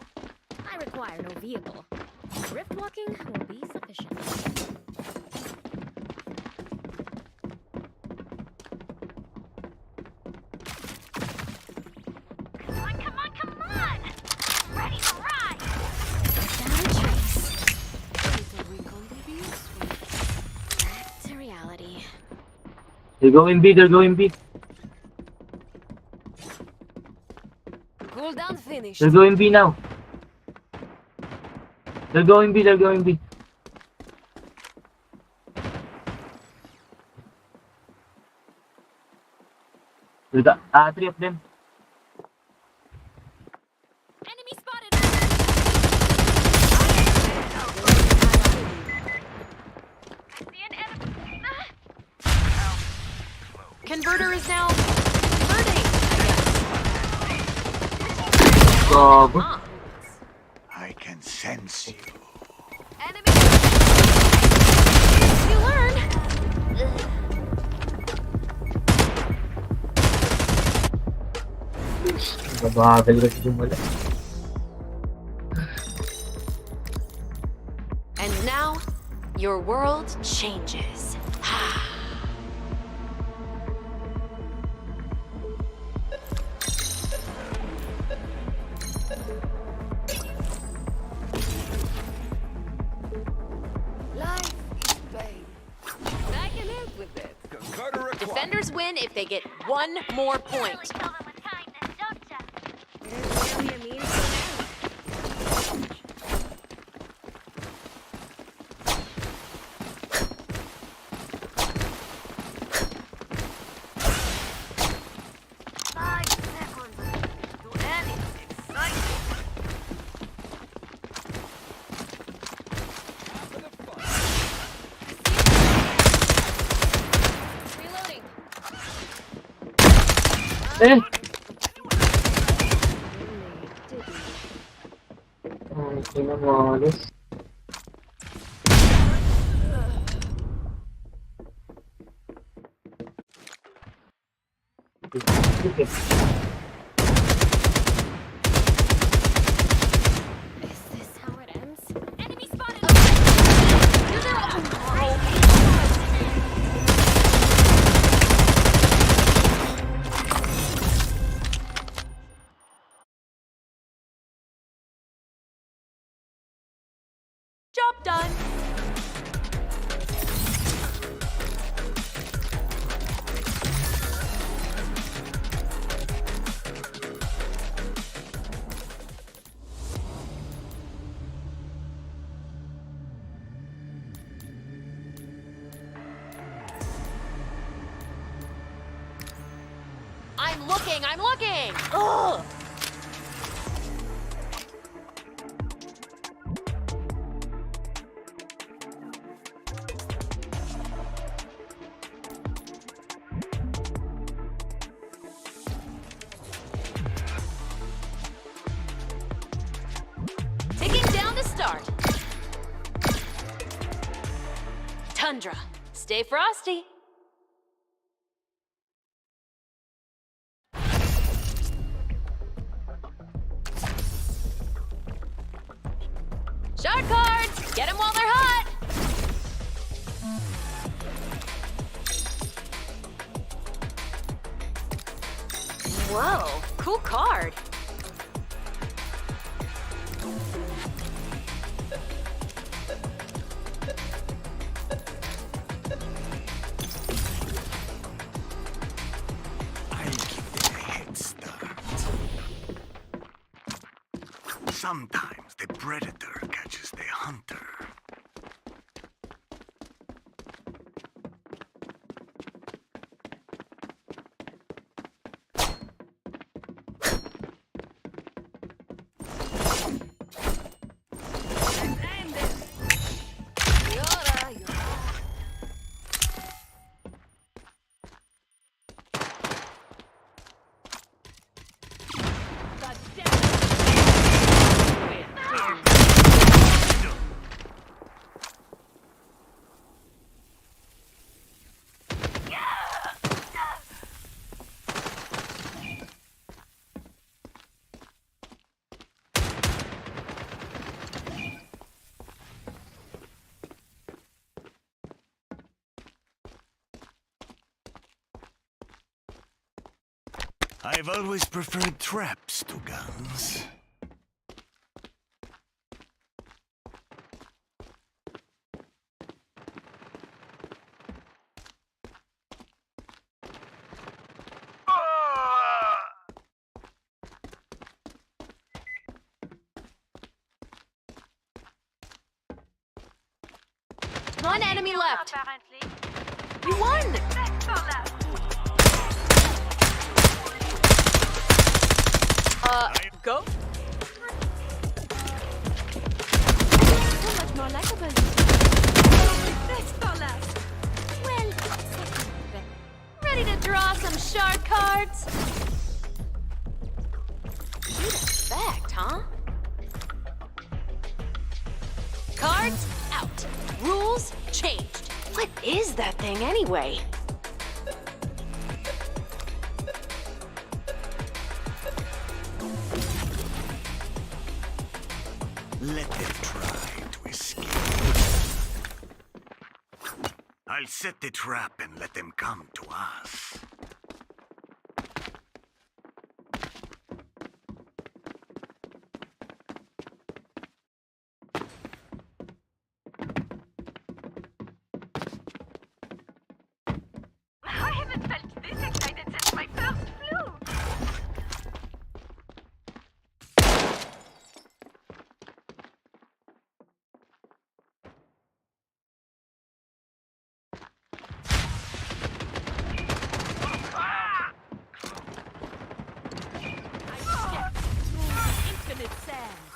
I require no vehicle. Rift walking will be sufficient. Come on! Ready to ride! Down a trace. Little recon will be useful. Back to reality. They're going B. Cooldown finished. They're going B now. They're going B. There's 3 of them. Enemy spotted! I see an enemy. Converter is now converting, I guess. Gago. I can sense you. Enemy. You learn. Nabagal kasi dumala. And now, your world changes. Life is pain. I can live with it. Converter required. Defenders win if they get one more point. Kill them with kindness, don't ya? There's really a means to an end. Five seconds to anything exciting. Reloading. Eh! Ay, pinamalas. Is this how it ends? Enemy spotted! Job done. I'm looking! Ugh! Ticking down to start. Tundra, stay frosty. Shark cards! Get them while they're hot! Whoa, cool card. I'll give them a head start. Sometimes the predator catches the hunter. I've always preferred traps to guns. One enemy left. Apparently. You won! Go. So much more likable. Well, ready to draw some shark cards? You'd expect. locked, huh? Cards out. Rules changed. What is that thing anyway? Let them try to escape. I'll set the trap and let them come to us. I haven't felt this excited since my first flu. Infinite sands.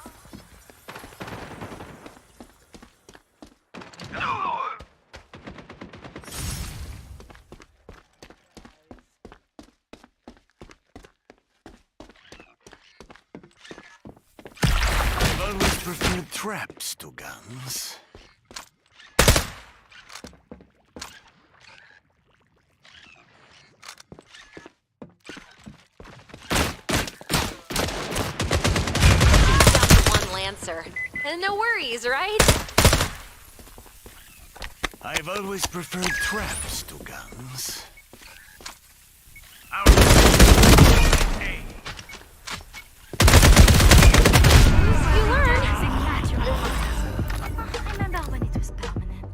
I've always preferred traps to guns. Down to one Lancer. And no worries, right? I've always preferred traps to guns. Hey. You learn. Remember when it was permanent?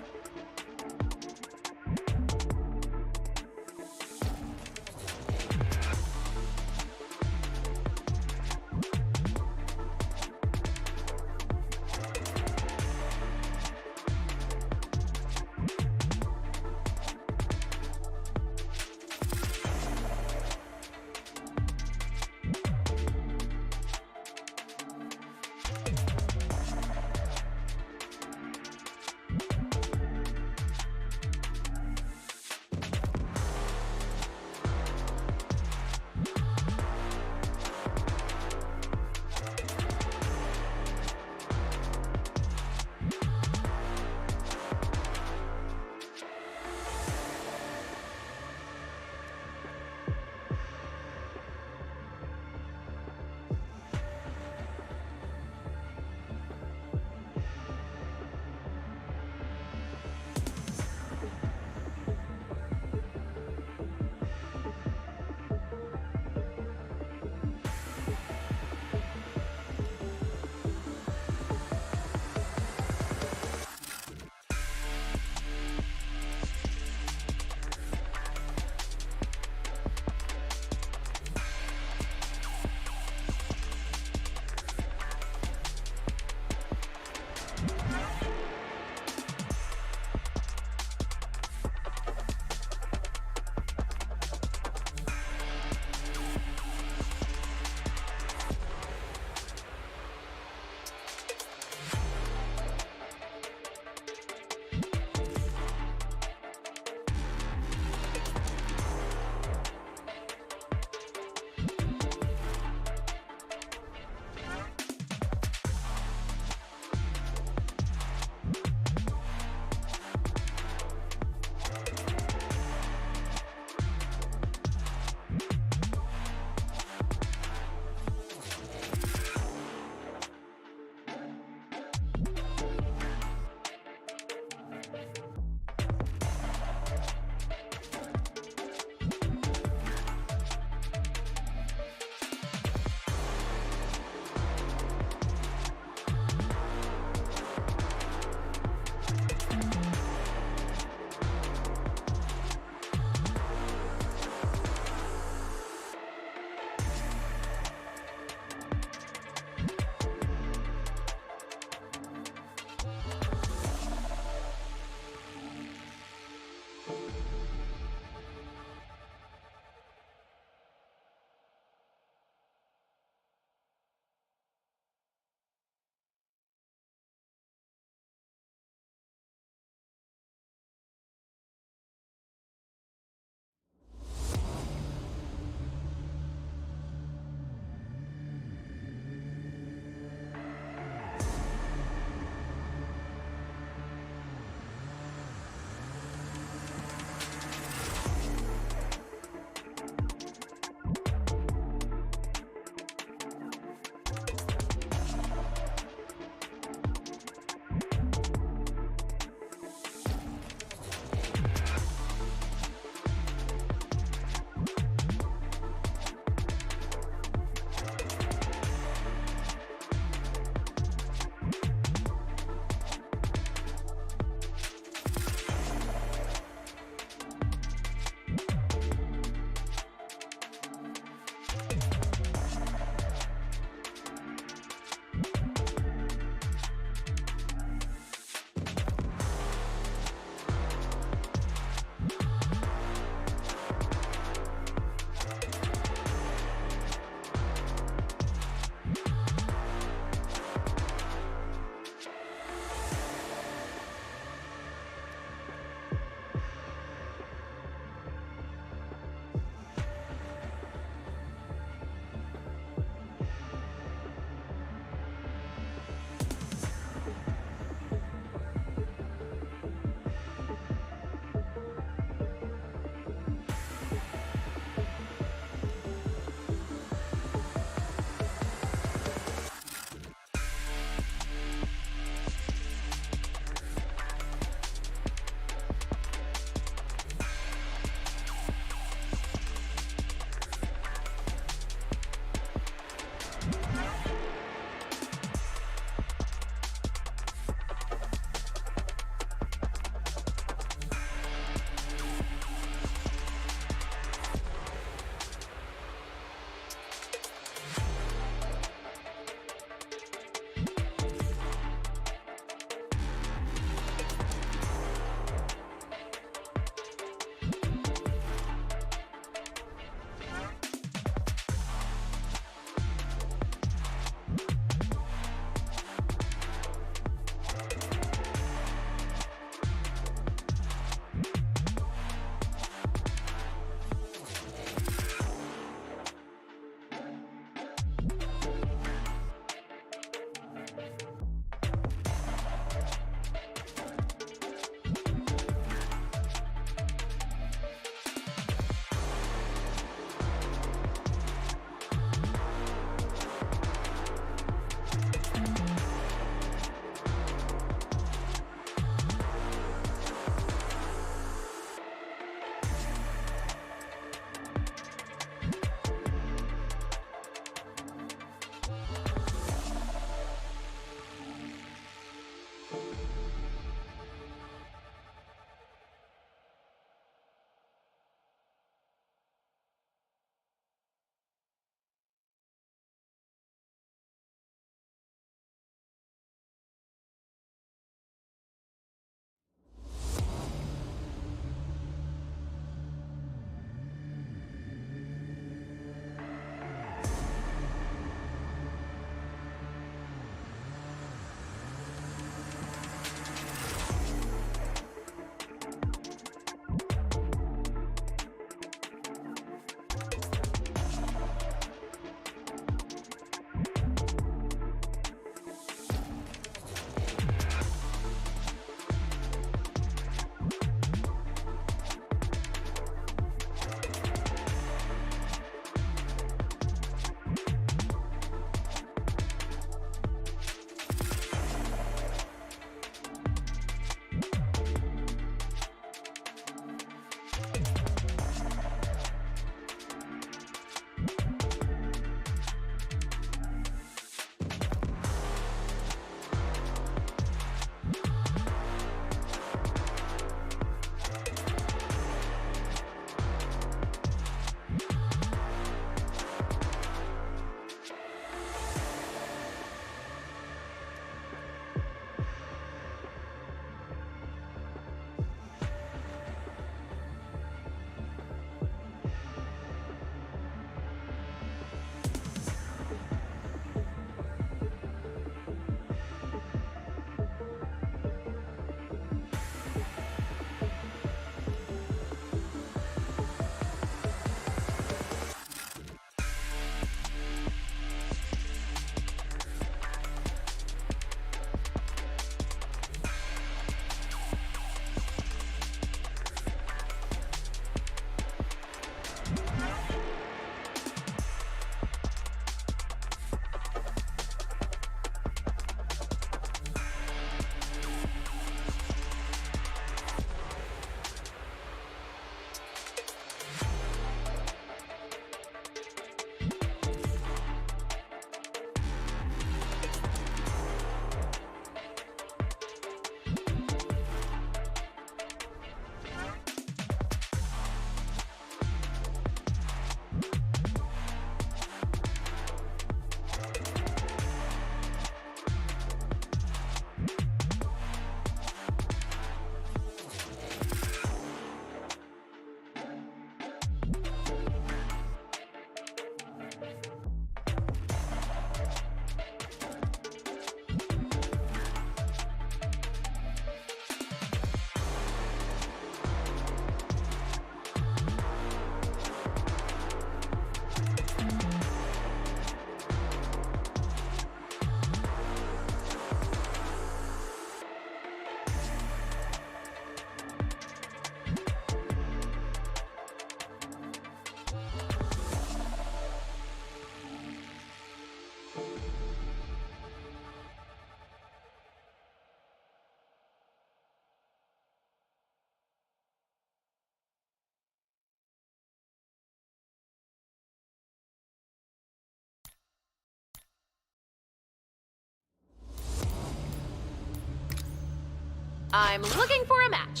I'm looking for a match.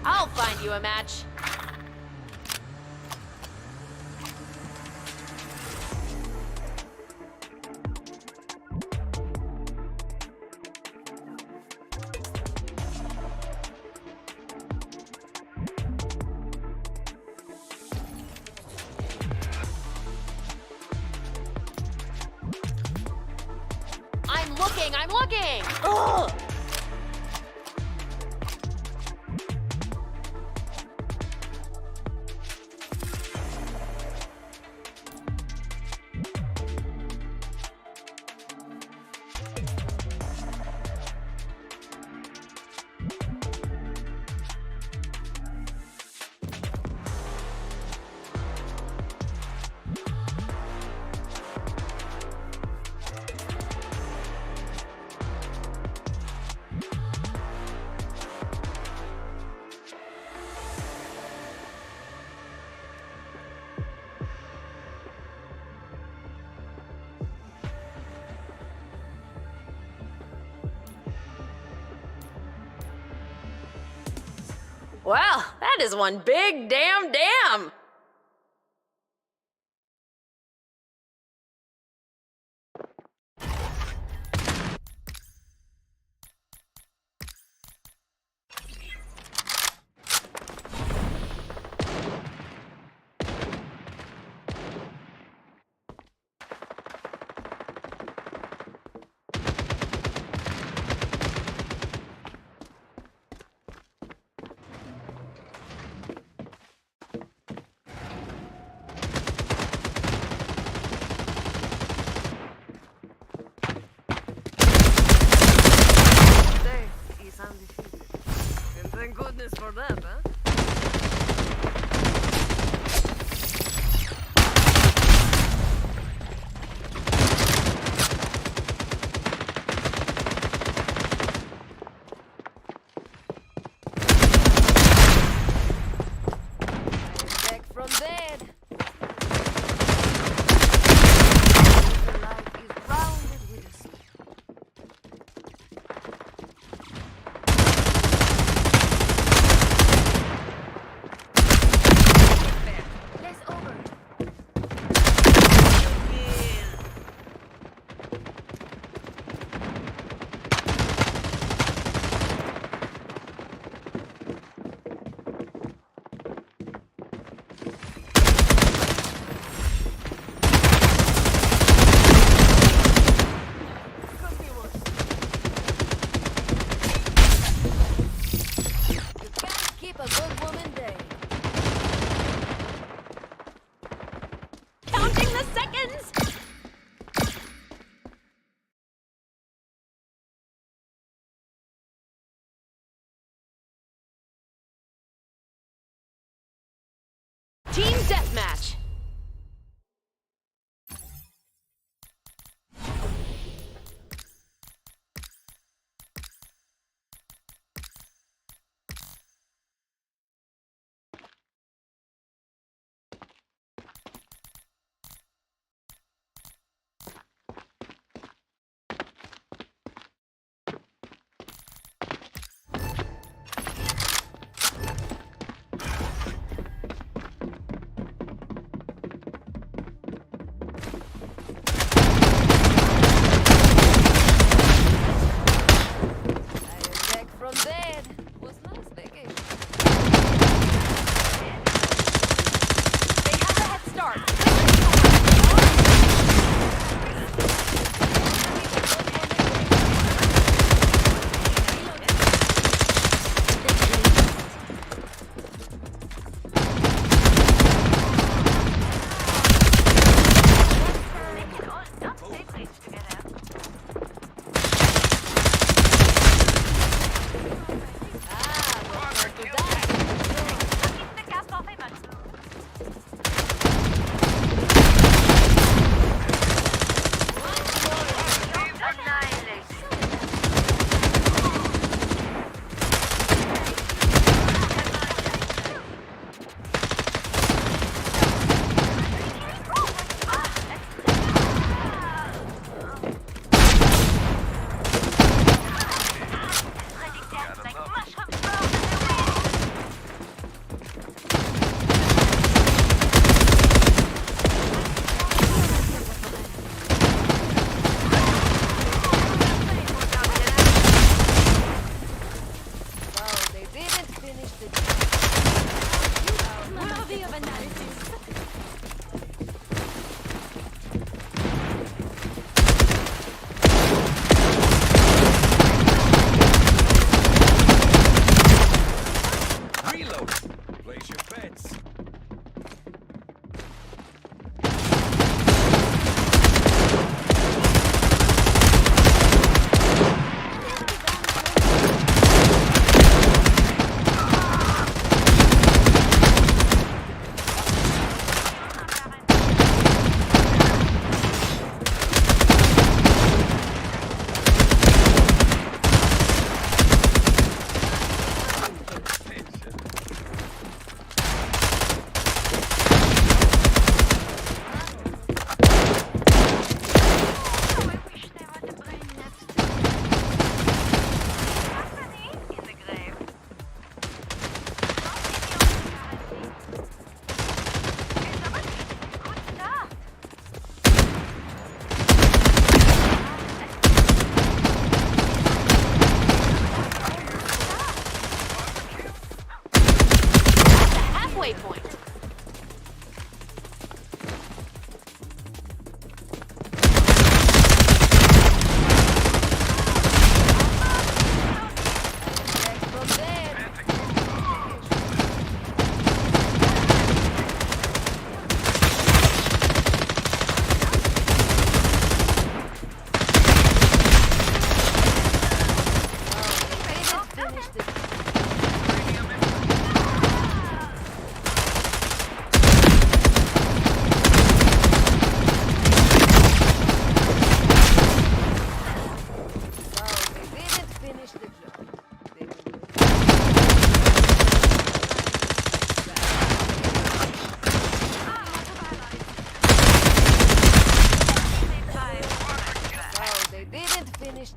I'll find you a match. I'm looking! Ugh! Well, that is one big damn dam!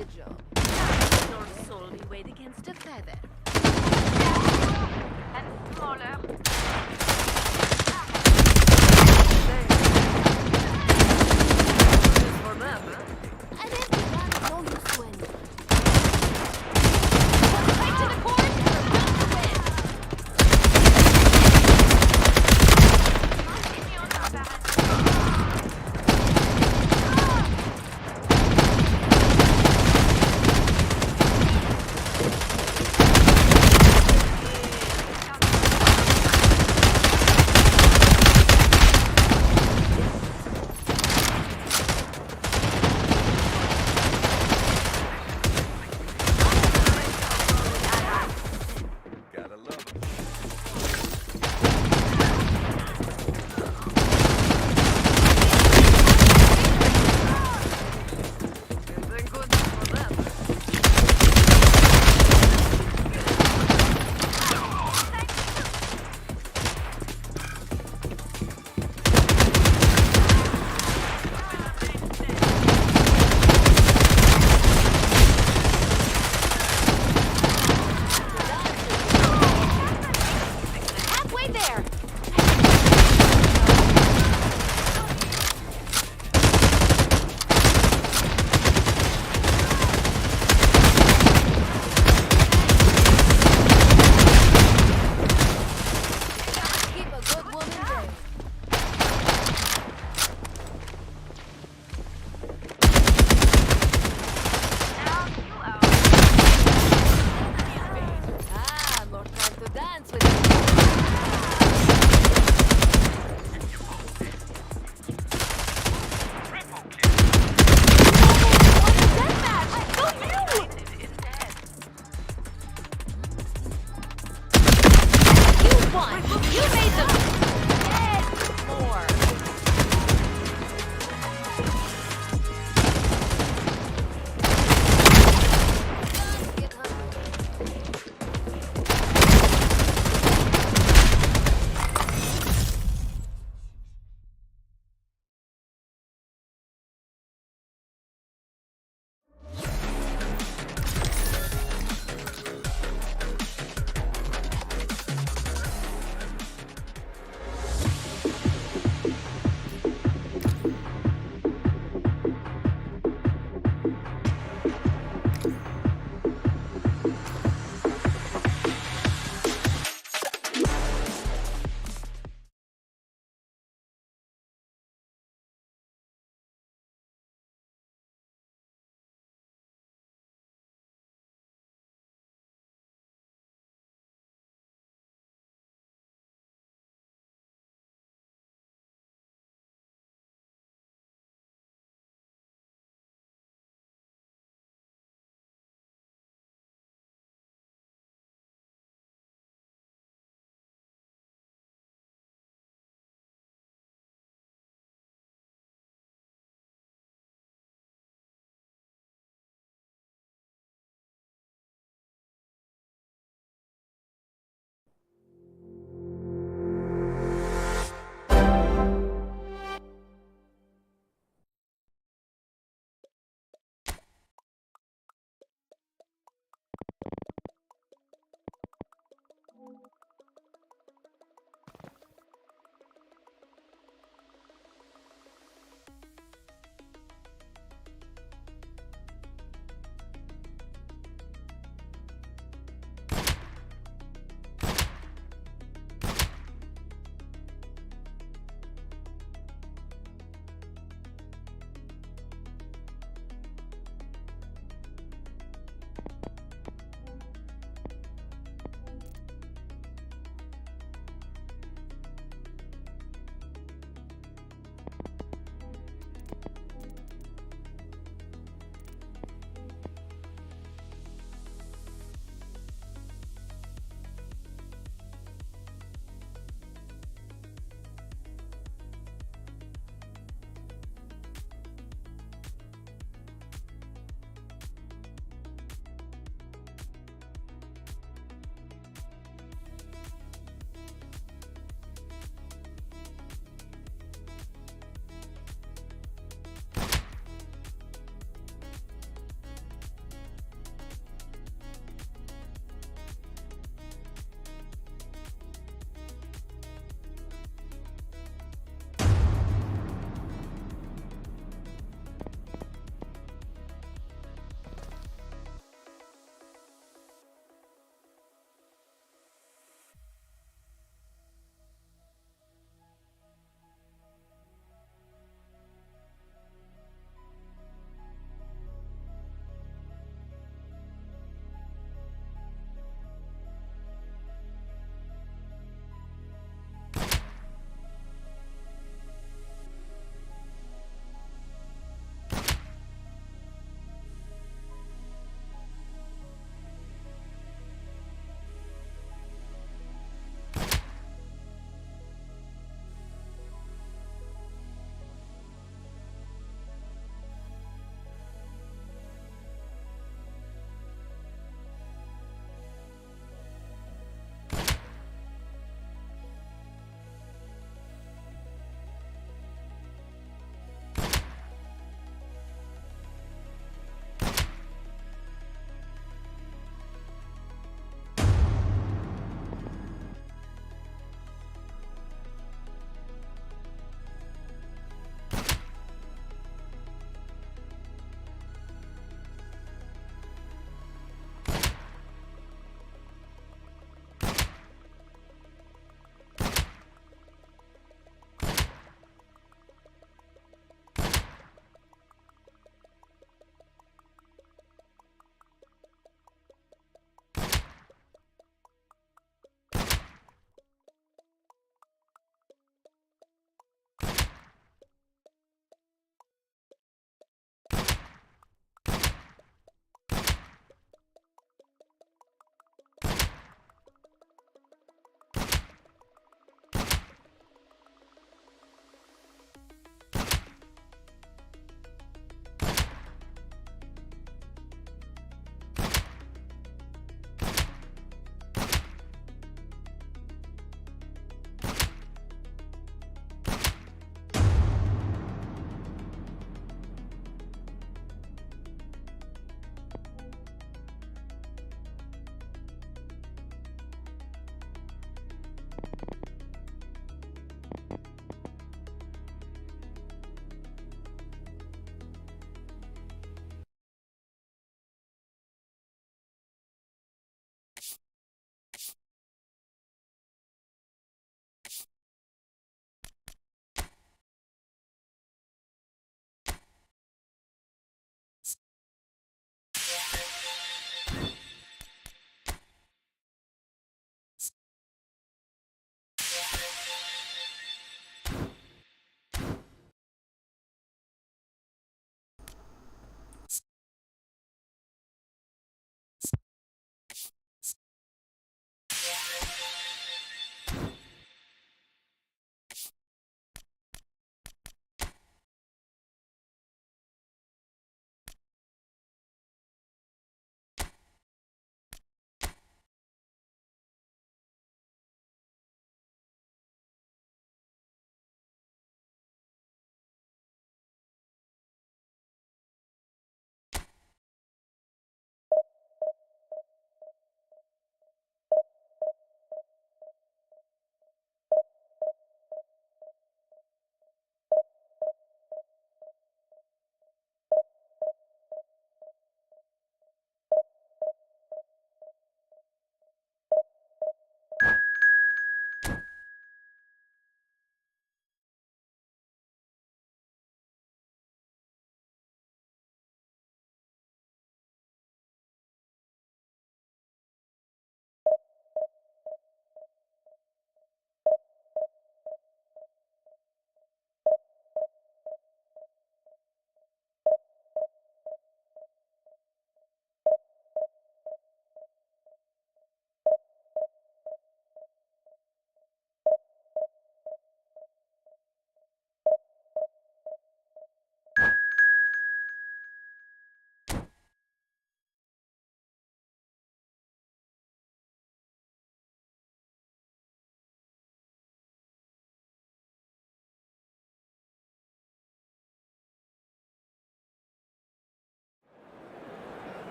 the job. Your soul be weighed against a feather. And smaller. Just for them, huh? An empty gun is no use to anyone. Right to the court, we're about to win.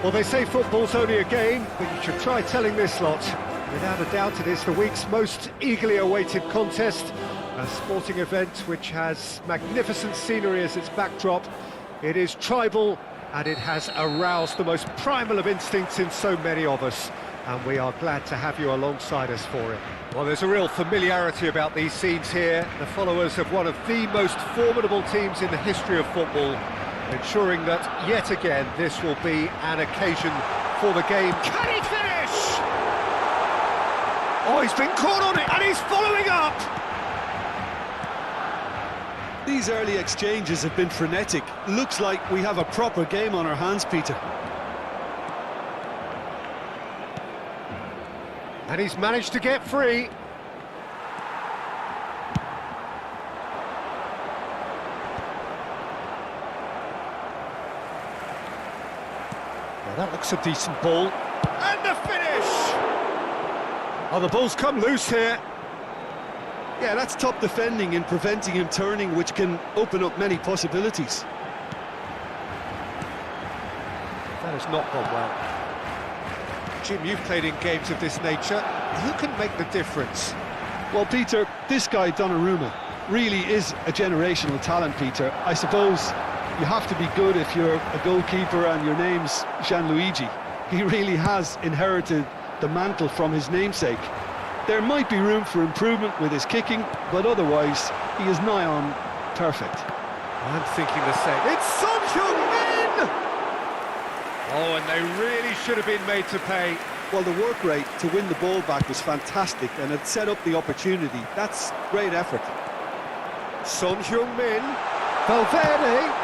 Well, they say football's only a game, but you should try telling this lot. Without a doubt, it is the week's most eagerly awaited contest, a sporting event which has magnificent scenery as its backdrop. It is tribal, and it has aroused the most primal of instincts in so many of us, and we are glad to have you alongside us for it. Well, there's a real familiarity about these scenes here, the followers of one of the most formidable teams in the history of football, ensuring that, yet again, this will be an occasion for the game. Can he finish? Oh, he's been caught on it, and he's following up! These early exchanges have been frenetic. Looks like we have a proper game on our hands, Peter. And he's managed to get free. Well, that looks a decent ball. And the finish! Oh, the ball's come loose here. Yeah, that's top defending and preventing him turning, which can open up many possibilities. That has not gone well. Jim, you've played in games of this nature. Who can make the difference? Well, Peter, this guy, Donnarumma, really is a generational talent, Peter. I suppose you have to be good if you're a goalkeeper and your name's Gianluigi. He really has inherited the mantle from his namesake. There might be room for improvement with his kicking, but otherwise, he is nigh on perfect. I'm thinking the same. It's Son Heung-min! Oh, and they really should have been made to pay. Well, the work rate to win the ball back was fantastic, and it set up the opportunity. That's great effort. Son Heung-min, Valverde.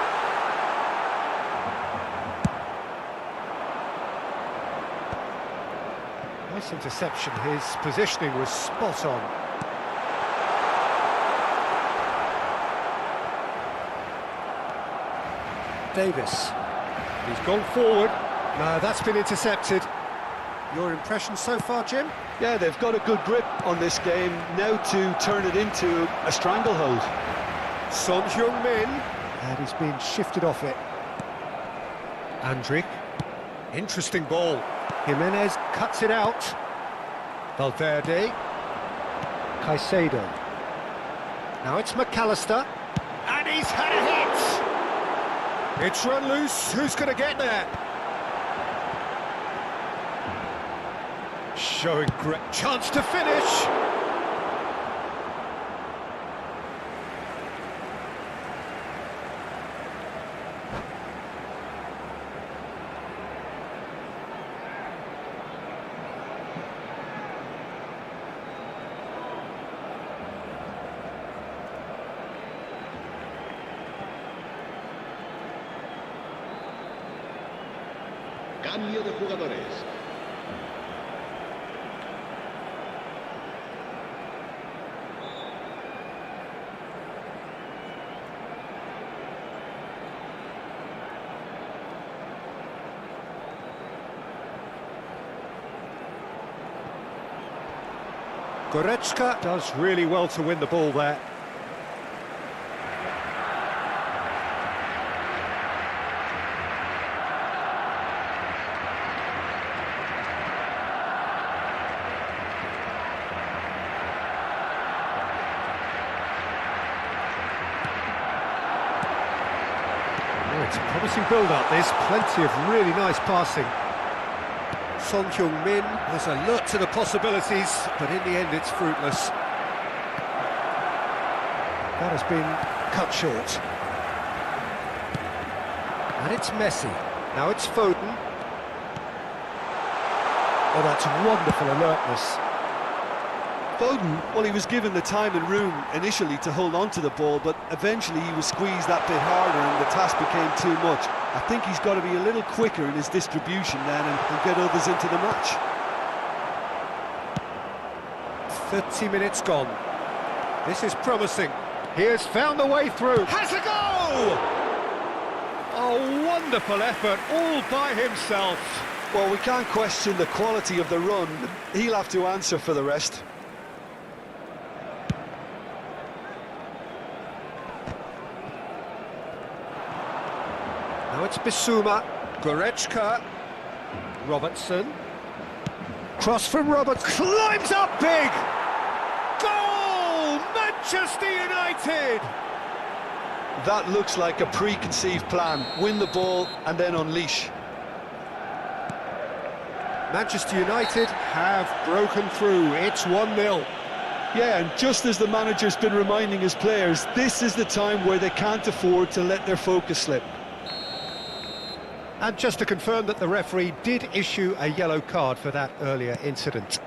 Nice interception. His positioning was spot on. Davis. He's gone forward. No, that's been intercepted. Your impression so far, Jim? Yeah, they've got a good grip on this game now to turn it into a stranglehold. Son Heung-min, and he's been shifted off it. Andrik, interesting ball. Jimenez cuts it out. Valverde. Caicedo. Now it's McAllister, and he's had a hit. It's run loose. Who's going to get there? Showing great chance to finish. Cambio de jugadores. Goretzka does really well to win the ball there. It's a promising build-up, this. Plenty of really nice passing. Son Heung-min was alert to the possibilities, but in the end it's fruitless. That has been cut short. And it's Messi. Now it's Foden. Oh, that's wonderful alertness. Foden, well, he was given the time and room initially to hold on to the ball, but eventually he was squeezed that bit harder and the task became too much. I think he's got to be a little quicker in his distribution then and get others into the match. 30 minutes gone. This is promising. He has found the way through. Has a goal! Oh, wonderful effort, all by himself. Well, we can't question the quality of the run. He'll have to answer for the rest. Now it's Bissouma, Goretzka, Robertson. Cross from Roberts. Climbs up big! Goal! Manchester United! That looks like a preconceived plan. Win the ball and then unleash. Manchester United have broken through. It's 1-0. Yeah, and just as the manager's been reminding his players, this is the time where they can't afford to let their focus slip. And just to confirm that the referee did issue a yellow card for that earlier incident.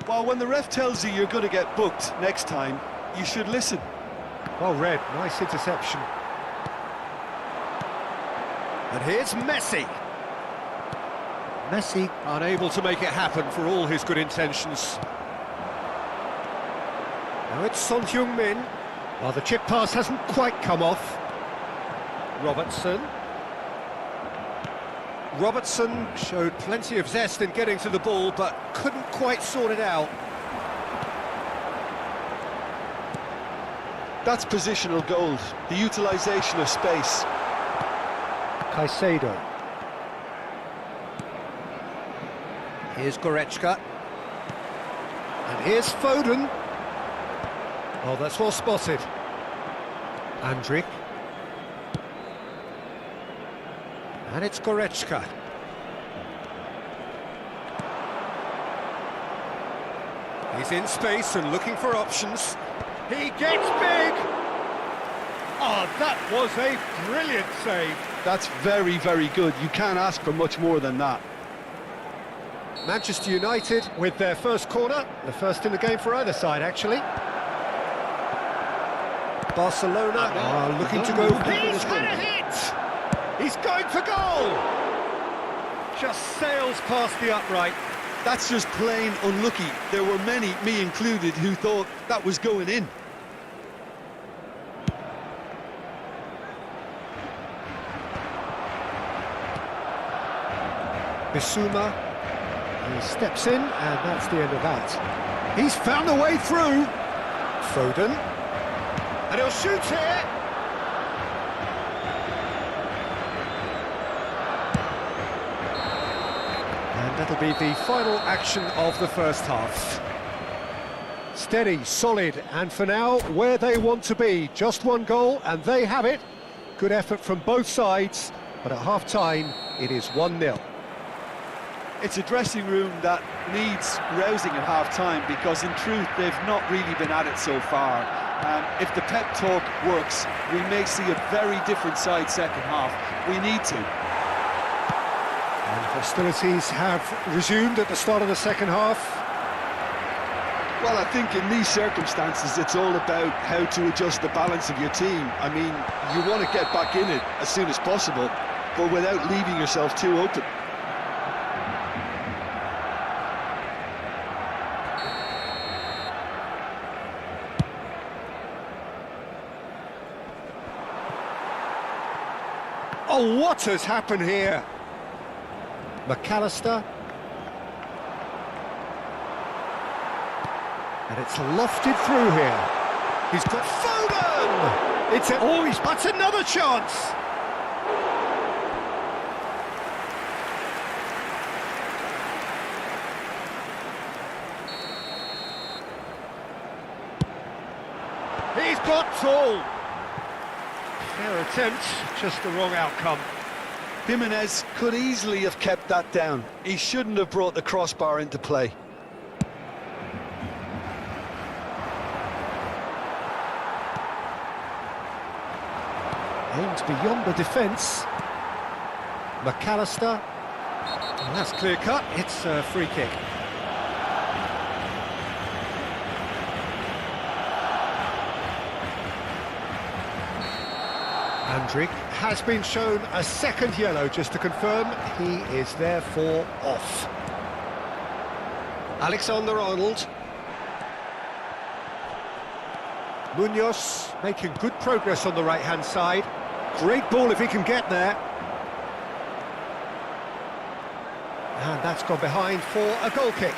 Well, when the ref tells you you're going to get booked next time, you should listen. Well read, nice interception. And here's Messi. Messi unable to make it happen for all his good intentions. Now it's Son Heung-min. Well, the chip pass hasn't quite come off. Robertson. Robertson showed plenty of zest in getting to the ball, but couldn't quite sort it out. That's positional gold, the utilisation of space. Caicedo. Here's Goretzka. And here's Foden. Oh, that's well spotted. Andrik. And it's Goretzka. He's in space and looking for options. He gets big! Oh, that was a brilliant save. That's very, very good. You can't ask for much more than that. Manchester United with their first corner, the first in the game for either side, actually. Barcelona are looking to go for He's had a hit! He's going for goal! Just sails past the upright. That's just plain unlucky. There were many, me included, who thought that was going in. Bissouma, he steps in, and that's the end of that. He's found a way through. Foden, and he'll shoot here. And that'll be the final action of the first half. Steady, solid, and for now, where they want to be. Just one goal, and they have it. Good effort from both sides, but at half-time, it is 1-0. It's a dressing room that needs rousing at half-time because, in truth, they've not really been at it so far. If the pep talk works, we may see a very different side second half. We need to. And hostilities have resumed at the start of the second half. Well, I think in these circumstances, it's all about how to adjust the balance of your team. I mean, you want to get back in it as soon as possible, but without leaving yourself too open. Oh, what has happened here? McAllister. And it's lofted through here. He's got Foden! It's a... Oh, that's another chance! He's got tall. Fair attempt, just the wrong outcome. Jimenez could easily have kept that down. He shouldn't have brought the crossbar into play. Aimed beyond the defence. McAllister. And that's clear cut. It's a free kick. Andrik has been shown a second yellow, just to confirm. He is therefore off. Alexander-Arnold. Munoz making good progress on the right-hand side. Great ball if he can get there. And that's gone behind for a goal kick.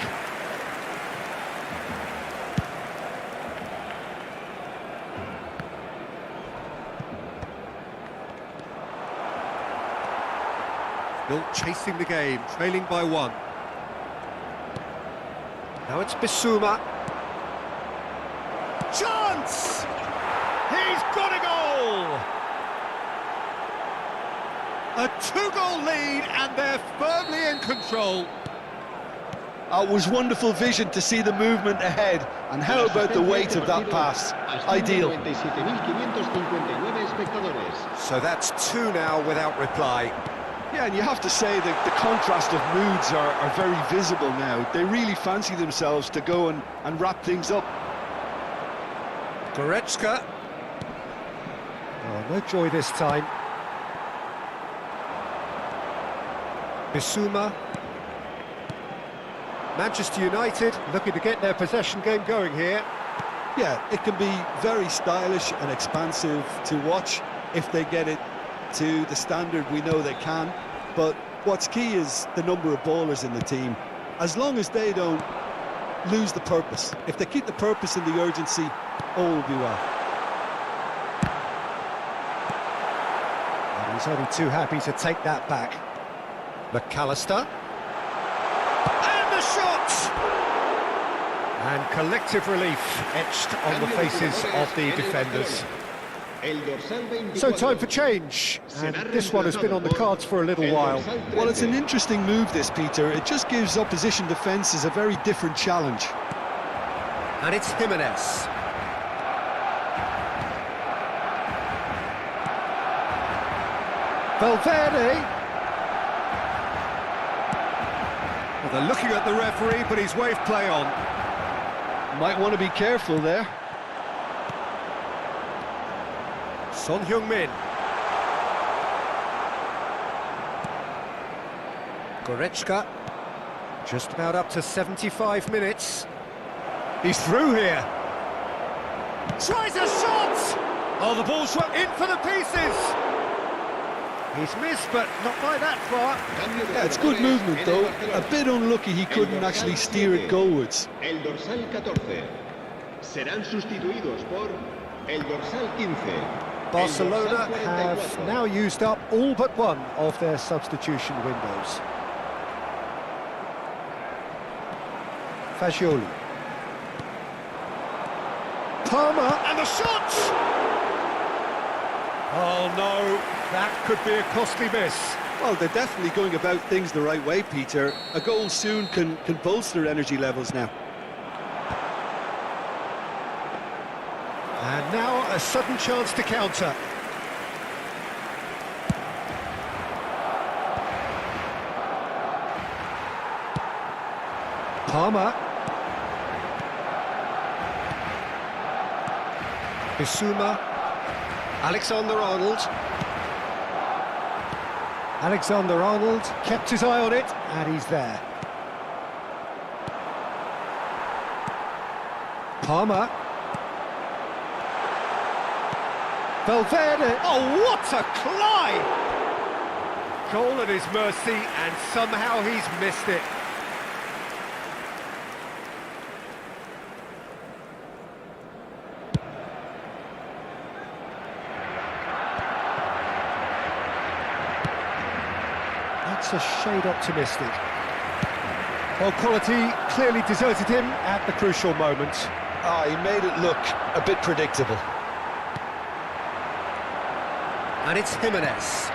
Still chasing the game, trailing by 1. Now it's Bissouma. Chance! He's got a goal! A 2-goal lead, and they're firmly in control. It was wonderful vision to see the movement ahead, and how about the weight of that pass? Ideal. So that's 2 now without reply. Yeah, and you have to say that the contrast of moods are very visible now. They really fancy themselves to go and wrap things up. Goretzka. Oh, no joy this time. Bissouma. Manchester United looking to get their possession game going here. Yeah, it can be very stylish and expansive to watch if they get it to the standard we know they can. But what's key is the number of ballers in the team. As long as they don't lose the purpose, if they keep the purpose and the urgency, all will be well. And he's only too happy to take that back. McAllister. And the shot! And collective relief etched on the faces of the defenders. So time for change, and this one has been on the cards for a little while. Well, it's an interesting move, this, Peter. It just gives opposition defences a very different challenge. And it's Jimenez. Valverde. Well, they're looking at the referee, but he's waved play on. Might want to be careful there. Son Heung-min. Goretzka. Just about up to 75 minutes. He's through here. Tries a shot! Oh, the ball's in for the pieces! He's missed, but not by that far. Yeah, it's good movement, though. A bit unlucky he couldn't actually steer it goalwards. El dorsal 14. Serán sustituidos por el dorsal 15. Barcelona have now used up all but one of their substitution windows. Fagioli. Palmer, and the shot! Oh no, that could be a costly miss. Well, they're definitely going about things the right way, Peter. A goal soon can bolster energy levels now. And now a sudden chance to counter. Palmer. Bissouma. Alexander-Arnold. Alexander-Arnold kept his eye on it, and he's there. Palmer. Valverde. Oh, what a climb! Goal at his mercy, and somehow he's missed it. That's a shade optimistic. Well, quality clearly deserted him at the crucial moment. Ah, he made it look a bit predictable. And it's Jimenez.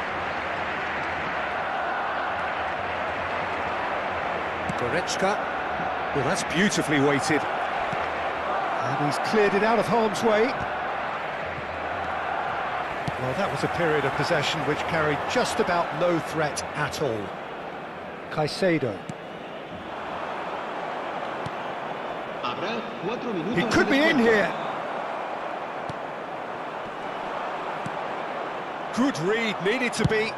Goretzka. Well, that's beautifully weighted. And he's cleared it out of harm's way. Well, that was a period of possession which carried just about no threat at all. Caicedo. He could be in here. Good read, needed to be.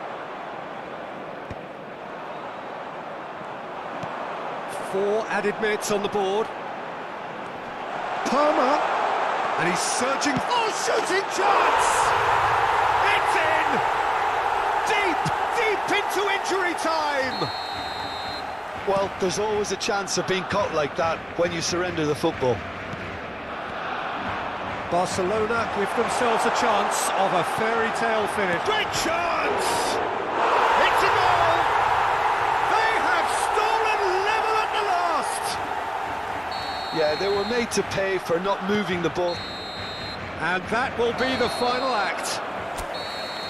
4 added minutes on the board. Palmer. And he's searching. Oh, shooting chance! It's in! Deep into injury time! Well, there's always a chance of being caught like that when you surrender the football. Barcelona give themselves a chance of a fairy tale finish. Great chance! It's a goal! Yeah, they were made to pay for not moving the ball. And that will be the final act.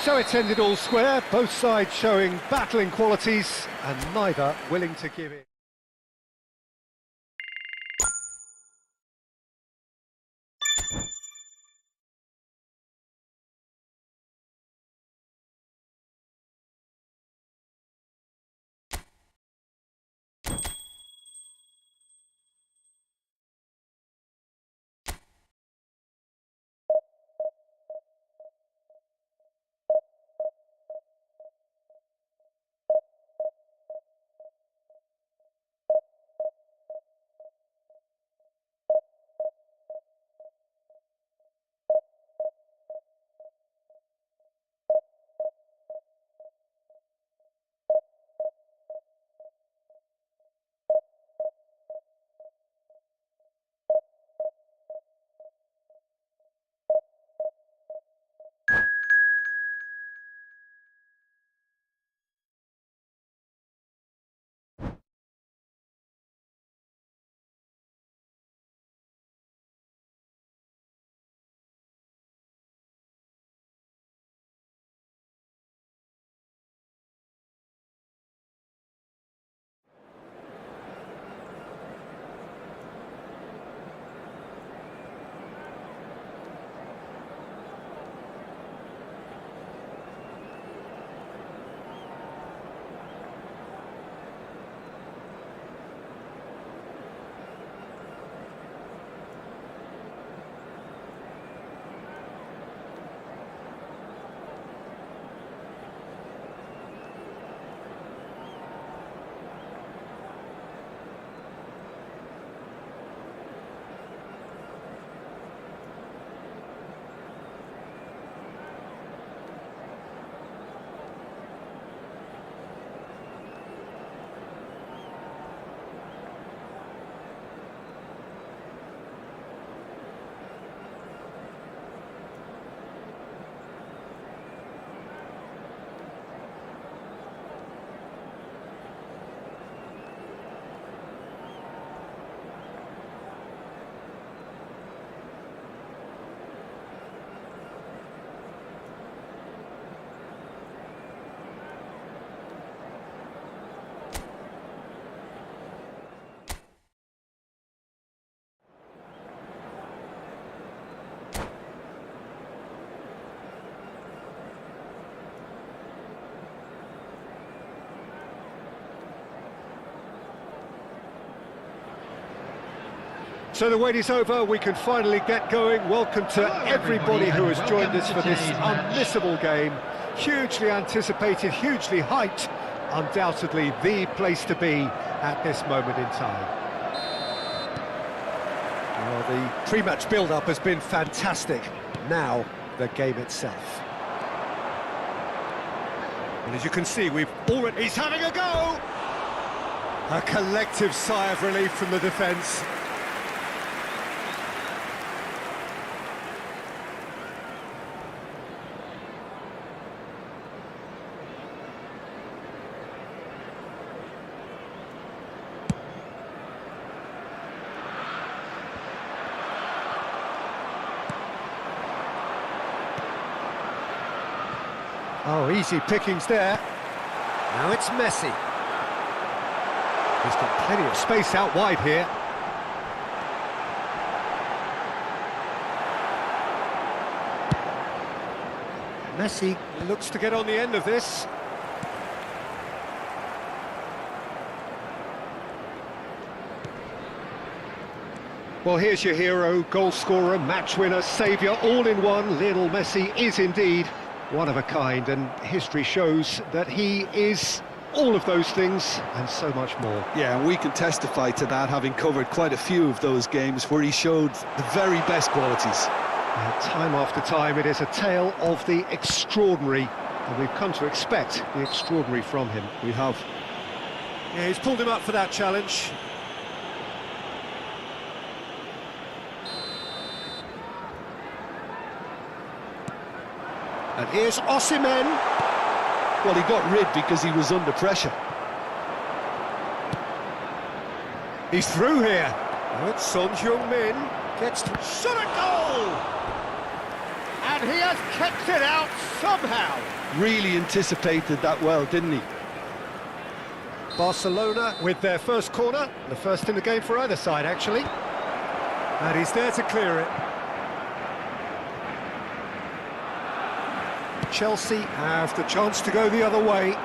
So it's ended all square, both sides showing battling qualities and neither willing to give in. So the wait is over, we can finally get going. Welcome to everybody who has joined us for this unmissable game. Hugely anticipated, hugely hyped, undoubtedly the place to be at this moment in time. Well, the pre-match build-up has been fantastic. Now, the game itself. And as you can see, he's having a go! A collective sigh of relief from the defence. Oh, easy pickings there. Now it's Messi. He's got plenty of space out wide here. Messi looks to get on the end of this. Well, here's your hero, goal scorer, match winner, saviour, all in one. Lionel Messi is indeed one of a kind, and history shows that he is all of those things and so much more. Yeah, and we can testify to that, having covered quite a few of those games where he showed the very best qualities. Time after time, it is a tale of the extraordinary, and we've come to expect the extraordinary from him. We have. Yeah, he's pulled him up for that challenge. And here's Osimhen. Well, he got rid because he was under pressure. He's through here. Now it's Son Heung-min, gets to shot at goal! And he has kept it out somehow. Really anticipated that well, didn't he? Barcelona with their first corner, the first in the game for either side, actually. And he's there to clear it. Chelsea have the chance to go the other way.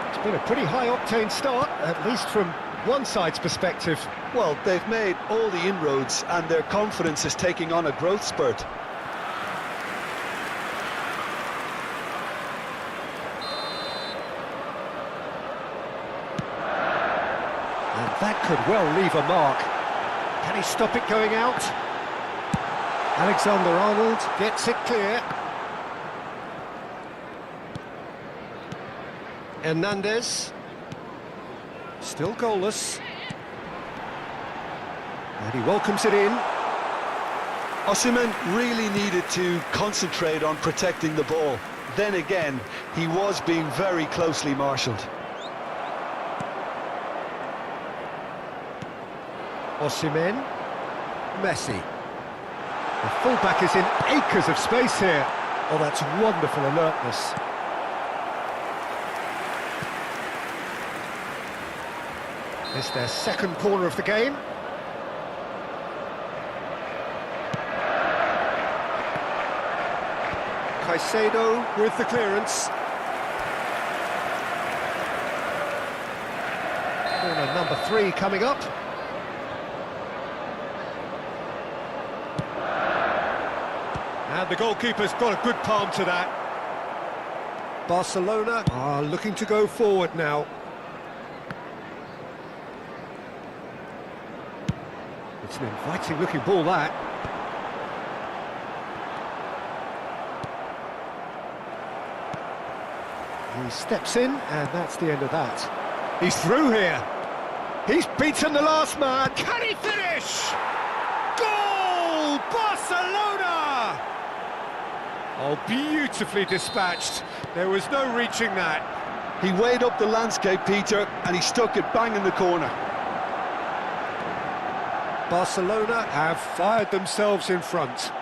It's been a pretty high-octane start, at least from one side's perspective. Well, they've made all the inroads and their confidence is taking on a growth spurt. And that could well leave a mark. Can he stop it going out? Alexander-Arnold gets it clear. Hernandez. Still goalless. And he welcomes it in. Osimhen really needed to concentrate on protecting the ball. Then again, he was being very closely marshalled. Osimhen. Messi. The fullback is in acres of space here. Oh, that's wonderful alertness. It's their second corner of the game. Caicedo with the clearance. Corner number 3 coming up. And the goalkeeper's got a good palm to that. Barcelona are looking to go forward now. It's an inviting looking ball, that. He steps in, and that's the end of that. He's through here. He's beaten the last man. Can he finish? Goal! Barcelona! Oh, beautifully dispatched. There was no reaching that. He weighed up the landscape, Peter, and he stuck it bang in the corner. Barcelona have fired themselves in front.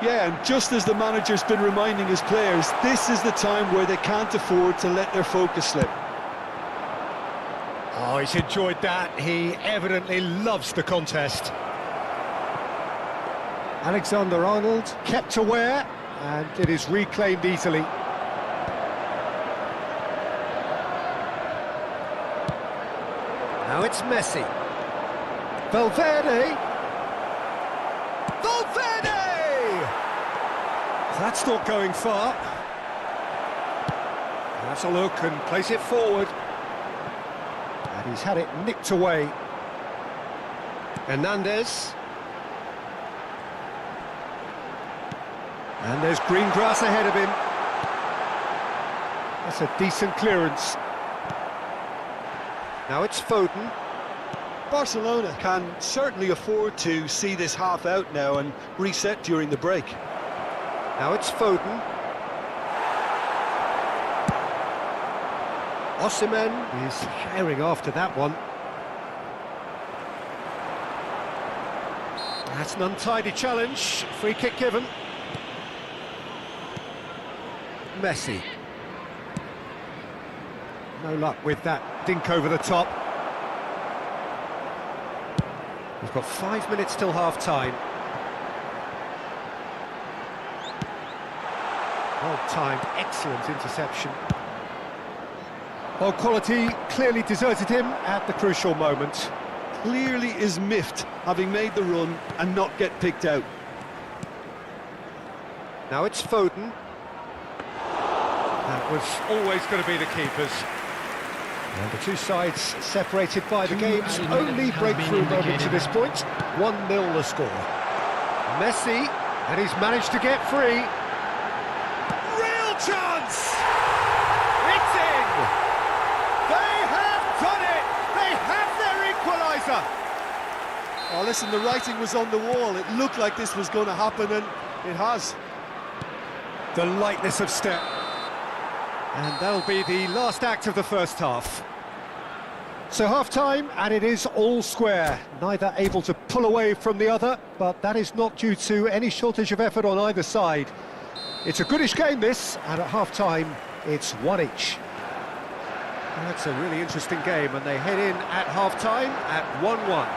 Yeah, and just as the manager's been reminding his players, this is the time where they can't afford to let their focus slip. Oh, he's enjoyed that. He evidently loves the contest. Alexander-Arnold kept aware, and it is reclaimed easily. Now it's Messi. Valverde! Valverde! That's not going far. That's a look and plays it forward. And he's had it nicked away. Hernandez. And there's green grass ahead of him. That's a decent clearance. Now it's Foden. Barcelona can certainly afford to see this half out now and reset during the break. Now it's Foden. Osimhen is herring after that one. That's an untidy challenge. Free kick given. Messi. No luck with that dink over the top. We've got 5 minutes till half-time. Well-timed, excellent interception. Well, quality clearly deserted him at the crucial moment. Clearly is miffed, having made the run and not get picked out. Now it's Foden. That was always going to be the keepers. And the two sides separated by the game's only breakthrough moment to this point. 1-0 the score. Messi, and he's managed to get free. Real chance! It's in! They have done it! They have their equaliser! Oh, listen, the writing was on the wall. It looked like this was going to happen, and it has. The lightness of step. And that'll be the last act of the first half. So half-time, and it is all square. Neither able to pull away from the other, but that is not due to any shortage of effort on either side. It's a goodish game, this, and at half-time, it's one each. That's a really interesting game, and they head in at half-time at 1-1.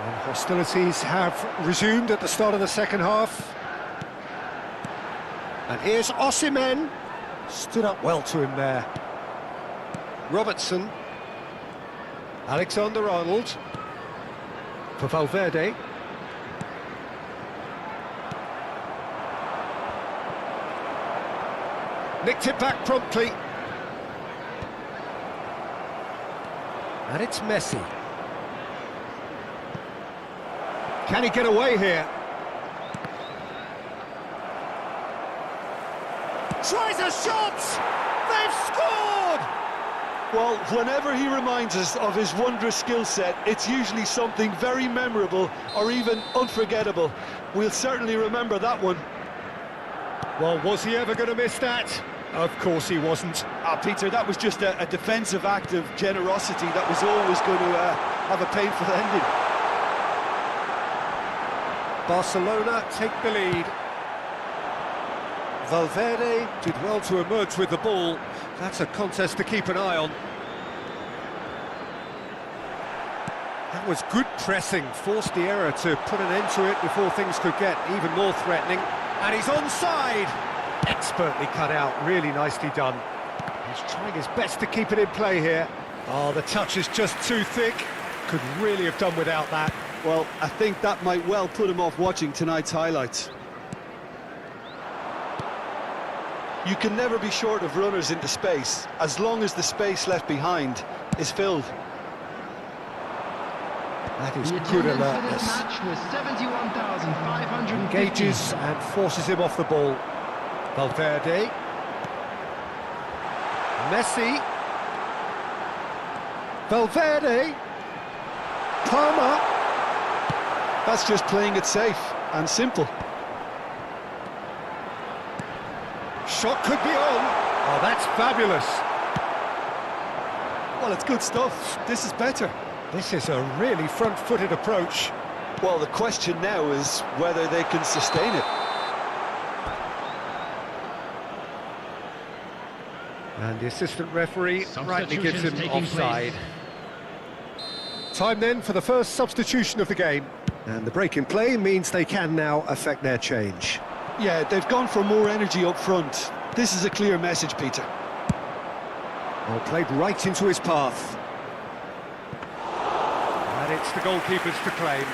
And hostilities have resumed at the start of the second half. And here's Osimhen. Stood up well to him there. Robertson. Alexander-Arnold. For Valverde. Nicked it back promptly. And it's Messi. Can he get away here? Tries a shot! They've scored! Well, whenever he reminds us of his wondrous skill set, it's usually something very memorable or even unforgettable. We'll certainly remember that one. Well, was he ever going to miss that? Of course he wasn't. Peter, that was just a defensive act of generosity that was always going to have a painful ending. Barcelona take the lead. Valverde did well to emerge with the ball. That's a contest to keep an eye on. That was good pressing, forced the error to put an end to it before things could get even more threatening. And he's onside! Expertly cut out, really nicely done. He's trying his best to keep it in play here. Oh, the touch is just too thick. Could really have done without that. Well, I think that might well put him off watching tonight's highlights. You can never be short of runners into space, as long as the space left behind is filled. That is The good attendance for alertness. this match was 71,550. Engages and forces him off the ball. Valverde. Messi. Valverde. Palmer. That's just playing it safe and simple. Shot could be on. Oh, that's fabulous. Well, it's good stuff. This is better. This is a really front-footed approach. Well, the question now is whether they can sustain it. And the assistant referee rightly gives him Substitutions taking offside. place. Time then for the first substitution of the game. And the break in play means they can now affect their change. Yeah, they've gone for more energy up front. This is a clear message, Peter. Well, played right into his path. And it's the goalkeepers to claim.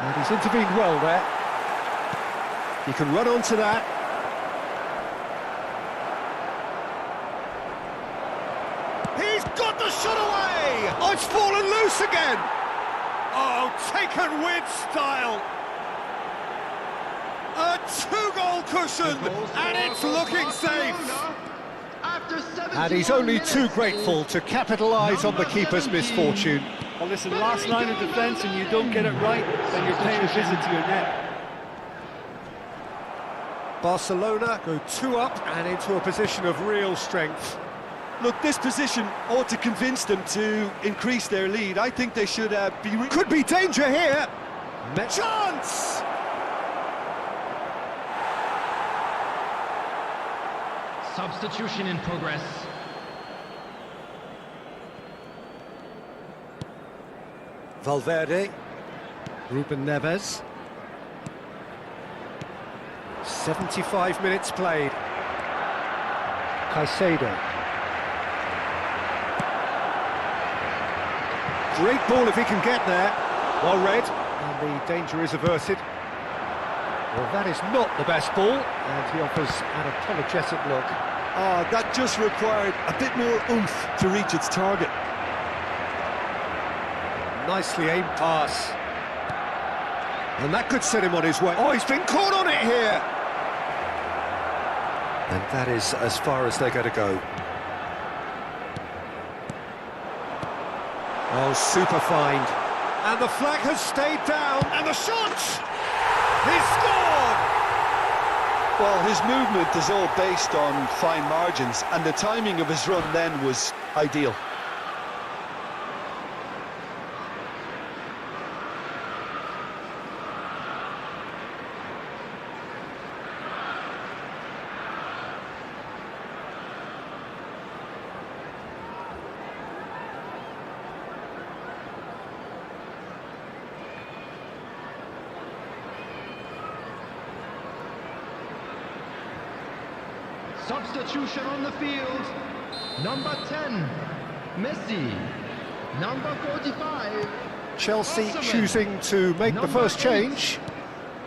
And he's intervened well there. He can run onto that. He's got the shot away! Oh, it's fallen loose again! Oh, taken with style! A two-goal cushion, and it's looking safe! And he's only too grateful to capitalise on the keeper's misfortune. Well, listen, last line of defence and you don't get it right, then you're paying a visit to your net. Barcelona go two up and into a position of real strength. Look, this position ought to convince them to increase their lead. I think they should be... Could be danger here! Chance! Substitution in progress. Valverde. Ruben Neves. 75 minutes played. Caicedo. Great ball if he can get there. Well read, and the danger is averted. Well, that is not the best ball, and he offers an apologetic look. That just required a bit more oomph to reach its target. Nicely aimed pass. And that could set him on his way. Oh, he's been caught on it here! And that is as far as they're going to go. Oh, super find. And the flag has stayed down, and the shot! He's scored! Well, his movement is all based on fine margins, and the timing of his run then was ideal. Substitution on the field. Number 10, Messi. Number 45, Chelsea Osimhen. choosing to make the Number first 8, change.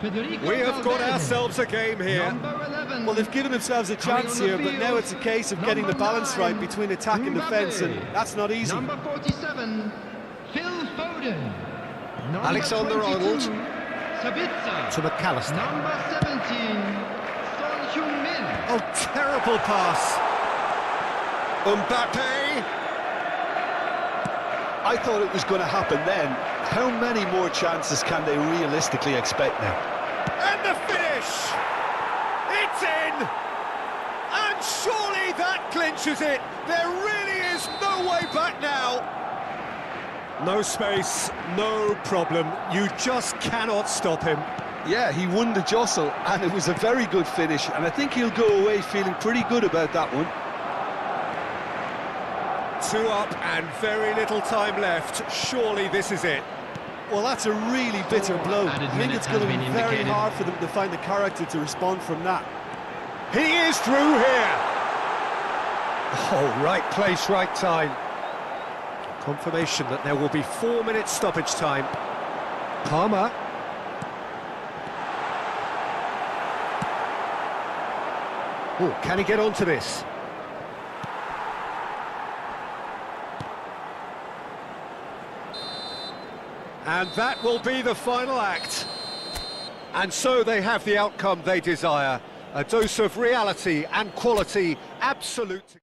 Federico We have got Valverde. ourselves a game here. Number 11, Well, they've given themselves a coming chance on the here, but now field, it's a case of getting the number balance right 9, between attack and defence, and Mbappe. that's not easy. Number 47, Phil Foden. Number Alexander 22, Arnold. Sabitzer. To McAllister. Number 17, Son Heung-min. Oh, terrible pass. Mbappe. I thought it was going to happen then. How many more chances can they realistically expect now? And the finish! It's in! And surely that clinches it! There really is no way back now! No space, no problem. You just cannot stop him. Yeah, he won the jostle, and it was a very good finish, and I think he'll go away feeling pretty good about that one. 2 up and very little time left. Surely this is it. Well, that's a really bitter blow. I Added think minutes it's going to has be been very indicated. hard for them to find the character to respond from that. He is through here. Oh, right place, right time. Confirmation that there will be 4 minutes stoppage time. Palmer. Oh, can he get onto this? And that will be the final act. And so they have the outcome they desire. A dose of reality and quality, absolute.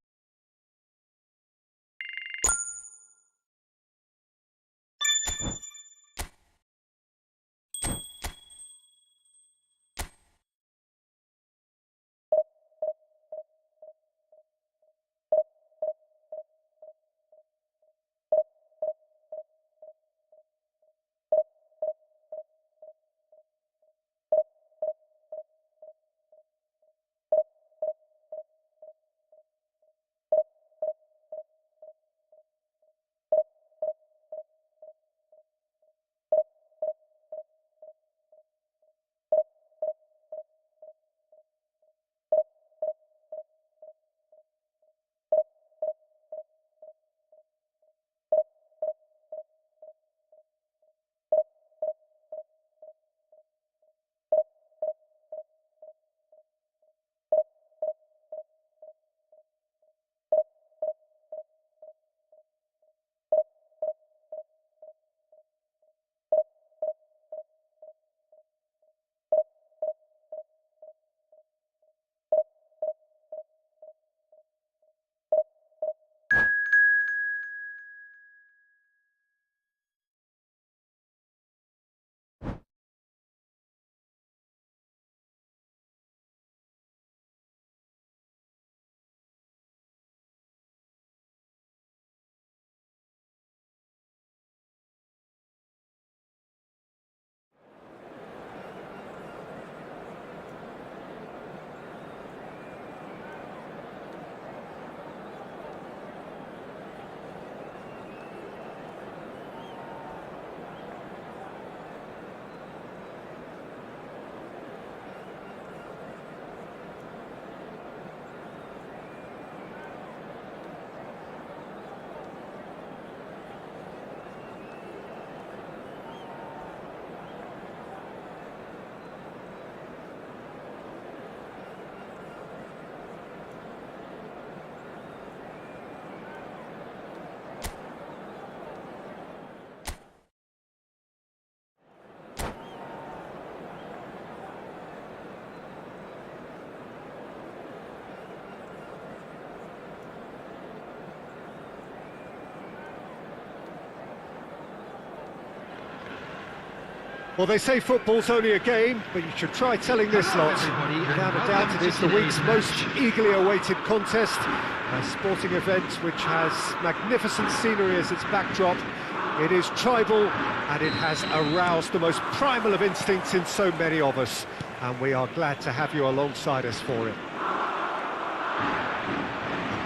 Well, they say football's only a game, but you should try telling this lot. Without a doubt, it is the week's most eagerly awaited contest, a sporting event which has magnificent scenery as its backdrop. It is tribal, and it has aroused the most primal of instincts in so many of us, and we are glad to have you alongside us for it.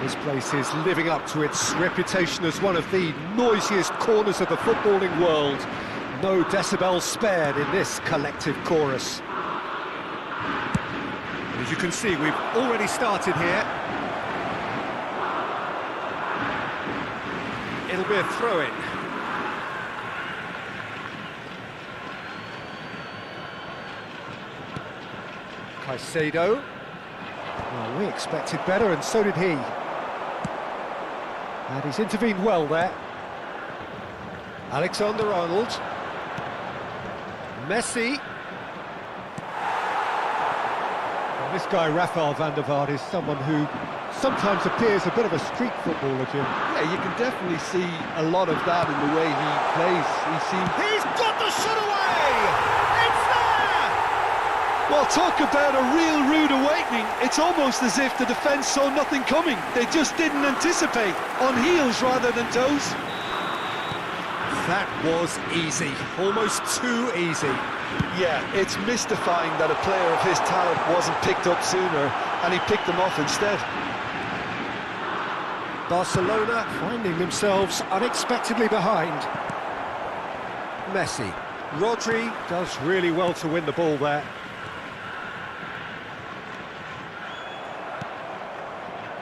This place is living up to its reputation as one of the noisiest corners of the footballing world. No decibels spared in this collective chorus. As you can see, we've already started here. It'll be a throw-in. Caicedo. Well, we expected better, and so did he. And he's intervened well there. Alexander-Arnold. Messi. And this guy, Rafael van der Vaart, is someone who sometimes appears a bit of a street footballer, Jim. Yeah, you can definitely see a lot of that in the way he plays. He's got the shot away! It's there! Well, talk about a real rude awakening. It's almost as if the defence saw nothing coming. They just didn't anticipate. On heels rather than toes. That was easy, almost too easy. Yeah, it's mystifying that a player of his talent wasn't picked up sooner, and he picked them off instead. Barcelona finding themselves unexpectedly behind. Messi. Rodri does really well to win the ball there.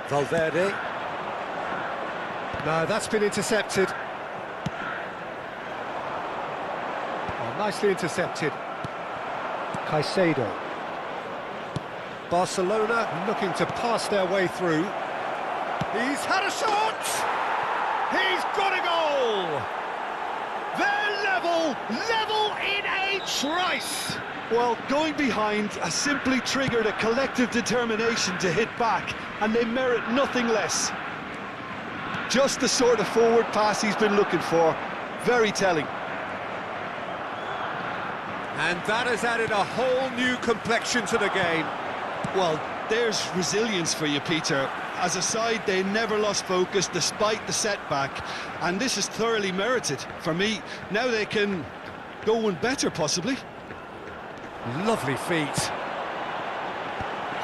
Valverde. No, that's been intercepted. Nicely intercepted. Caicedo. Barcelona looking to pass their way through. He's had a shot! He's got a goal! They're level in a trice! Well, going behind has simply triggered a collective determination to hit back, and they merit nothing less. Just the sort of forward pass he's been looking for. Very telling. And that has added a whole new complexion to the game. Well, there's resilience for you, Peter. As a side, they never lost focus despite the setback, and this is thoroughly merited. For me, now they can go one better, possibly. Lovely feet.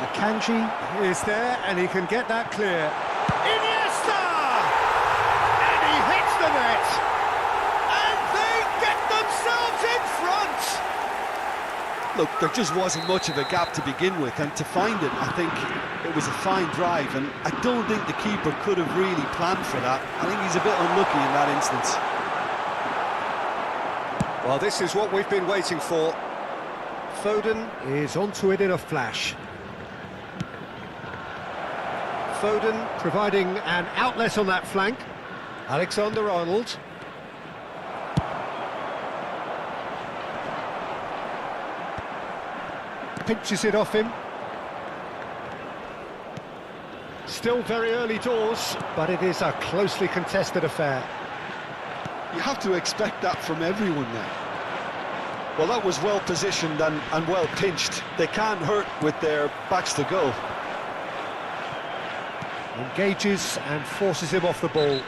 Akanji is there, and he can get that clear. Iniesta! And he hits the net! And they get themselves in front! Look, there just wasn't much of a gap to begin with, and to find it, I think it was a fine drive, and I don't think the keeper could have really planned for that. I think he's a bit unlucky in that instance. Well, this is what we've been waiting for. Foden is onto it in a flash. Foden providing an outlet on that flank. Alexander-Arnold. Pinches it off him. Still very early doors, but it is a closely contested affair. You have to expect that from everyone now. Well, that was well positioned and well pinched. They can't hurt with their backs to goal. Engages and forces him off the ball.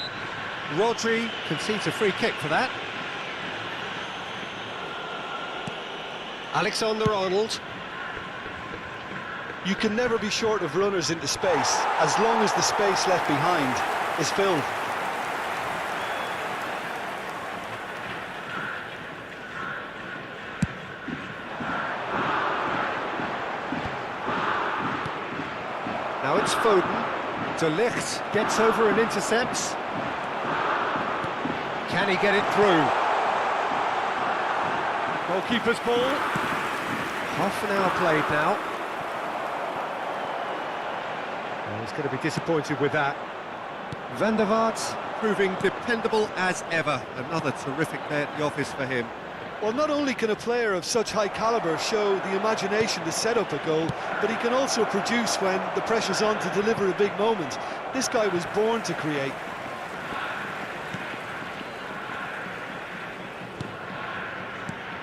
Rodri concedes a free kick for that. Alexander-Arnold. You can never be short of runners into space, as long as the space left behind is filled. Now it's Foden. De Ligt gets over and intercepts. Can he get it through? Goalkeeper's ball. Half an hour played now. Well, he's going to be disappointed with that. Van der Vaart proving dependable as ever. Another terrific day at the office for him. Well, not only can a player of such high calibre show the imagination to set up a goal, but he can also produce when the pressure's on to deliver a big moment. This guy was born to create.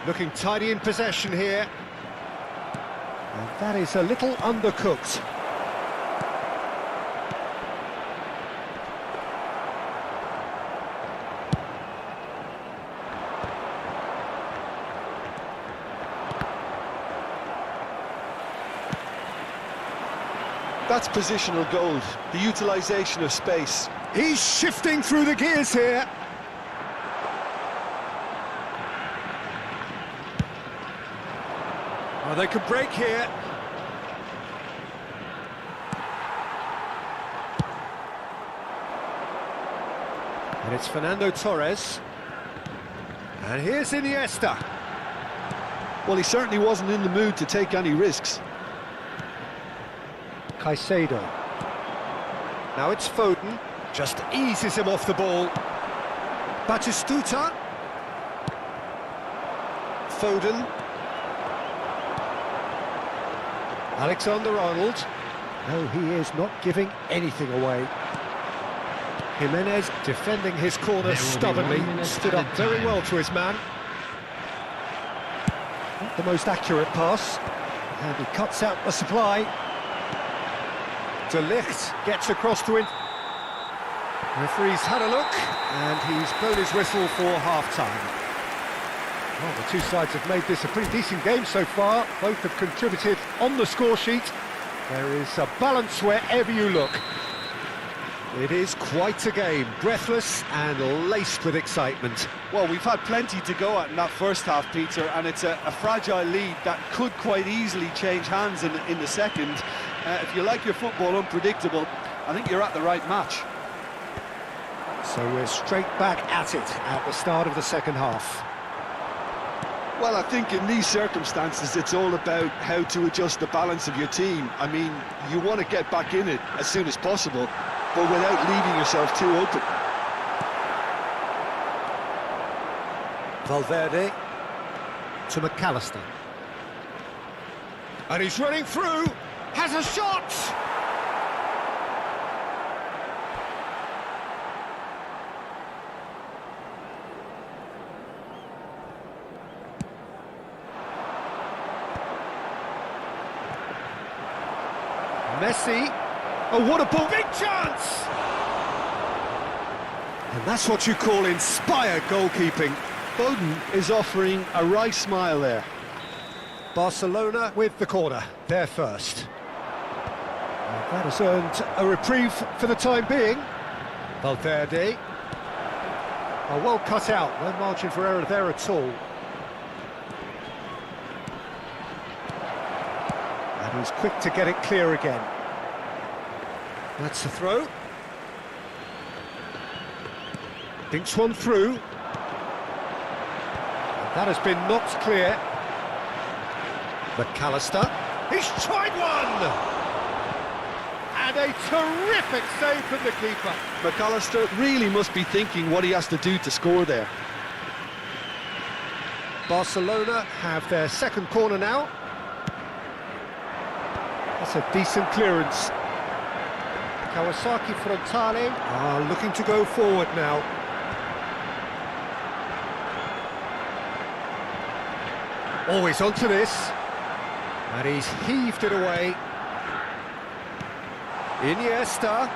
Looking tidy in possession here. And that is a little undercooked. That's positional gold, the utilisation of space. He's shifting through the gears here. Oh, they could break here. And it's Fernando Torres. And here's Iniesta. Well, he certainly wasn't in the mood to take any risks. Caicedo. Now it's Foden, just eases him off the ball. Batistuta. Foden. Alexander-Arnold. No, he is not giving anything away. Jimenez defending his corner stubbornly, stood up very well to his man. Not the most accurate pass, and he cuts out the supply. De Ligt gets across to him. Referee's had a look, and he's blown his whistle for half-time. Well, the two sides have made this a pretty decent game so far. Both have contributed on the score sheet. There is a balance wherever you look. It is quite a game, breathless and laced with excitement. Well, we've had plenty to go at in that first half, Peter, and it's a fragile lead that could quite easily change hands in the second. If you like your football unpredictable, I think you're at the right match. So we're straight back at it at the start of the second half. Well, I think in these circumstances, it's all about how to adjust the balance of your team. I mean, you want to get back in it as soon as possible, but without leaving yourself too open. Valverde to McAllister. And he's running through, has a shot! Messi. Oh, what a ball! Big chance! And that's what you call inspired goalkeeping. Foden is offering a wry smile there. Barcelona with the corner, they're first. And that has earned a reprieve for the time being. Valverde. Oh, well cut out, no margin for error there at all. And he's quick to get it clear again. That's the throw. Dinks one through. And that has been knocked clear. McAllister. He's tried one! And a terrific save from the keeper. McAllister really must be thinking what he has to do to score there. Barcelona have their second corner now. That's a decent clearance. Kawasaki Frontale are looking to go forward now. Always onto this. And he's heaved it away. Iniesta.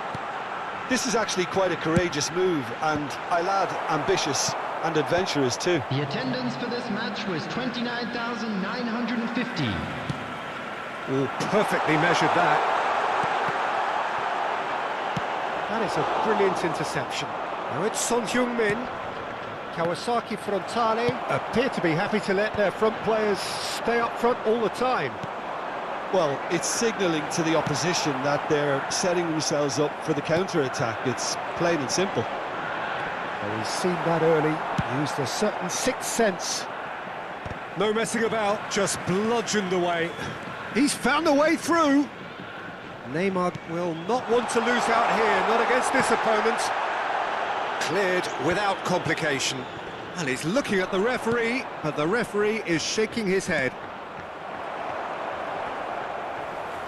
This is actually quite a courageous move, and I'll add ambitious and adventurous too. The attendance for this match was 29,950. Oh, perfectly measured that. That is a brilliant interception. Now it's Son Heung-min. Kawasaki Frontale appear to be happy to let their front players stay up front all the time. Well, it's signalling to the opposition that they're setting themselves up for the counter-attack. It's plain and simple. Well, he's seen that early, used a certain sixth sense. No messing about, just bludgeoned away. He's found a way through. Neymar will not want to lose out here, not against this opponent. Cleared without complication. And he's looking at the referee, but the referee is shaking his head.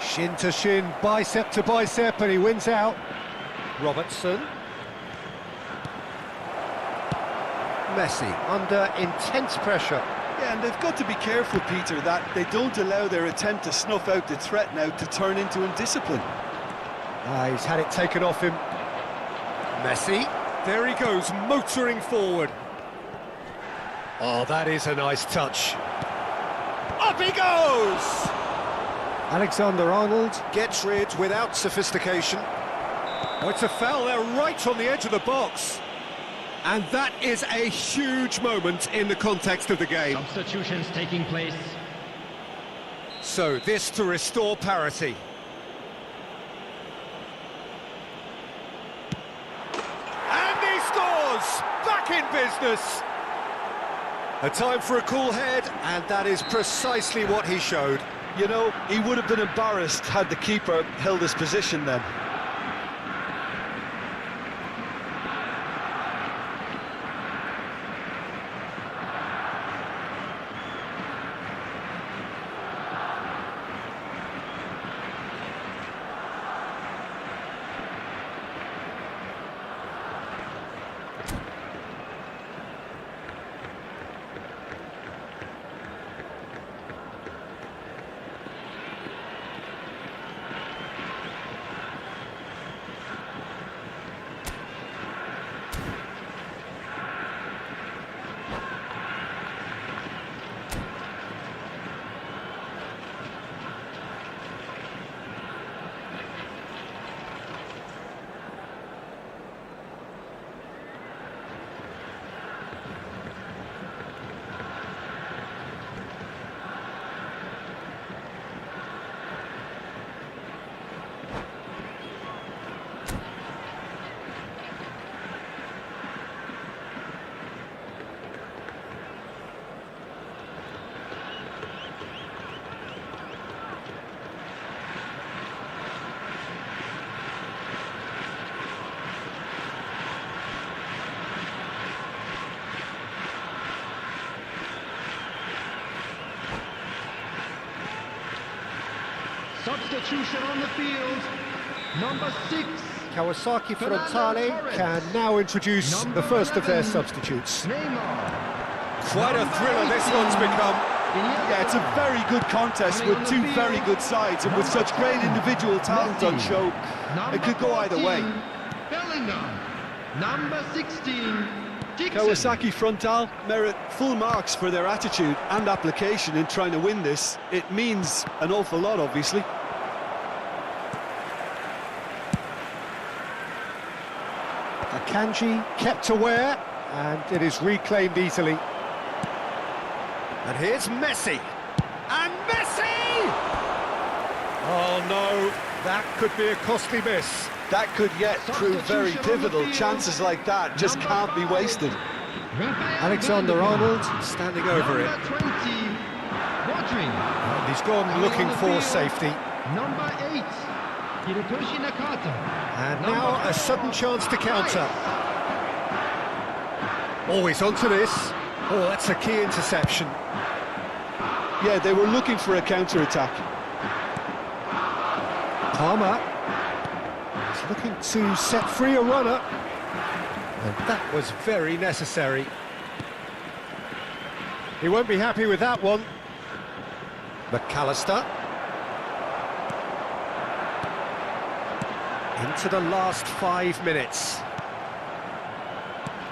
Shin to shin, bicep to bicep, and he wins out. Robertson. Messi under intense pressure. Yeah, and they've got to be careful, Peter, that they don't allow their attempt to snuff out the threat now to turn into indiscipline. He's had it taken off him. Messi, there he goes, motoring forward. Oh, that is a nice touch. Up he goes! Alexander-Arnold gets rid without sophistication. Oh, it's a foul there right on the edge of the box. And that is a huge moment in the context of the game. Substitutions taking place. So this to restore parity. And he scores! Back in business! A time for a cool head, and that is precisely what he showed. You know, he would have been embarrassed had the keeper held his position then. Substitution on the field. Number 6. Kawasaki Frontale can now introduce the first of their substitutes. Quite a thriller this one's become. Yeah, it's a very good contest with two very good sides, and with such great individual talent on show, it could go either way. Bellingham. Number 16. Kawasaki Frontal merit full marks for their attitude and application in trying to win this. It means an awful lot, obviously. Akanji kept aware, and it is reclaimed easily. And here's Messi. And Messi! Oh no, that could be a costly miss. That could yet prove very pivotal. Chances like that just can't be wasted. Alexander-Arnold standing over it. 20. Watering. And he's gone looking for safety. Number 8. Hirotoshi Nakata. And now a sudden chance to counter. Always onto this. Oh, that's a key interception. Yeah, they were looking for a counter-attack. Palmer is looking to set free a runner. And that was very necessary. He won't be happy with that one. McAllister. Into the last 5 minutes.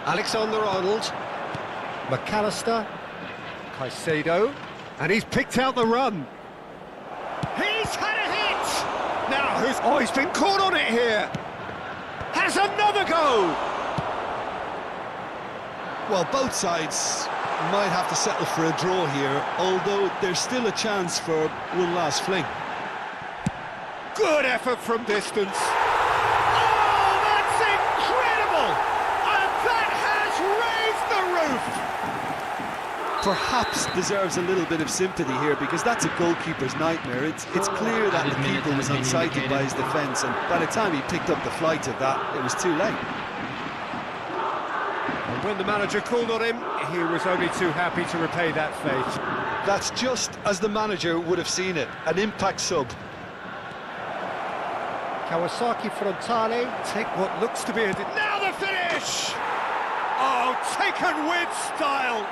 Alexander-Arnold. McAllister. Caicedo. And he's picked out the run. He's had a hit! Now who's... Oh, he's been caught on it here! Has another go! Well, both sides might have to settle for a draw here, although there's still a chance for one last fling. Good effort from distance. Oh, that's incredible! And that has raised the roof! Perhaps deserves a little bit of sympathy here, because that's a goalkeeper's nightmare. It's clear that the keeper was unsighted by his defence, and by the time he picked up the flight of that, it was too late. And when the manager called on him, he was only too happy to repay that fate. That's just as the manager would have seen it, an impact sub. Kawasaki Frontale take what looks to be a... Now the finish! Oh, taken with style!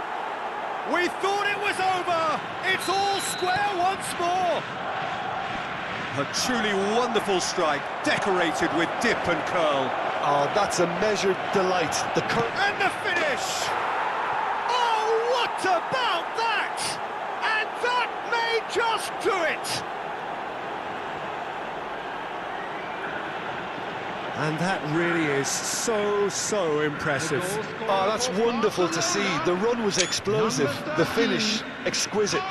We thought it was over. It's all square once more. A truly wonderful strike, decorated with dip and curl. Oh, that's a measured delight. And the finish! Oh, what about that? And that may just do it! And that really is so impressive. Oh, that's wonderful to see. The run was explosive, the finish exquisite.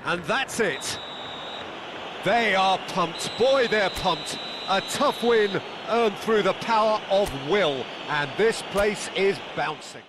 And that's it. They are pumped. Boy, they're pumped. A tough win earned through the power of will. And this place is bouncing.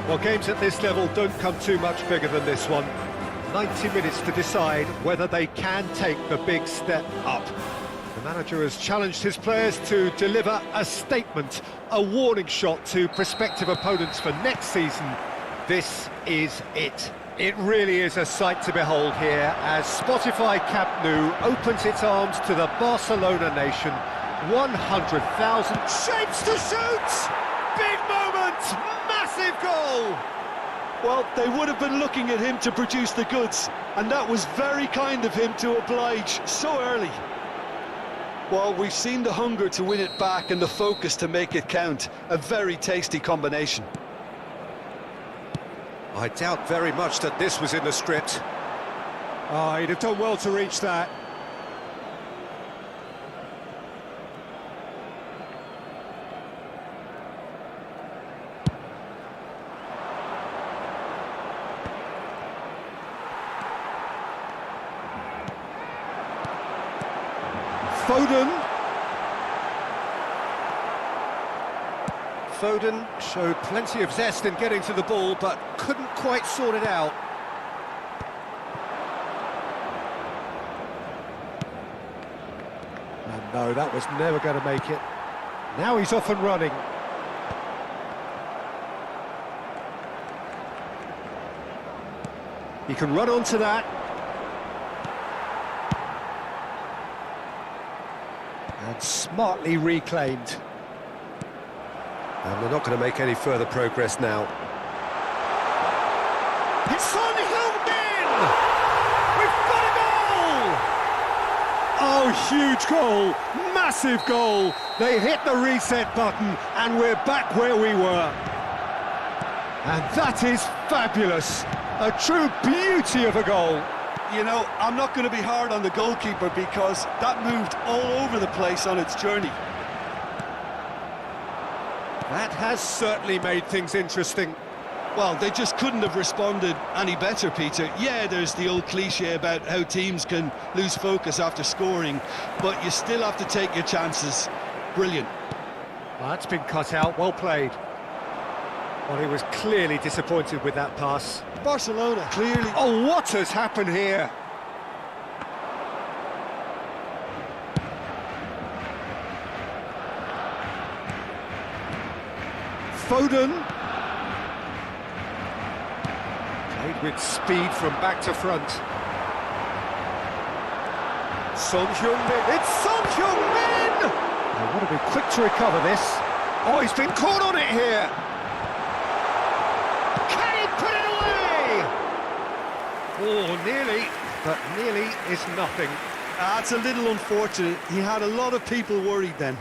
Well, games at this level don't come too much bigger than this one. 90 minutes to decide whether they can take the big step up. The manager has challenged his players to deliver a statement, a warning shot to prospective opponents for next season. This is it. It really is a sight to behold here as Spotify Camp Nou opens its arms to the Barcelona nation. 100,000 shapes to shoot! Big moment! Massive goal! Well, they would have been looking at him to produce the goods, and that was very kind of him to oblige so early. Well, we've seen the hunger to win it back and the focus to make it count. A very tasty combination. I doubt very much that this was in the script. Oh, he'd have done well to reach that. Foden showed plenty of zest in getting to the ball, but couldn't quite sort it out. And no, that was never going to make it. Now he's off and running. He can run onto that. And smartly reclaimed. And they're not going to make any further progress now. It's Son Heung-min! We've got a goal! Oh, huge goal! massive goal. They hit the reset button and we're back where we were. And that is fabulous. A true beauty of a goal. You know, I'm not going to be hard on the goalkeeper because that moved all over the place on its journey. That has certainly made things interesting. Well, they just couldn't have responded any better, Peter. Yeah, there's the old cliche about how teams can lose focus after scoring, but you still have to take your chances. Brilliant. Well, that's been cut out, well played. Well, he was clearly disappointed with that pass. Barcelona, clearly... Oh, what has happened here? Foden. Played with speed from back to front. Son Heung-min. It's Son Heung-min! They want to be quick to recover this. Oh, he's been caught on it here. Can he put it away? Oh, nearly, but nearly is nothing. That's a little unfortunate. He had a lot of people worried then.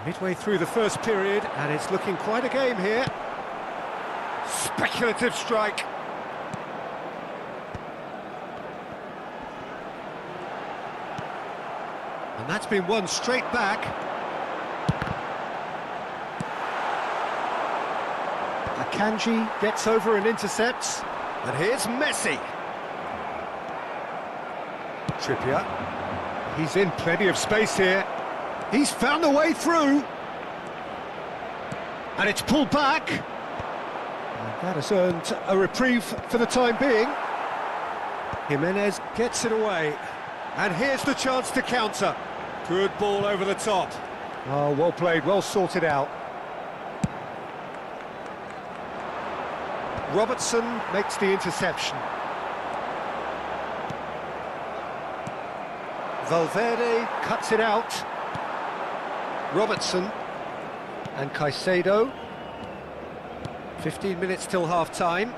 Midway through the first period, and it's looking quite a game here. Speculative strike. And that's been won straight back. Akanji gets over and intercepts. And here's Messi. Trippier. He's in plenty of space here. He's found a way through. And it's pulled back. And that has earned a reprieve for the time being. Jimenez gets it away. And here's the chance to counter. Good ball over the top. Oh, well played, well sorted out. Robertson makes the interception. Valverde cuts it out. Robertson and Caicedo. 15 minutes till half-time.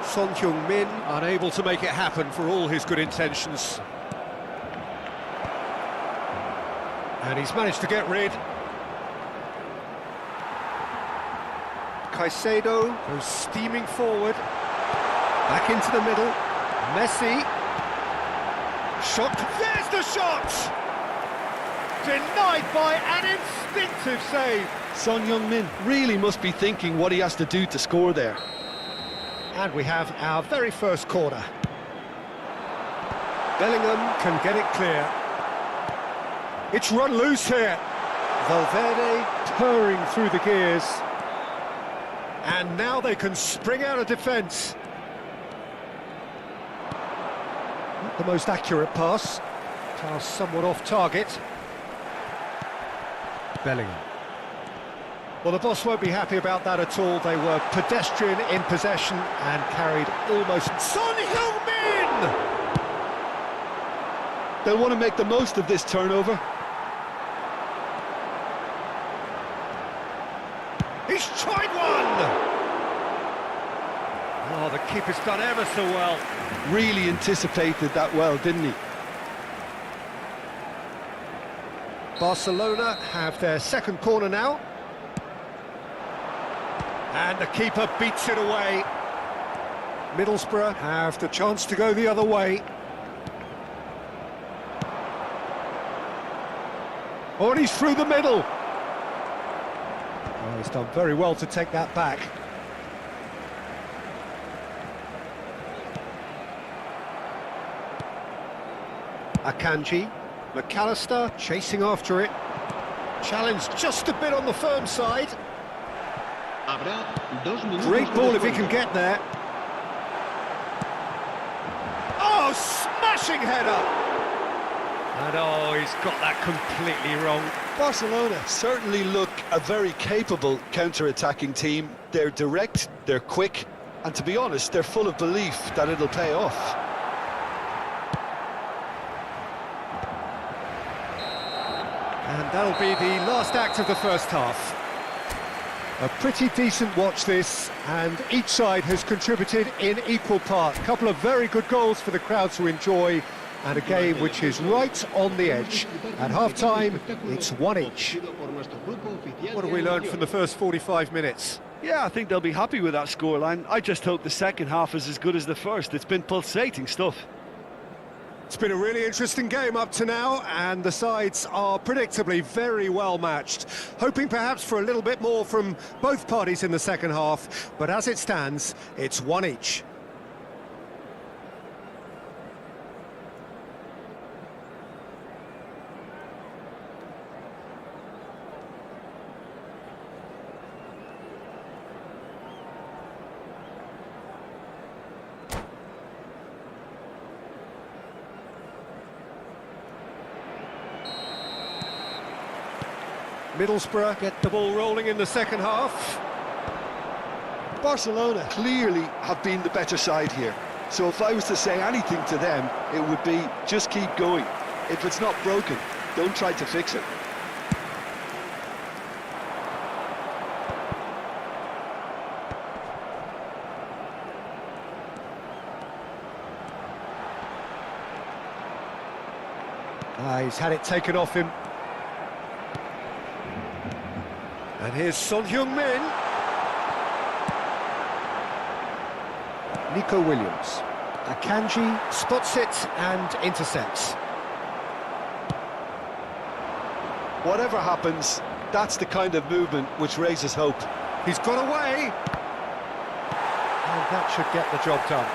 Son Heung-min unable to make it happen for all his good intentions. And he's managed to get rid. Caicedo goes steaming forward. Back into the middle. Messi. Shot. There's the shot! Denied by an instinctive save. Son Heung-min really must be thinking what he has to do to score there. And we have our very first corner. Bellingham can get it clear. It's run loose here. Valverde purring through the gears. And now they can spring out of defence. Not the most accurate pass. Pass somewhat off target. Bellingham. Well, the boss won't be happy about that at all. They were pedestrian in possession and carried almost... Son Heung-min! They'll want to make the most of this turnover. He's tried one! Oh, the keeper's done ever so well. Really anticipated that well, didn't he? Barcelona have their second corner now. And the keeper beats it away. Middlesbrough have the chance to go the other way. Oh, and he's through the middle. Oh, he's done very well to take that back. Akanji. McAllister chasing after it. Challenge just a bit on the firm side. Great ball if he can get there. Oh, smashing header! And oh, he's got that completely wrong. Barcelona certainly look a very capable counter-attacking team. They're direct, they're quick, and to be honest, they're full of belief that it'll pay off. And that'll be the last act of the first half. A pretty decent watch this, and each side has contributed in equal part. A couple of very good goals for the crowd to enjoy, and a game which is right on the edge. At half-time, it's one each. What have we learned from the first 45 minutes? Yeah, I think they'll be happy with that scoreline. I just hope the second half is as good as the first. It's been pulsating stuff. It's been a really interesting game up to now, and the sides are predictably very well matched. Hoping perhaps for a little bit more from both parties in the second half, but as it stands, it's one each. Middlesbrough get the ball rolling in the second half. Barcelona clearly have been the better side here. So if I was to say anything to them, it would be just keep going. If it's not broken, don't try to fix it. He's had it taken off him. And here's Son Heung-min. Nico Williams. Akanji spots it and intercepts. Whatever happens, that's the kind of movement which raises hope. He's got away. And that should get the job done.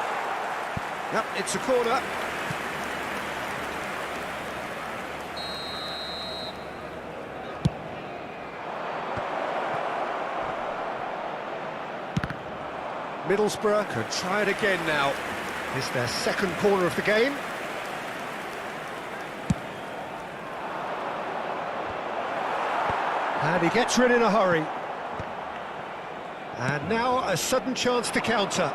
Yep, it's a corner. Middlesbrough can try it again now. It's their second corner of the game. And he gets rid in a hurry. And now a sudden chance to counter.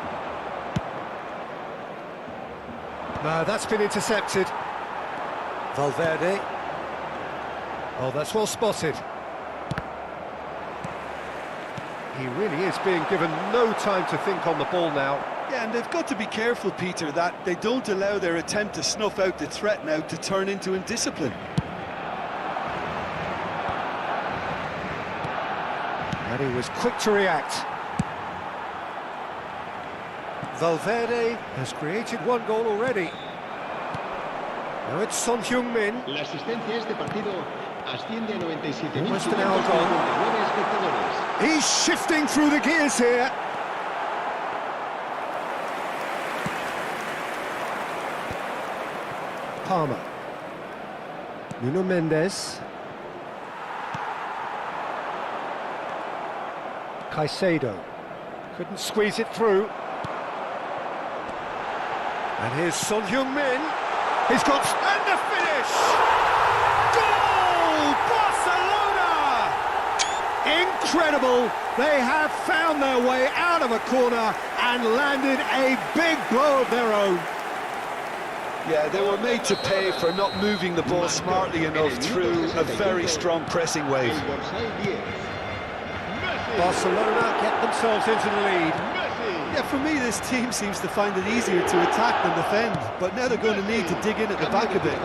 No, that's been intercepted. Valverde. Oh, that's well spotted. He really is being given no time to think on the ball now. Yeah, and they've got to be careful, Peter, that they don't allow their attempt to snuff out the threat now to turn into indiscipline. And he was quick to react. Valverde has created one goal already. Now it's Son Heung-min. La asistencia a este partido asciende a 97.599 Almost an hour gone. espectadores. He's shifting through the gears here. Palmer. Nuno Mendes. Caicedo. Couldn't squeeze it through. And here's Son Heung-min. He's got... And the finish! Goal! Barcelona! Incredible! They have found their way out of a corner and landed a big blow of their own. Yeah, they were made to pay for not moving the ball smartly enough through a very strong pressing wave. El dorsal 10. Barcelona get themselves into the lead. Yeah, for me, this team seems to find it easier to attack than defend, but now they're going to need to dig in at the back a bit.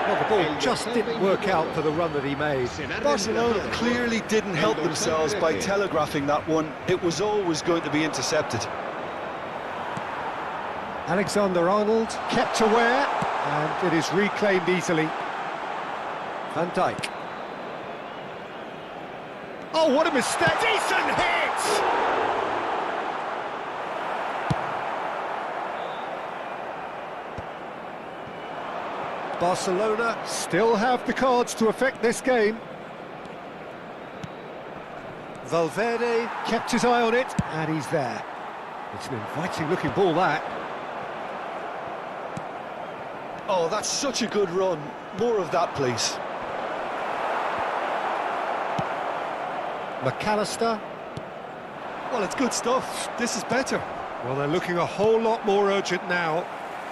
Well, the ball just didn't work out for the run that he made. Barcelona clearly didn't help themselves by telegraphing that one. It was always going to be intercepted. Alexander-Arnold kept aware, and it is reclaimed easily. Van Dijk. Oh, what a mistake! Decent hit! Barcelona still have the cards to affect this game. Valverde kept his eye on it, and he's there. It's an inviting-looking ball, that. Oh, that's such a good run. More of that, please. McAllister. Well, it's good stuff. This is better. Well, they're looking a whole lot more urgent now.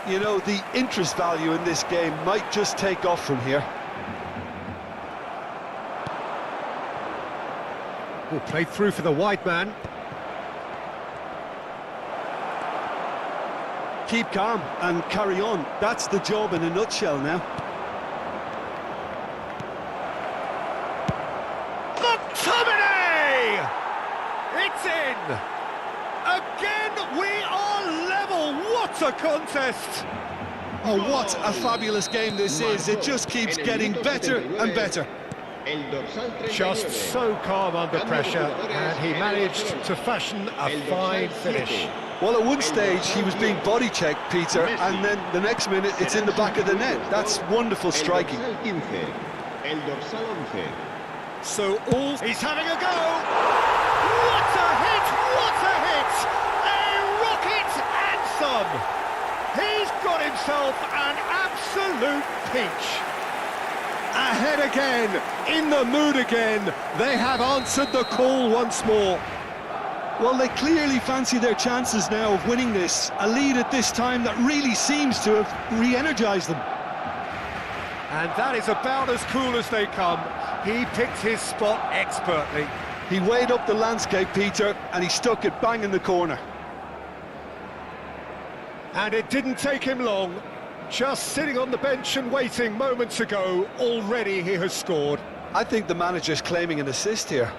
You know, the interest value in this game might just take off from here. Oh, played through for the wide man. Keep calm and carry on. That's the job in a nutshell now. McTominay! It's in! Again, we are level. What a contest! Oh, what a fabulous game this is. It just keeps getting better and better. Just so calm under pressure, and he managed to fashion a fine finish. Well, at one stage he was being body checked, Peter, and then the next minute it's in the back of the net. That's wonderful striking. So he's having a go. What a hit! What a hit! A rocket and some. He's got himself an absolute peach. Ahead again, in the mood again. They have answered the call once more. Well, they clearly fancy their chances now of winning this. A lead at this time that really seems to have re-energised them. And that is about as cool as they come. He picked his spot expertly. He weighed up the landscape, Peter, and he stuck it bang in the corner. And it didn't take him long. Just sitting on the bench and waiting moments ago, already he has scored. I think the manager's claiming an assist here.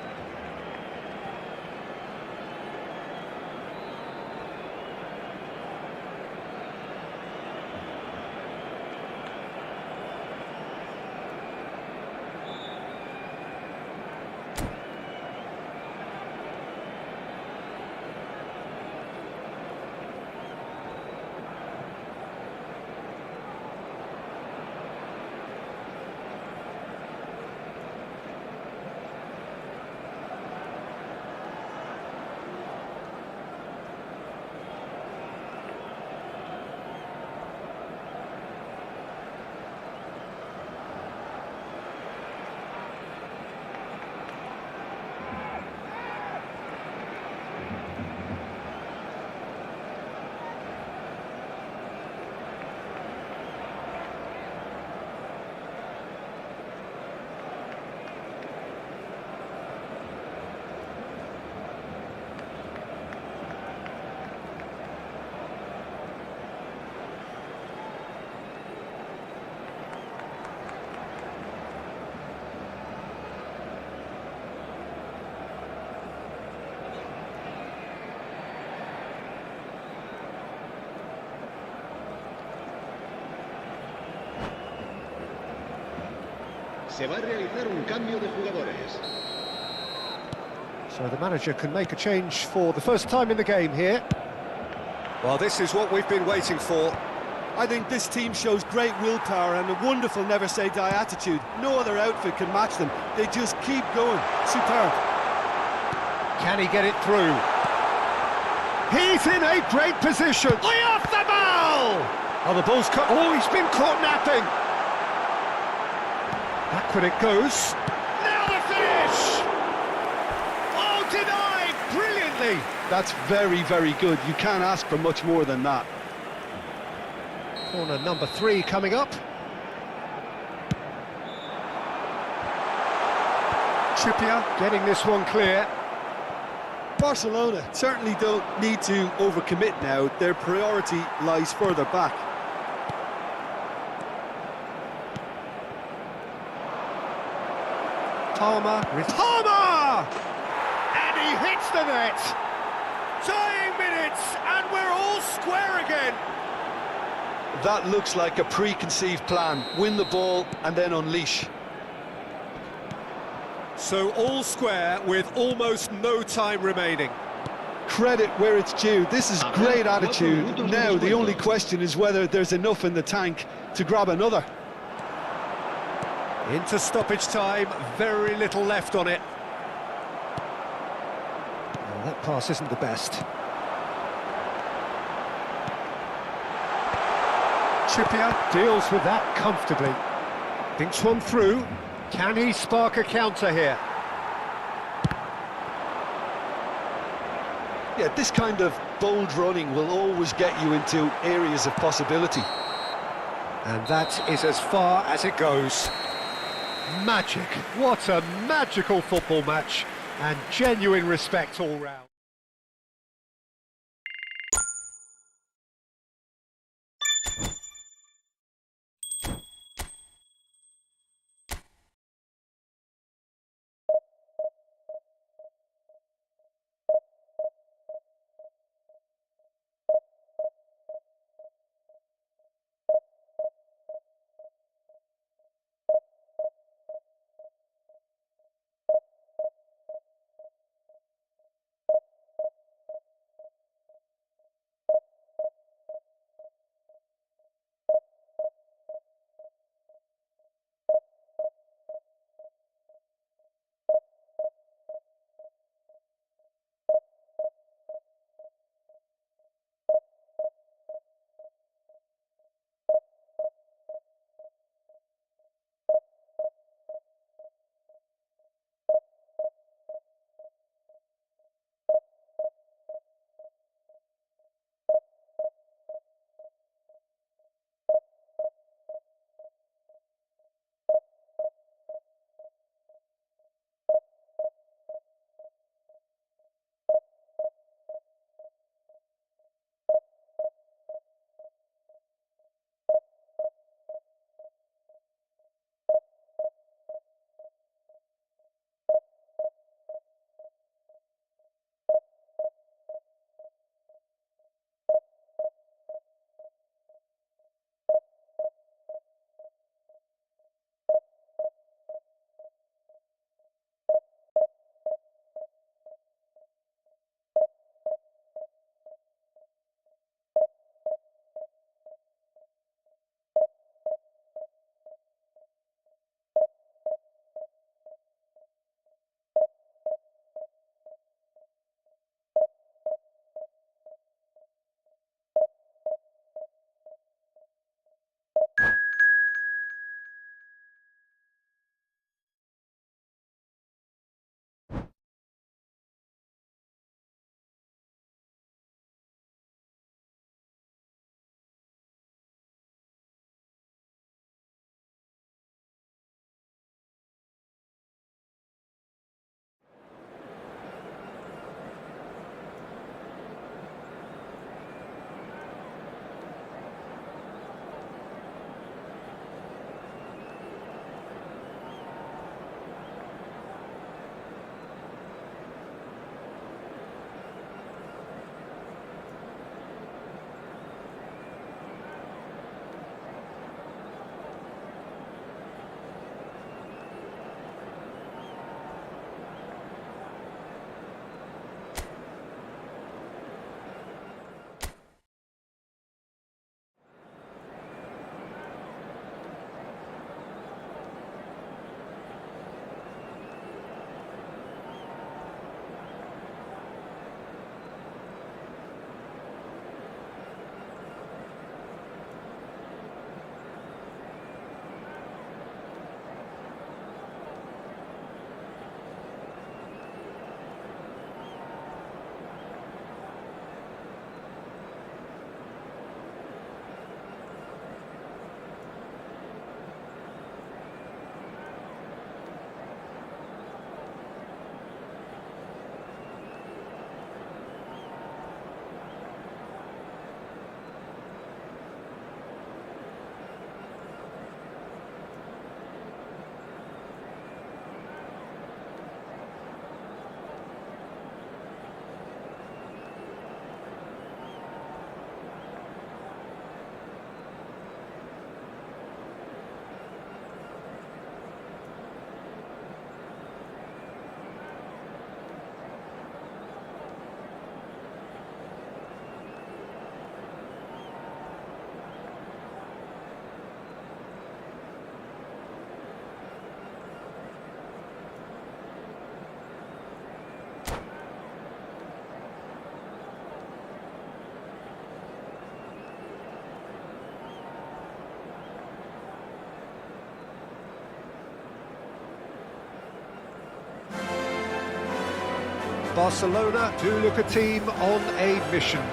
Se va a realizar un cambio de jugadores. So the manager can make a change for the first time in the game here. Well, this is what we've been waiting for. I think this team shows great willpower and a wonderful never-say-die attitude. No other outfit can match them. They just keep going. Superb. Can he get it through? He's in a great position. Way off the ball! Oh, the ball's cut. Oh, he's been caught napping. Backward it goes. Now the finish! Oh, denied brilliantly. That's very, very good. You can't ask for much more than that. Corner number 3 coming up. Trippier getting this one clear. Barcelona certainly don't need to overcommit now. Their priority lies further back. Palmer! And he hits the net! Dying minutes, and we're all square again! That looks like a preconceived plan. Win the ball and then unleash. So all square with almost no time remaining. Credit where it's due. This is great attitude. Now the only question is whether there's enough in the tank to grab another. Into stoppage time, very little left on it. Well, that pass isn't the best. Trippier deals with that comfortably. Thinks one through. Can he spark a counter here? Yeah, this kind of bold running will always get you into areas of possibility. And that is as far as it goes. Magic. What a magical football match. and genuine respect all round. Barcelona do look a team on a mission.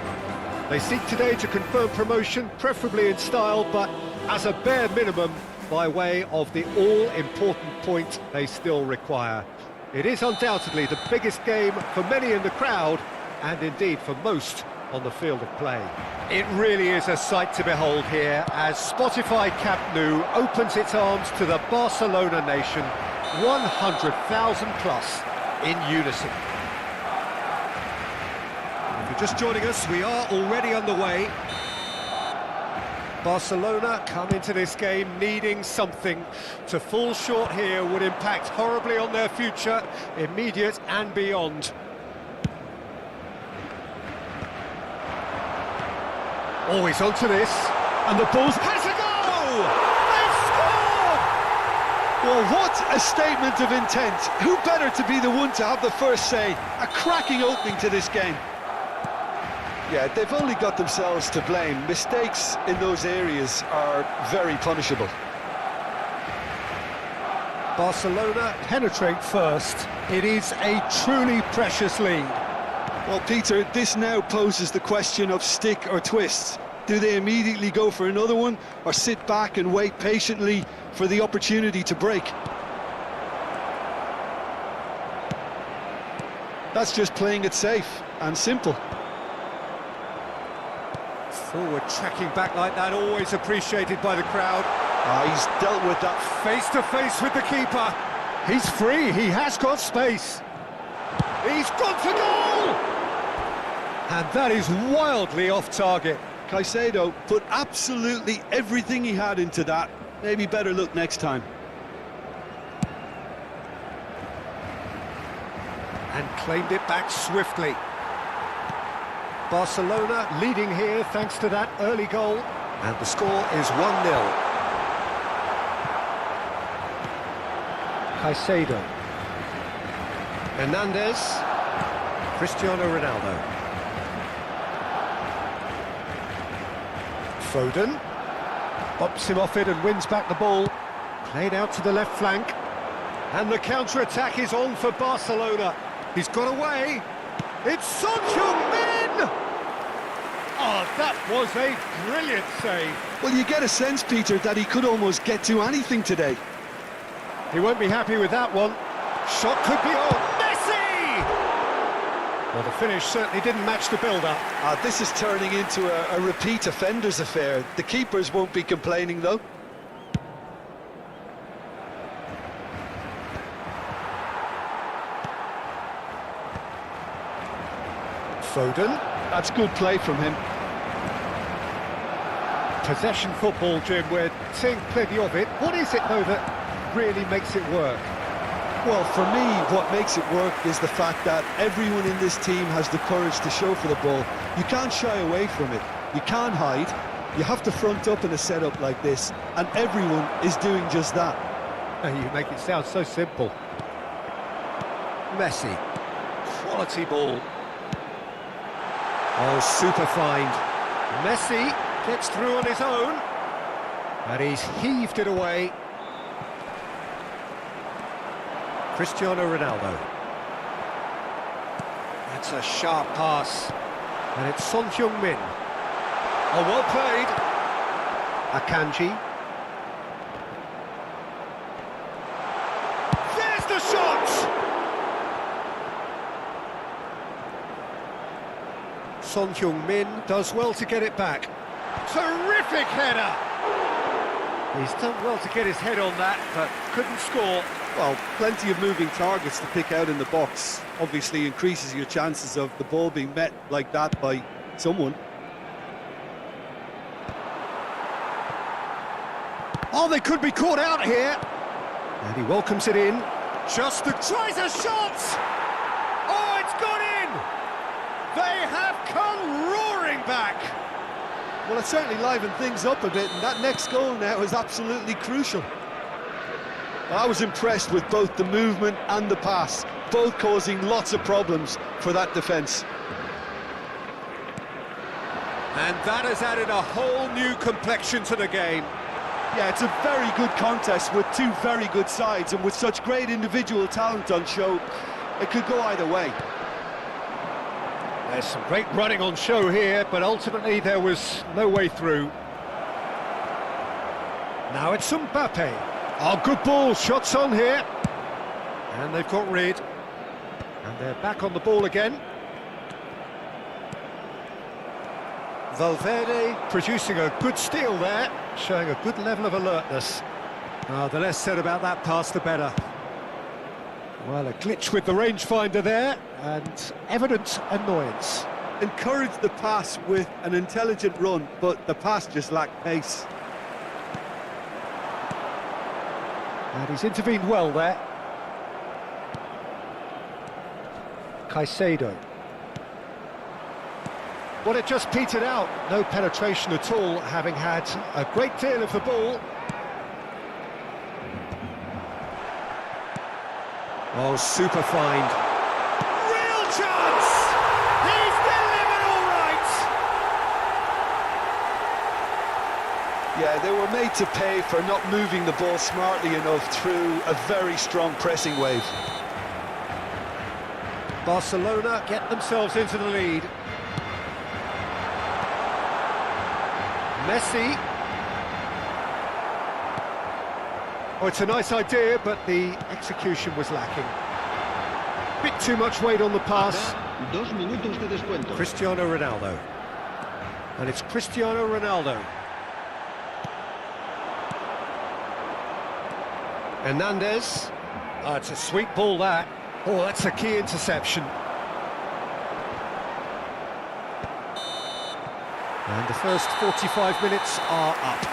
They seek today to confirm promotion, preferably in style, but as a bare minimum, by way of the all-important point they still require. It is undoubtedly the biggest game for many in the crowd, and indeed for most on the field of play. It really is a sight to behold here as Spotify Camp Nou opens its arms to the Barcelona nation, 100,000 plus in unison. If you're just joining us, we are already underway. Barcelona come into this game needing something. To fall short here would impact horribly on their future, immediate and beyond. Always onto this, and the ball's has a goal! They've scored! Well, what a statement of intent. Who better to be the one to have the first say? A cracking opening to this game. Yeah, they've only got themselves to blame. Mistakes in those areas are very punishable. Barcelona penetrate first. It is a truly precious lead. Well, Peter, this now poses the question of stick or twist. Do they immediately go for another one, or sit back and wait patiently for the opportunity to break? That's just playing it safe and simple. Forward tracking back like that, always appreciated by the crowd. He's dealt with that. Face to face with the keeper. He's free, he has got space. He's gone for goal! And that is wildly off target. Caicedo put absolutely everything he had into that. Maybe better look next time. And claimed it back swiftly. Barcelona leading here thanks to that early goal. And the score is 1-0. Caicedo. Hernandez. Cristiano Ronaldo. Foden. Bops him off it and wins back the ball. Played out to the left flank. And the counter-attack is on for Barcelona. He's got away. It's Son Heung-min! Oh, that was a brilliant save. Well, you get a sense, Peter, that he could almost get to anything today. He won't be happy with that one. Shot could be on. Messi! Well, the finish certainly didn't match the build-up. This is turning into a repeat offenders affair. The keepers won't be complaining, though. Foden. That's good play from him. Possession football, Jim, we're seeing plenty of it. What is it, though, that really makes it work? Well, for me, what makes it work is the fact that everyone in this team has the courage to show for the ball. You can't shy away from it. You can't hide. You have to front up in a setup like this, and everyone is doing just that. You make it sound so simple. Messi. Quality ball. Oh, super find. Messi gets through on his own. And he's heaved it away. Cristiano Ronaldo. That's a sharp pass. And it's Son Heung-min. Oh, well played. Akanji. There's the shot! Son Heung-min does well to get it back. Terrific header! He's done well to get his head on that, but couldn't score. Well, plenty of moving targets to pick out in the box. Obviously increases your chances of the ball being met like that by someone. Oh, they could be caught out here. And he welcomes it in. Just tries a shot! Oh, it's gone in! They have come roaring back! Well, it certainly livened things up a bit, and that next goal now is absolutely crucial. I was impressed with both the movement and the pass, both causing lots of problems for that defence. And that has added a whole new complexion to the game. Yeah, it's a very good contest with two very good sides, and with such great individual talent on show, it could go either way. There's some great running on show here, but ultimately there was no way through. Now it's Mbappe. Oh, good ball, shots on here. And they've got rid. And they're back on the ball again. Valverde producing a good steal there, showing a good level of alertness. The less said about that pass, the better. Well, a glitch with the rangefinder there, and evident annoyance. Encouraged the pass with an intelligent run, but the pass just lacked pace. And he's intervened well there. Caicedo. Well, it just petered out. No penetration at all, having had a great deal of the ball. Oh, super find. Real chance! He's delivered all right! Yeah, they were made to pay for not moving the ball smartly enough through a very strong pressing wave. Barcelona get themselves into the lead. Messi. Oh, it's a nice idea, but the execution was lacking. Bit too much weight on the pass. 2 minutos de descuento. Cristiano Ronaldo. And it's Cristiano Ronaldo. Hernandez. Oh, it's a sweet ball, that. Oh, that's a key interception. And the first 45 minutes are up.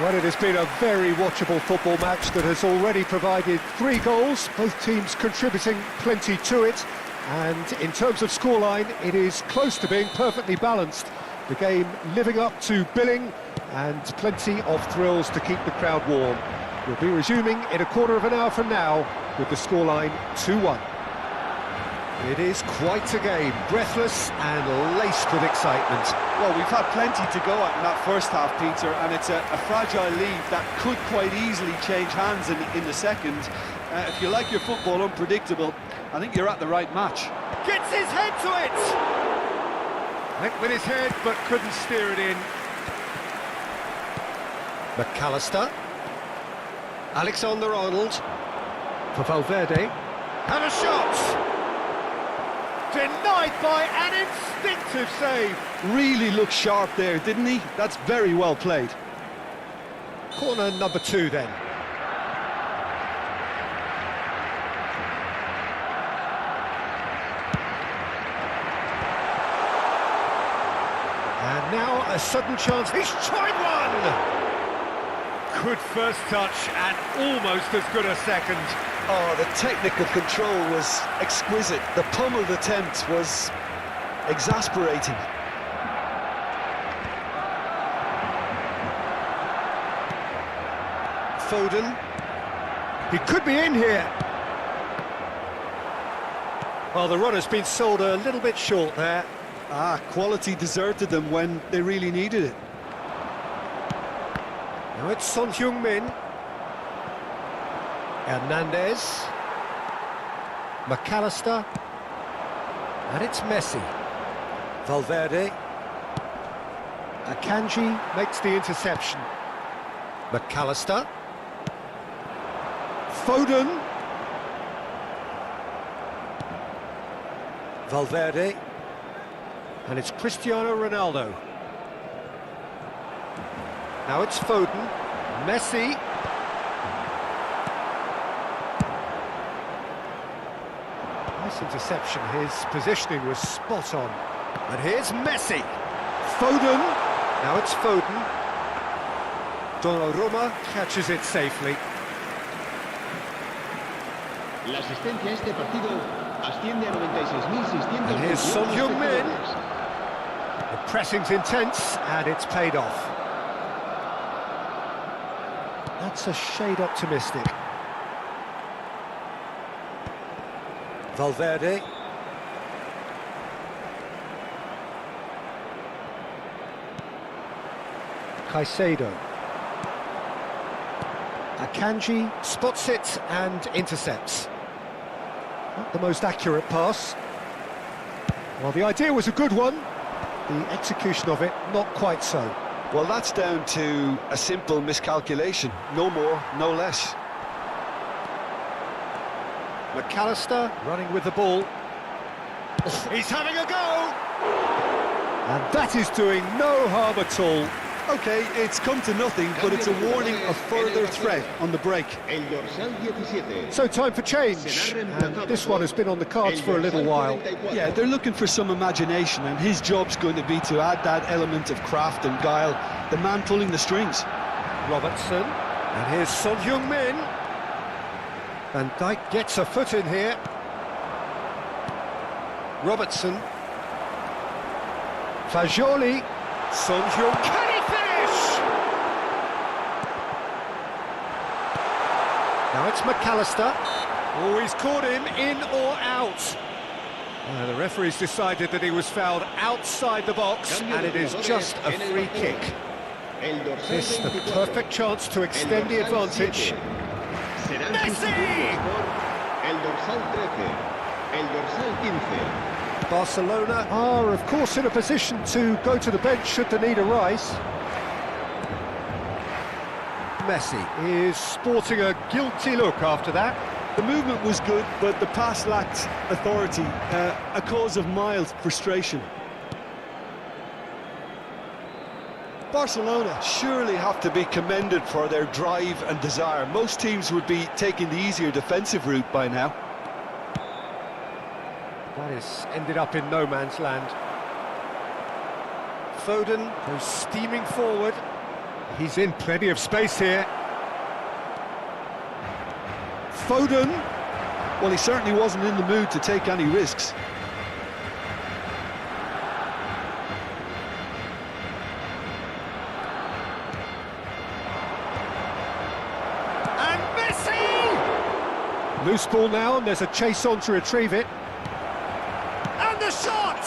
Well, it has been a very watchable football match that has already provided 3 goals, both teams contributing plenty to it. And in terms of scoreline, it is close to being perfectly balanced. The game living up to billing and plenty of thrills to keep the crowd warm. We'll be resuming in a quarter of an hour from now with the scoreline 2-1. It is quite a game, breathless and laced with excitement. Well, we've had plenty to go at in that first half, Peter, and it's a fragile lead that could quite easily change hands in the second. If you like your football unpredictable, I think you're at the right match. Gets his head to it! Went with his head, but couldn't steer it in. McAllister. Alexander-Arnold. For Valverde. And a shot! Denied by an instinctive save. Really looked sharp there, didn't he? That's very well played. Corner number 2 then. And now a sudden chance. He's tried one! Good first touch and almost as good a second. Oh, the technical control was exquisite. The pummeled attempt was exasperating. Foden. He could be in here. Well, the run has been sold a little bit short there. Quality deserted them when they really needed it. Now it's Son Heung-min. Hernandez. McAllister. And it's Messi. Valverde. Akanji makes the interception. McAllister. Foden. Valverde. And it's Cristiano Ronaldo. Now it's Foden. Messi. Nice interception. His positioning was spot on. And here's Messi. Foden. Now it's Foden. Donnarumma catches it safely. La asistencia a este partido asciende a 96.600. And here's Son Heung-min. The pressing's intense and it's paid off. That's a shade optimistic. Valverde. Caicedo. Akanji spots it and intercepts. Not the most accurate pass. Well, the idea was a good one. The execution of it, not quite so. Well, that's down to a simple miscalculation. No more, no less. McAllister running with the ball. He's having a go! And that is doing no harm at all. Okay, it's come to nothing, but it's a warning of further threat on the break. El dorsal 17. So time for change, and this one has been on the cards for a little while. Yeah, they're looking for some imagination, and his job's going to be to add that element of craft and guile, the man pulling the strings. Robertson, and here's Son Heung-min. Van Dijk gets a foot in here. Robertson. Fajoli. Son Heung. Can he finish? Now it's McAllister. Oh, he's caught him in or out. The referee's decided that he was fouled outside the box, and it is just a free kick. This the perfect chance to extend the advantage. Messi! El dorsal 13. El dorsal 15. Barcelona are, of course, in a position to go to the bench should the need arise. Messi is sporting a guilty look after that. The movement was good, but the pass lacked authority, a cause of mild frustration. Barcelona surely have to be commended for their drive and desire. Most teams would be taking the easier defensive route by now. That has ended up in no man's land. Foden goes steaming forward. He's in plenty of space here. Foden, well, he certainly wasn't in the mood to take any risks. And Messi! Loose ball now, and there's a chase on to retrieve it. And the shot!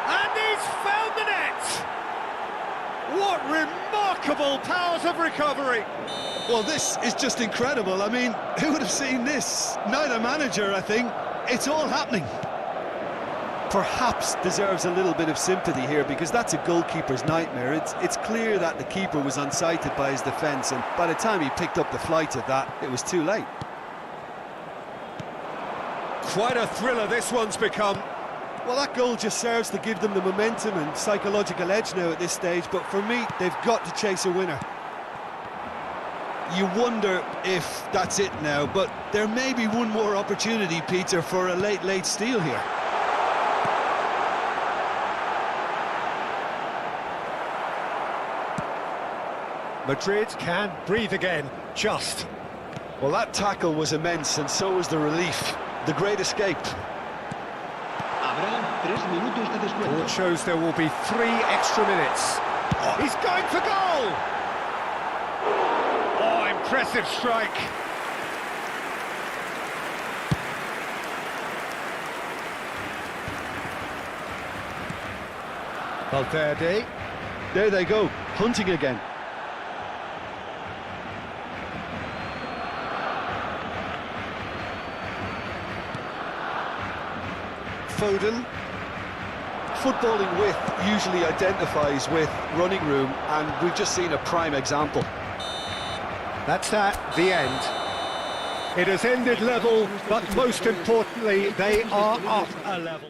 And he's found the net! What remarkable powers of recovery! Well, this is just incredible. I mean, who would have seen this? Neither manager, I think. It's all happening. Perhaps deserves a little bit of sympathy here, because that's a goalkeeper's nightmare. It's clear that the keeper was unsighted by his defence, and by the time he picked up the flight of that, it was too late. Quite a thriller this one's become. Well, that goal just serves to give them the momentum and psychological edge now at this stage, but for me, they've got to chase a winner. You wonder if that's it now, but there may be one more opportunity, Peter, for a late steal here. Madrid can breathe again, just. Well, that tackle was immense, and so was the relief. The great escape. Board shows there will be 3 extra minutes. Oh, he's going for goal! Oh, impressive strike. Valverde. There they go, hunting again. Foden. Footballing width usually identifies with running room, and we've just seen a prime example. That's the end. It has ended level, but most importantly, they are up a level.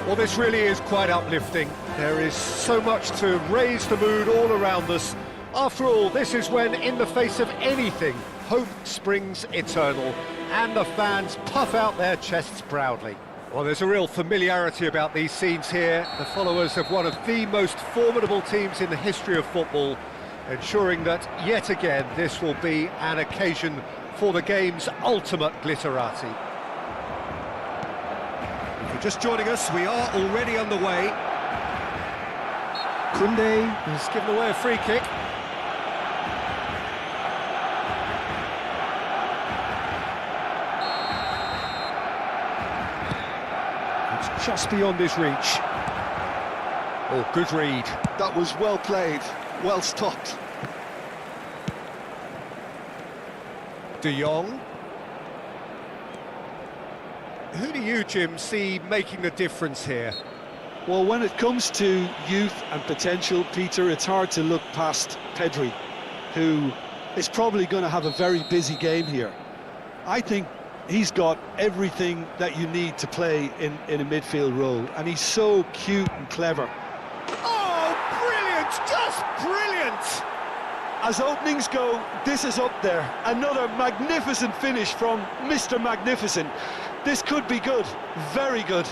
Well, this really is quite uplifting. There is so much to raise the mood all around us. After all, this is when, in the face of anything, hope springs eternal, and the fans puff out their chests proudly. Well, there's a real familiarity about these scenes here. The followers of one of the most formidable teams in the history of football, ensuring that, yet again, this will be an occasion for the game's ultimate glitterati. If you're just joining us, we are already underway. Koundé has given away a free kick. It's just beyond his reach. Oh, good read. That was well played, well stopped. De Jong. Who do you, Jim, see making the difference here? Well, when it comes to youth and potential, Peter, it's hard to look past Pedri, who is probably going to have a very busy game here. I think he's got everything that you need to play in a midfield role, and he's so cute and clever. Oh, brilliant! Just brilliant! As openings go, this is up there. Another magnificent finish from Mr. Magnificent. This could be good, very good.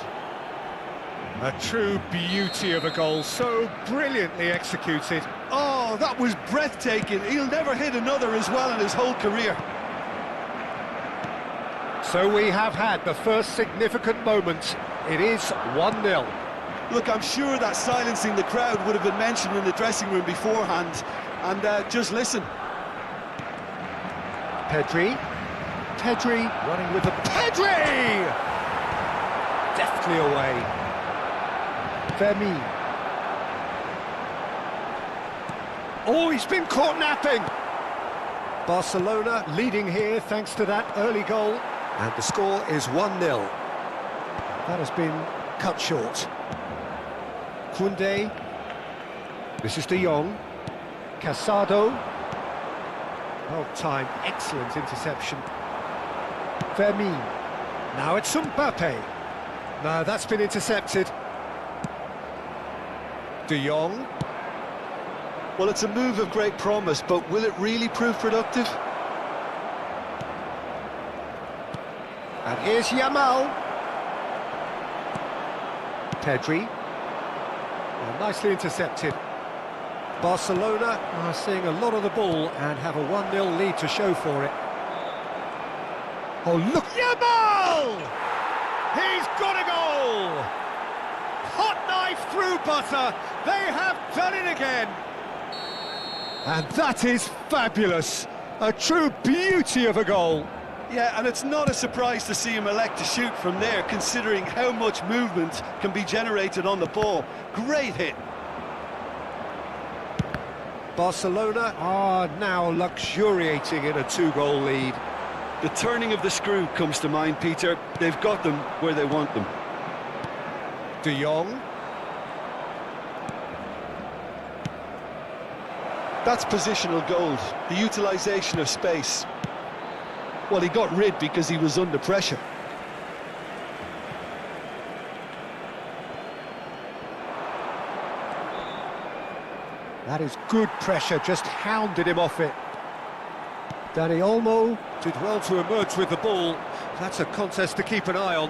A true beauty of a goal, so brilliantly executed. Oh, that was breathtaking. He'll never hit another as well in his whole career. So we have had the first significant moment. It is 1-0. Look, I'm sure that silencing the crowd would have been mentioned in the dressing room beforehand. And just listen. Pedri running with the Pedri! Deftly away. Vermi. Oh, he's been caught napping! Barcelona leading here thanks to that early goal. And the score is 1-0. That has been cut short. Koundé. This is De Jong. Casado. Well timed, excellent interception. Vermin. Now it's Mbappe. No, that's been intercepted. De Jong. Well, it's a move of great promise, but will it really prove productive? And here's Yamal. Pedri. Well, nicely intercepted. Barcelona are seeing a lot of the ball and have a 1-0 lead to show for it. Oh, look! Yamal! He's got a goal! Hot knife through butter. They have done it again. And that is fabulous. A true beauty of a goal. Yeah, and it's not a surprise to see him elect to shoot from there, considering how much movement can be generated on the ball. Great hit. Barcelona are now luxuriating in a 2-goal lead. The turning of the screw comes to mind, Peter. They've got them where they want them. De Jong. That's positional gold, the utilisation of space. Well, he got rid because he was under pressure. That is good pressure, just hounded him off it. Dani Olmo did well to emerge with the ball. That's a contest to keep an eye on.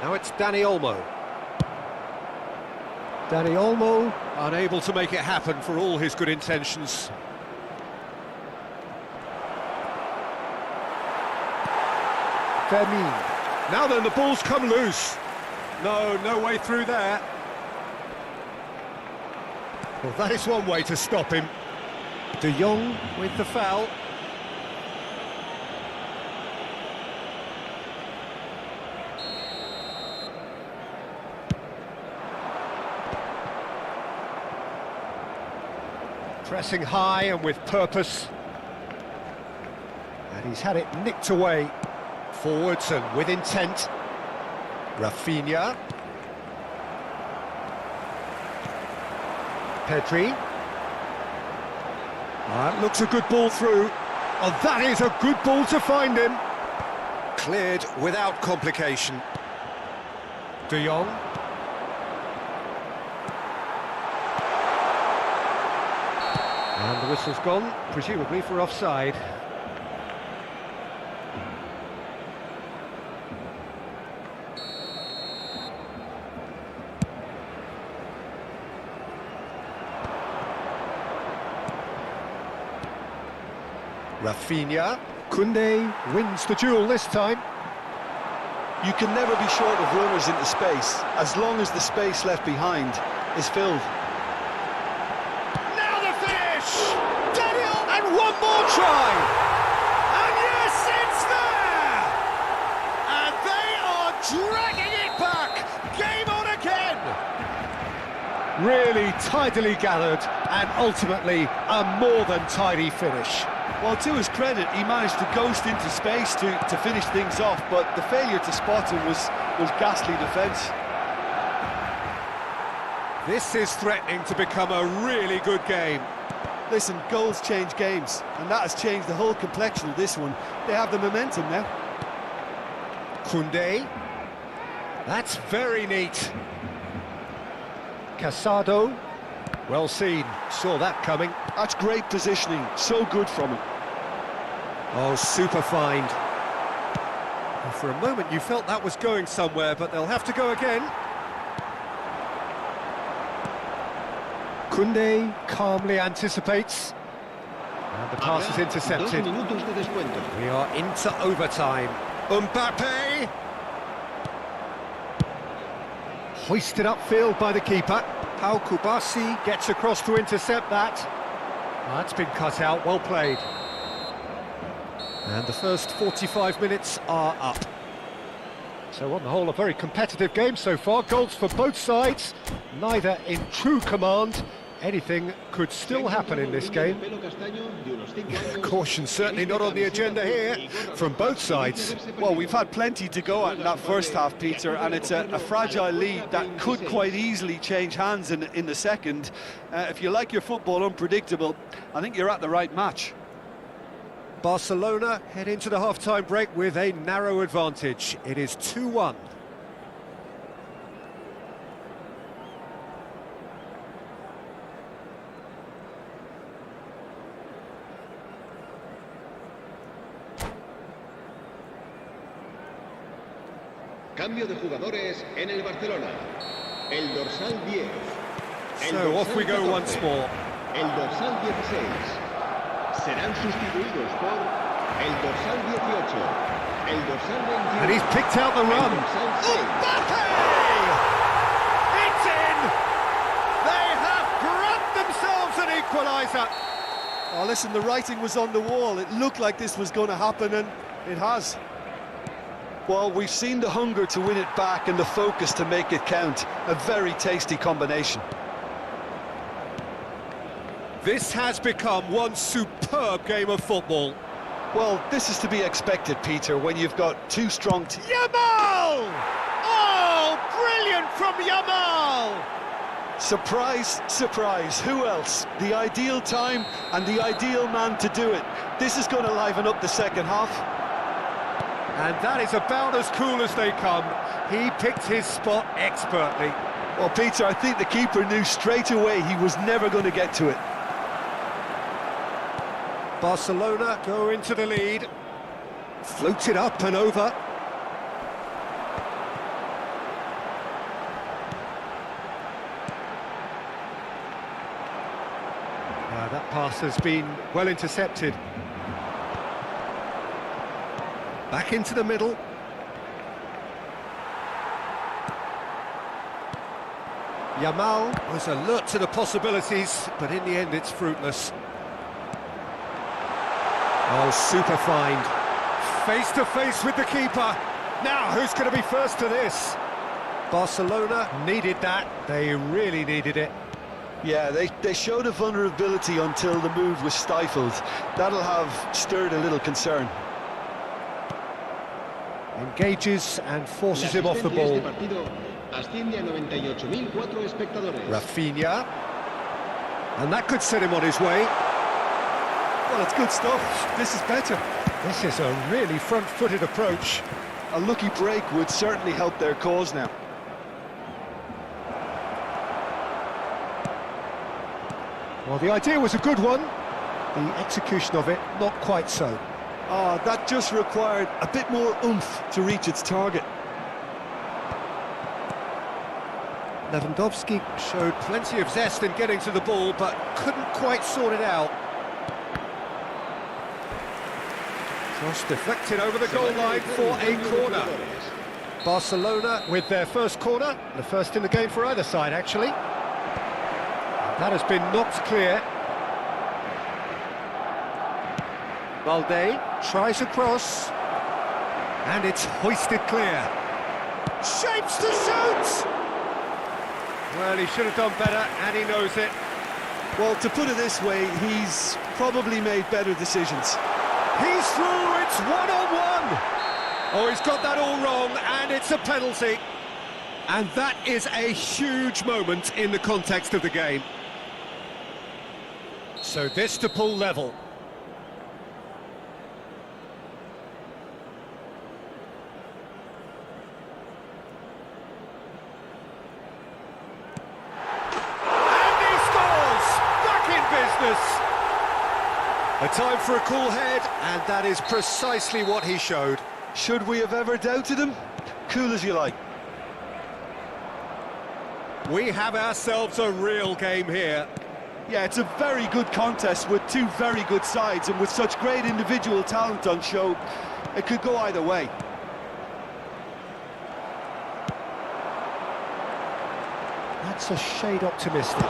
Now it's Dani Olmo. Dani Olmo unable to make it happen for all his good intentions. Vermin. Now then, the ball's come loose. No way through there. Well, that is one way to stop him. De Jong with the foul. Pressing high and with purpose. And he's had it nicked away. Forwards and with intent. Rafinha. Pedri. That looks a good ball through. Oh, that is a good ball to find him. Cleared without complication. De Jong. And the whistle's gone, presumably for offside. Rafinha. Koundé wins the duel this time. You can never be short of runners into space, as long as the space left behind is filled. Now the finish! Daniel! And one more try! And yes, it's there! And they are dragging it back! Game on again! Really tidily gathered, and ultimately a more than tidy finish. Well, to his credit, he managed to ghost into space to finish things off, but the failure to spot him was ghastly defence. This is threatening to become a really good game. Listen, goals change games, and that has changed the whole complexion of this one. They have the momentum now. Koundé. That's very neat. Casado. Well seen, saw that coming. That's great positioning, so good from him. Oh, super find. Well, for a moment you felt that was going somewhere, but they'll have to go again. Koundé calmly anticipates. And the pass is intercepted. We are into overtime. Mbappe! Hoisted upfield by the keeper. Pau Kubasi gets across to intercept that. That's been cut out, well played. And the first 45 minutes are up. So on the whole, a very competitive game so far. Goals for both sides, neither in true command. Anything could still happen in this game. Caution certainly not on the agenda here, from both sides. Well, we've had plenty to go at in that first half, Peter, and it's a fragile lead that could quite easily change hands in the second. If you like your football unpredictable, I think you're at the right match. Barcelona head into the half-time break with a narrow advantage. It is 2-1. Cambio de jugadores en el Barcelona. El dorsal 10. So off we go once more. El dorsal 16. Serán sustituidos por el dorsal 18. El dorsal 21. And he's picked out the run. El dorsal 6. Mbappe! It's in! They have grabbed themselves an equaliser. Oh, listen, the writing was on the wall. It looked like this was going to happen, and it has. Well, we've seen the hunger to win it back and the focus to make it count. A very tasty combination. This has become one superb game of football. Well, this is to be expected, Peter, when you've got two strong teams. Yamal! Oh, brilliant from Yamal! Surprise, surprise, who else? The ideal time and the ideal man to do it. This is going to liven up the second half. And that is about as cool as they come. He picked his spot expertly. Well, Peter, I think the keeper knew straight away he was never going to get to it. Barcelona go into the lead. Floated up and over. That pass has been well intercepted. Back into the middle. Yamal was alert to the possibilities, but in the end it's fruitless. Oh, super find. Face to face with the keeper. Now, who's going to be first to this? Barcelona needed that. They really needed it. Yeah, they showed a vulnerability until the move was stifled. That'll have stirred a little concern. Engages and forces him off the ball. Rafinha. And that could set him on his way. Well, it's good stuff. This is better. This is a really front-footed approach. A lucky break would certainly help their cause now. Well, the idea was a good one. The execution of it, not quite so. Oh, that just required a bit more oomph to reach its target. Lewandowski showed plenty of zest in getting to the ball, but couldn't quite sort it out. Cross deflected over the goal line for a corner. Barcelona with their first corner, the first in the game for either side, actually. That has been knocked clear. Valde tries a cross, and it's hoisted clear. Shapes to shoot! Well, he should have done better, and he knows it. Well, to put it this way, he's probably made better decisions. He's through, it's one-on-one! Oh, he's got that all wrong, and it's a penalty. And that is a huge moment in the context of the game. So this to pull level. A time for a cool head, and that is precisely what he showed. Should we have ever doubted him? Cool as you like. We have ourselves a real game here. Yeah, it's a very good contest with two very good sides, and with such great individual talent on show, it could go either way. That's a shade optimistic.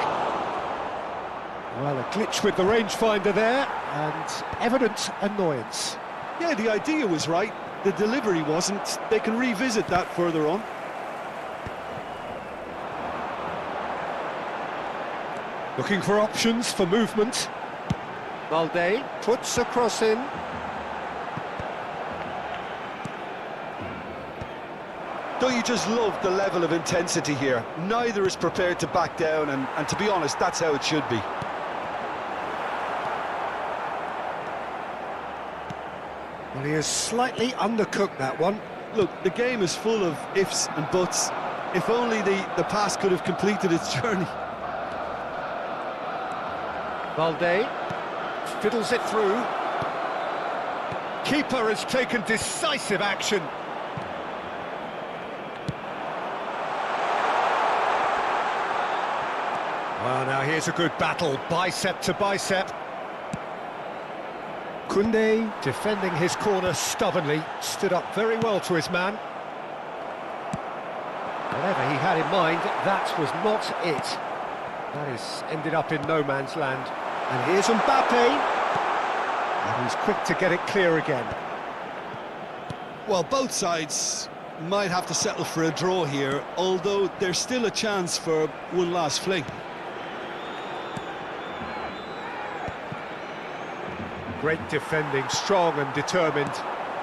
Well, a glitch with the rangefinder there, and evident annoyance. Yeah, the idea was right, the delivery wasn't. They can revisit that further on. Looking for options for movement. Valde puts a cross in. Don't you just love the level of intensity here? Neither is prepared to back down, and to be honest, that's how it should be. Well, he is slightly undercooked, that one. Look, the game is full of ifs and buts. If only the pass could have completed its journey. Valde fiddles it through. Keeper has taken decisive action. Well, now here's a good battle, bicep to bicep. Koundé defending his corner stubbornly, stood up very well to his man. Whatever he had in mind, that was not it. That is ended up in no man's land. And here's Mbappe. And he's quick to get it clear again. Well, both sides might have to settle for a draw here, although there's still a chance for one last fling. Great defending, strong and determined.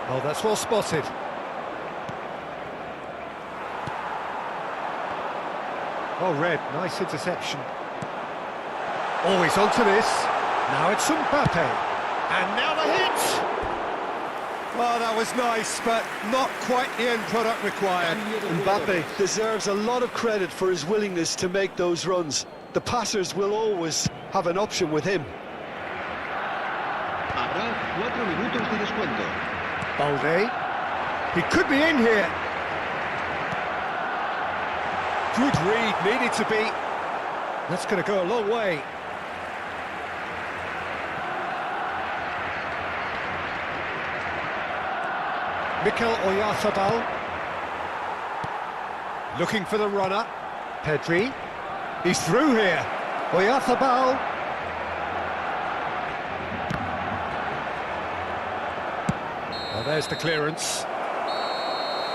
Oh, that's well spotted. Oh, Red, nice interception. Oh, he's onto this. Now it's Mbappe. And now the hit! Well, that was nice, but not quite the end product required. Mbappe deserves a lot of credit for his willingness to make those runs. The passers will always have an option with him. Habrá 4 minutos de descuento. Valde. He could be in here. Good read, needed to be. That's going to go a long way. Mikel Oyarzabal. Looking for the runner. Pedri. He's through here. Oyarzabal. Well, there's the clearance.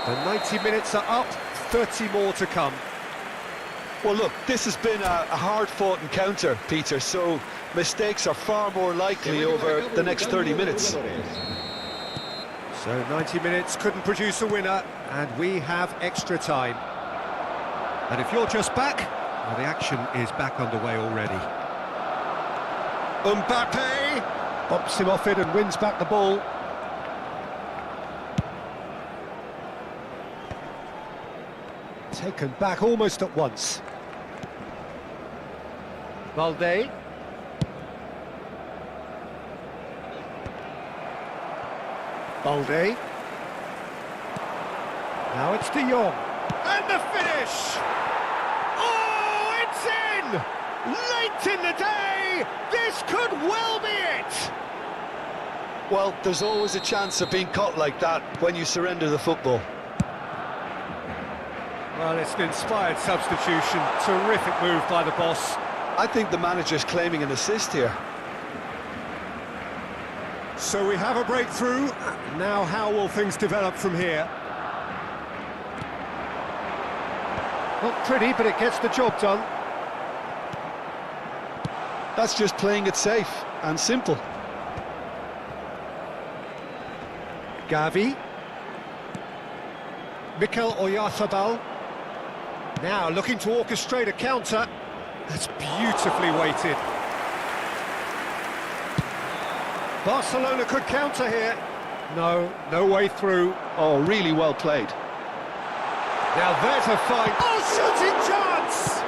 The 90 minutes are up, 30 more to come. Well, look, this has been a hard-fought encounter, Peter, so mistakes are far more likely over the next 30 minutes. So 90 minutes couldn't produce a winner, and we have extra time. And if you're just back, well, the action is back underway already. Mbappe bumps him off it and wins back the ball. Taken back almost at once. Valde. Valde. Now it's De Jong. And the finish! Oh, it's in! Late in the day! This could well be it! Well, there's always a chance of being caught like that when you surrender the football. Well, it's an inspired substitution. Terrific move by the boss. I think the manager's claiming an assist here. So we have a breakthrough. Now how will things develop from here? Not pretty, but it gets the job done. That's just playing it safe and simple. Gavi. Mikel Oyarzabal. Now looking to orchestrate a counter. That's beautifully weighted. Barcelona could counter here. No, no way through. Oh, really well played. Now there's a fine... Oh, shooting chance!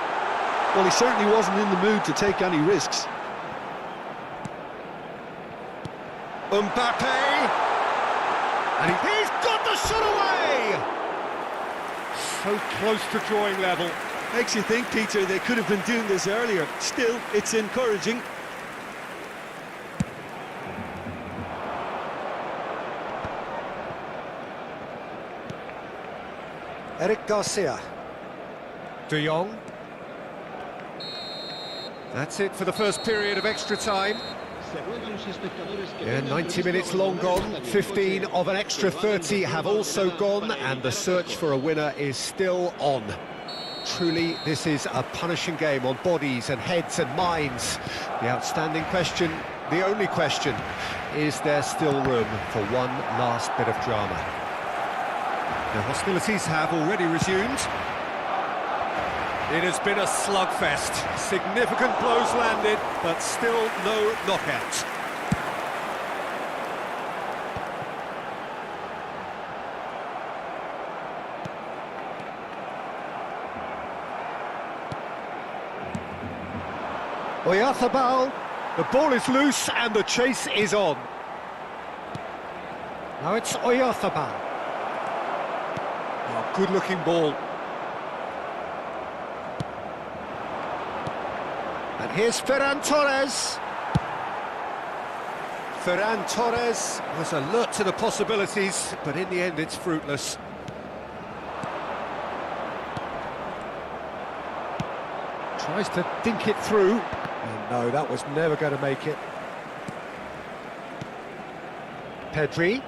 Well, he certainly wasn't in the mood to take any risks. Mbappe! And he's got the shot away! So close to drawing level. Makes you think, Peter, they could have been doing this earlier. Still, it's encouraging. Eric Garcia. De Jong. That's it for the first period of extra time. Yeah, 90 minutes long gone, 15 of an extra 30 have also gone, and the search for a winner is still on. Truly, this is a punishing game on bodies and heads and minds. The outstanding question, The only question, is there still room for one last bit of drama? The hostilities have already resumed. It has been a slugfest. Significant blows landed, but still no knockout. Oyarzabal, the ball is loose and the chase is on. Now it's Oyarzabal. Oh, good-looking ball. And here's Ferran Torres. Ferran Torres was alert to the possibilities, but in the end it's fruitless. Tries to dink it through. And no, that was never going to make it. Pedri.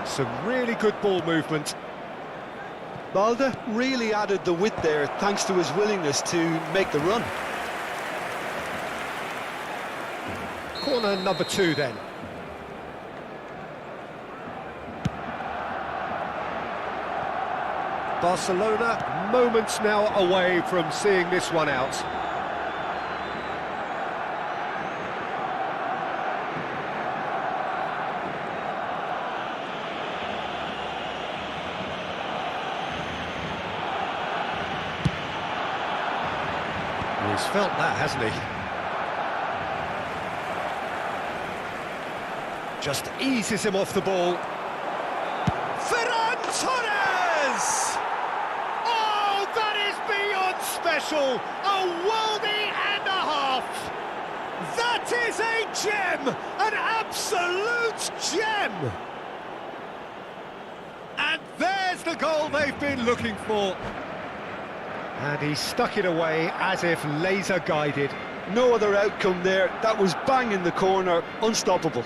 Some really good ball movement. Balde really added the width there thanks to his willingness to make the run. Corner number 2 then. Barcelona moments now away from seeing this one out. He's felt that, hasn't he? Just eases him off the ball. Ferran Torres! Oh, that is beyond special! A worldie and a half! That is a gem! An absolute gem! And there's the goal they've been looking for. And he stuck it away as if laser guided. No other outcome there. That was bang in the corner, unstoppable.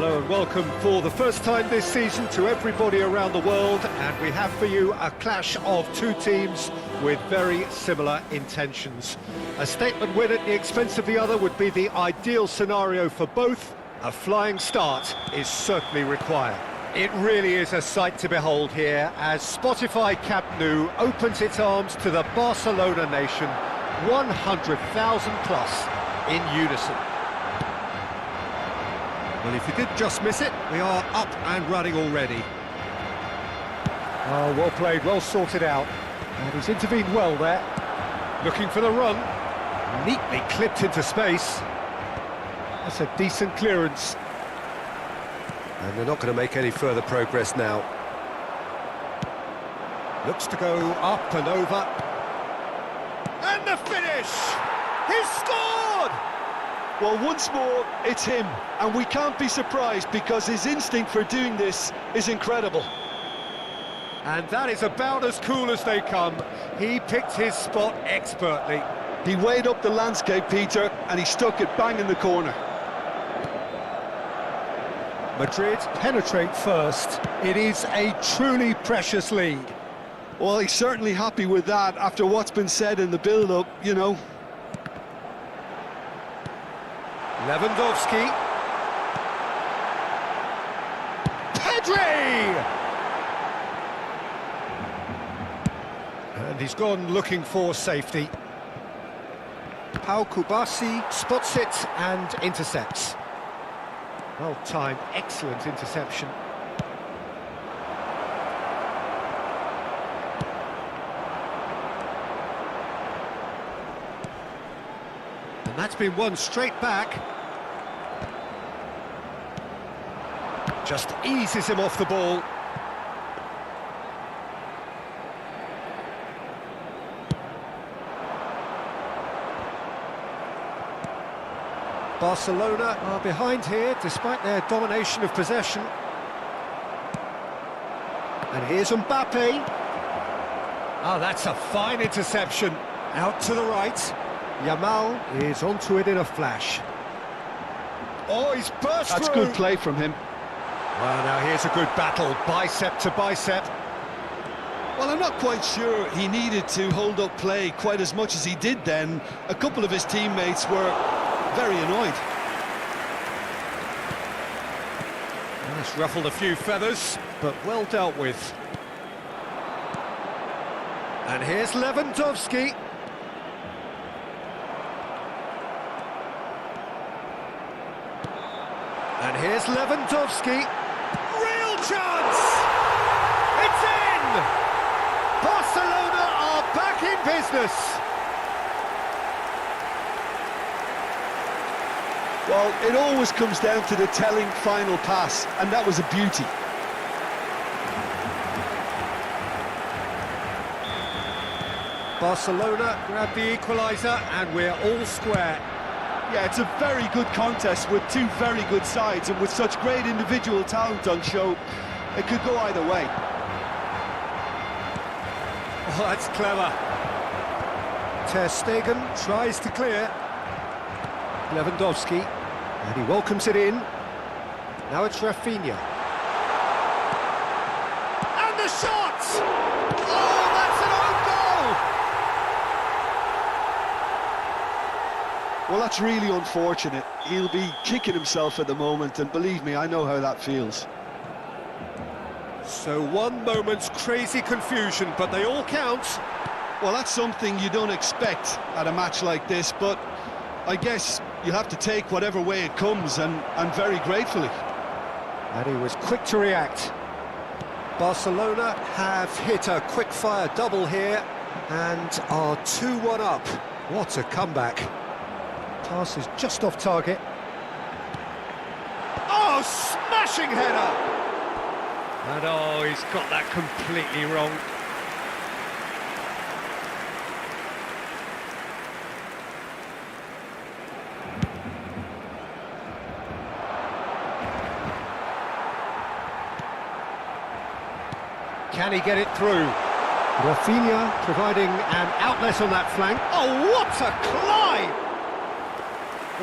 Hello and welcome for the first time this season to everybody around the world, and we have for you a clash of two teams with very similar intentions. A statement win at the expense of the other would be the ideal scenario for both. A flying start is certainly required. It really is a sight to behold here as Spotify Camp Nou opens its arms to the Barcelona nation, 100,000 plus in unison. Well, if you did just miss it, we are up and running already. Oh, well played, well sorted out. And he's intervened well there. Looking for the run. Neatly clipped into space. That's a decent clearance. And they're not going to make any further progress now. Looks to go up and over. And the finish! He's scored! Well, once more, it's him, and we can't be surprised because his instinct for doing this is incredible. And that is about as cool as they come. He picked his spot expertly. He weighed up the landscape, Peter, and he stuck it bang in the corner. Madrid penetrate first. It is a truly precious lead. Well, he's certainly happy with that after what's been said in the build-up, you know. Lewandowski. Pedri! And he's gone looking for safety. Pau Kubasi spots it and intercepts. Well timed, excellent interception. And that's been won straight back. Just eases him off the ball. Barcelona are behind here despite their domination of possession. And here's Mbappe. Oh, that's a fine interception. Out to the right. Yamal is onto it in a flash. Oh, he's burst That's through. good play from him. Well, now here's a good battle, bicep to bicep. Well, I'm not quite sure he needed to hold up play quite as much as he did then. A couple of his teammates were very annoyed. Well, it's ruffled a few feathers, but well dealt with. And here's Lewandowski. And here's Lewandowski. Real chance! It's in! Barcelona are back in business. Well, it always comes down to the telling final pass, and that was a beauty. Barcelona grab the equaliser, and we're all square. Yeah, it's a very good contest with two very good sides, and with such great individual talent on show, it could go either way. Oh, that's clever. Ter Stegen tries to clear. Lewandowski, and he welcomes it in. Now it's Rafinha. And the shot! Oh, that's an own goal! Well, that's really unfortunate. He'll be kicking himself at the moment, and believe me, I know how that feels. So one moment's crazy confusion, but they all count. Well, that's something you don't expect at a match like this, but I guess you have to take whatever way it comes, and very gratefully. And he was quick to react. Barcelona have hit a quick-fire double here and are 2-1 up. What a comeback. Pass is just off target. Oh, smashing header! And oh, he's got that completely wrong. Can he get it through? Rafinha providing an outlet on that flank. Oh, what a climb!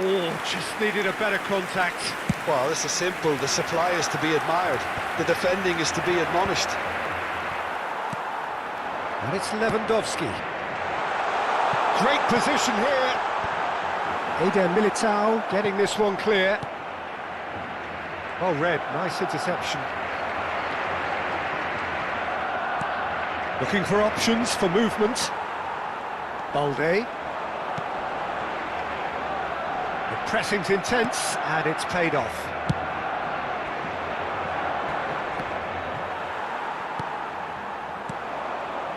Oh, just needed a better contact. Well, this is simple. The supply is to be admired. The defending is to be admonished. And it's Lewandowski. Great position here. Eder Militao getting this one clear. Well read, nice interception. Looking for options for movement. Balde. The pressing's intense and it's paid off.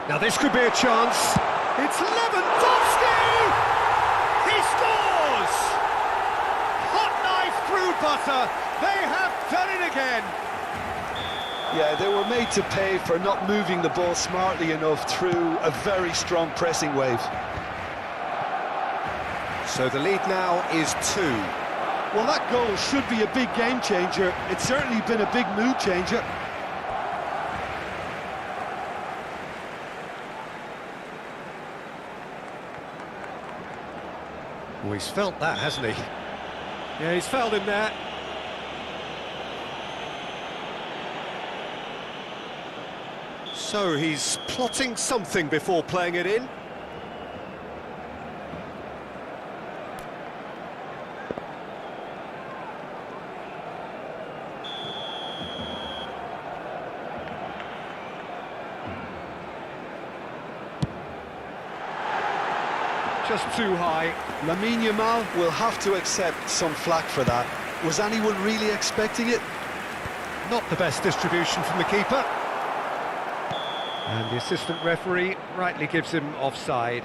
Now this could be a chance. It's Lewandowski! He scores! Hot knife through butter. They have done it again. Yeah, they were made to pay for not moving the ball smartly enough through a very strong pressing wave. So the lead now is 2. Well, that goal should be a big game changer. It's certainly been a big mood changer. Oh, he's felt that, hasn't he? Yeah, he's felt him there. So he's plotting something before playing it in. Just too high. Lamine Yamal will have to accept some flack for that. Was anyone really expecting it? Not the best distribution from the keeper. And the assistant referee rightly gives him offside.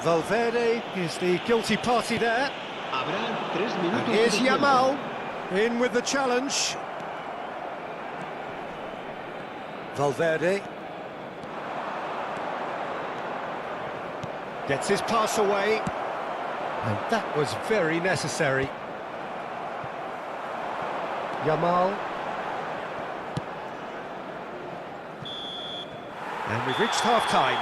Valverde is the guilty party there. And here's Yamal, in with the challenge. Valverde. Gets his pass away. And that was very necessary. Yamal. And we've reached half-time.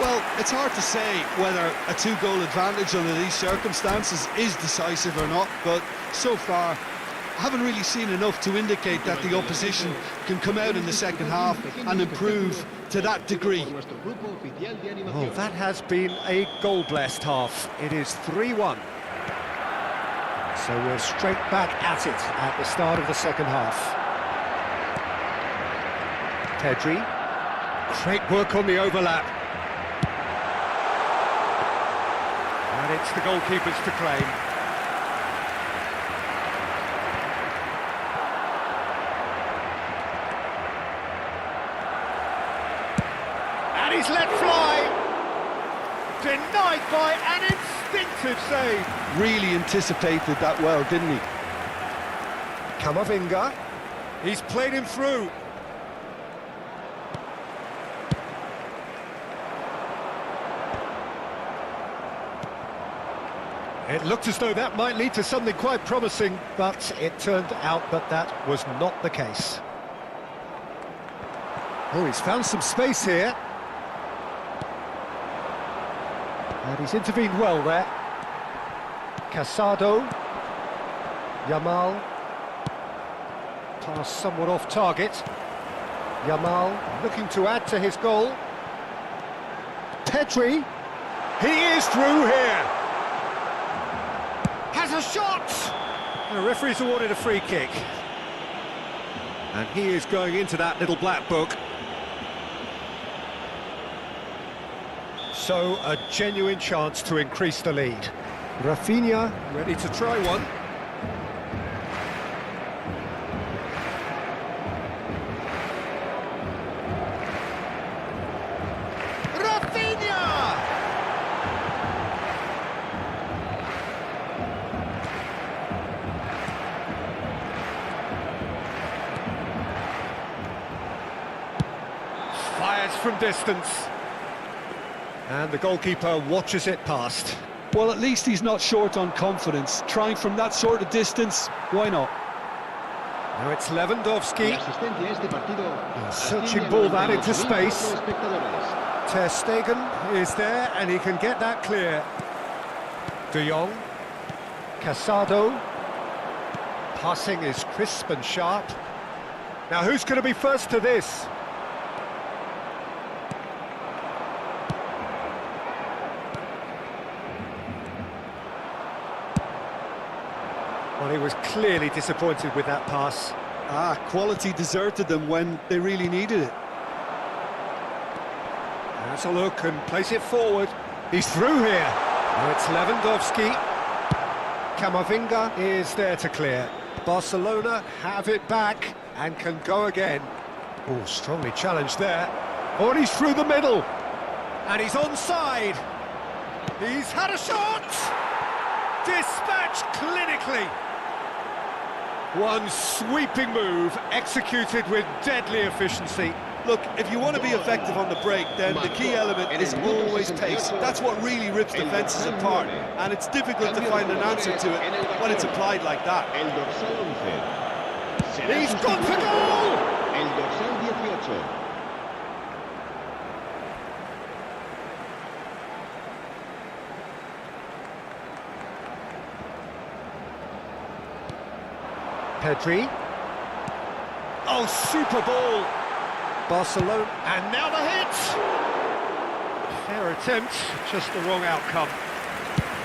Well, it's hard to say whether a 2-goal advantage under these circumstances is decisive or not, but so far I haven't really seen enough to indicate that the opposition can come out in the second half and improve to that degree. Oh, that has been a goal-blessed half. It is 3-1. So we're straight back at it at the start of the second half. Pedri. Great work on the overlap. And it's the goalkeepers to claim. And he's let fly. Denied by an instinctive save. Really anticipated that well, didn't he? Camavinga. He's played him through. It looked as though that might lead to something quite promising, but it turned out that that was not the case. Oh, he's found some space here. And he's intervened well there. Casado. Yamal. Pass somewhat off target. Yamal looking to add to his goal. Pedri. He is through here. Has a shot! The referee's awarded a free kick. And he is going into that little black book. So, a genuine chance to increase the lead. Rafinha ready to try one. Rafinha! Fires from distance. And the goalkeeper watches it past. Well, at least he's not short on confidence. Trying from that sort of distance, why not? Now it's Lewandowski. La asistencia a este partido Searching asciende a ball that into 98.004 space. espectadores. Ter Stegen is there, and he can get that clear. De Jong. Casado. Passing is crisp and sharp. Now who's going to be first to this? Well, he was clearly disappointed with that pass. Quality deserted them when they really needed it. Has a look and plays it forward. He's through here. Now it's Lewandowski. Camavinga is there to clear. Barcelona have it back and can go again. Oh, strongly challenged there. Oh, and he's through the middle. And he's onside. He's had a shot. Dispatched clinically. One sweeping move executed with deadly efficiency. Look, if you want to be effective on the break, then the key element is always pace. That's what really rips defences apart, and it's difficult to find an answer to it when it's applied like that. El dorsal 11. He's gone for goal! El dorsal 18. Pedri. Oh, super ball! Barcelona, and now the hit! Fair attempt, just the wrong outcome.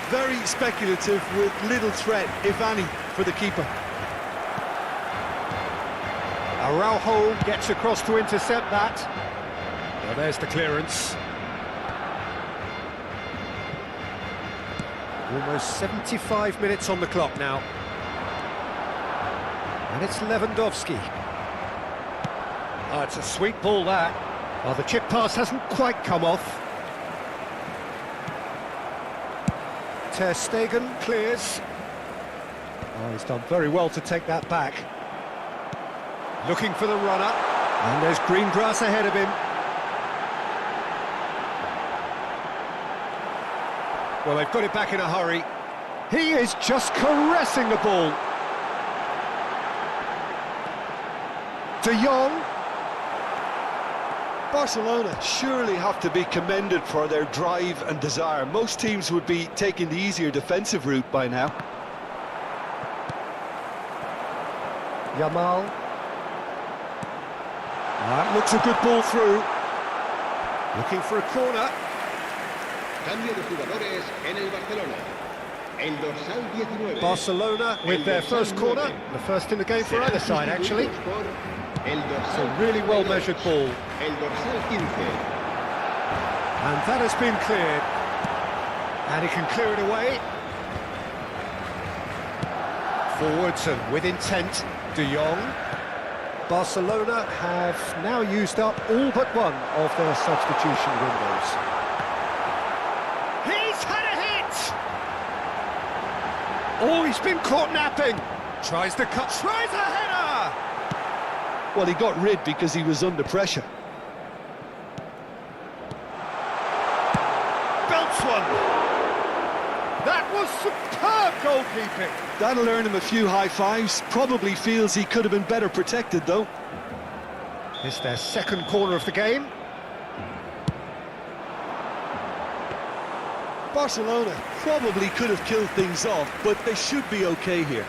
Very speculative with little threat, if any, for the keeper. Araujo gets across to intercept that. Well, there's the clearance. Almost 75 minutes on the clock now. And it's Lewandowski. Oh, it's a sweet ball, that. Well, the chip pass hasn't quite come off. Ter Stegen clears. Oh, he's done very well to take that back. Looking for the runner. And there's green grass ahead of him. Well, they've got it back in a hurry. He is just caressing the ball. De Jong. Barcelona surely have to be commended for their drive and desire. Most teams would be taking the easier defensive route by now. Yamal. That looks a good ball through. Looking for a corner. Cambio de jugadores en el Barcelona. El dorsal 19. Barcelona with their first corner. The first in the game for either side, actually. It's a really well-measured ball. El dorsal 15. And that has been cleared. And he can clear it away. Forwards and with intent, De Jong. Barcelona have now used up all but one of their substitution windows. He's had a hit! Oh, he's been caught napping. Tries to cut, tries a header! Well, he got rid because he was under pressure. Belts one! That was superb goalkeeping! That'll earn him a few high fives. Probably feels he could have been better protected, though. It's their second corner of the game. Barcelona probably could have killed things off, but they should be okay here.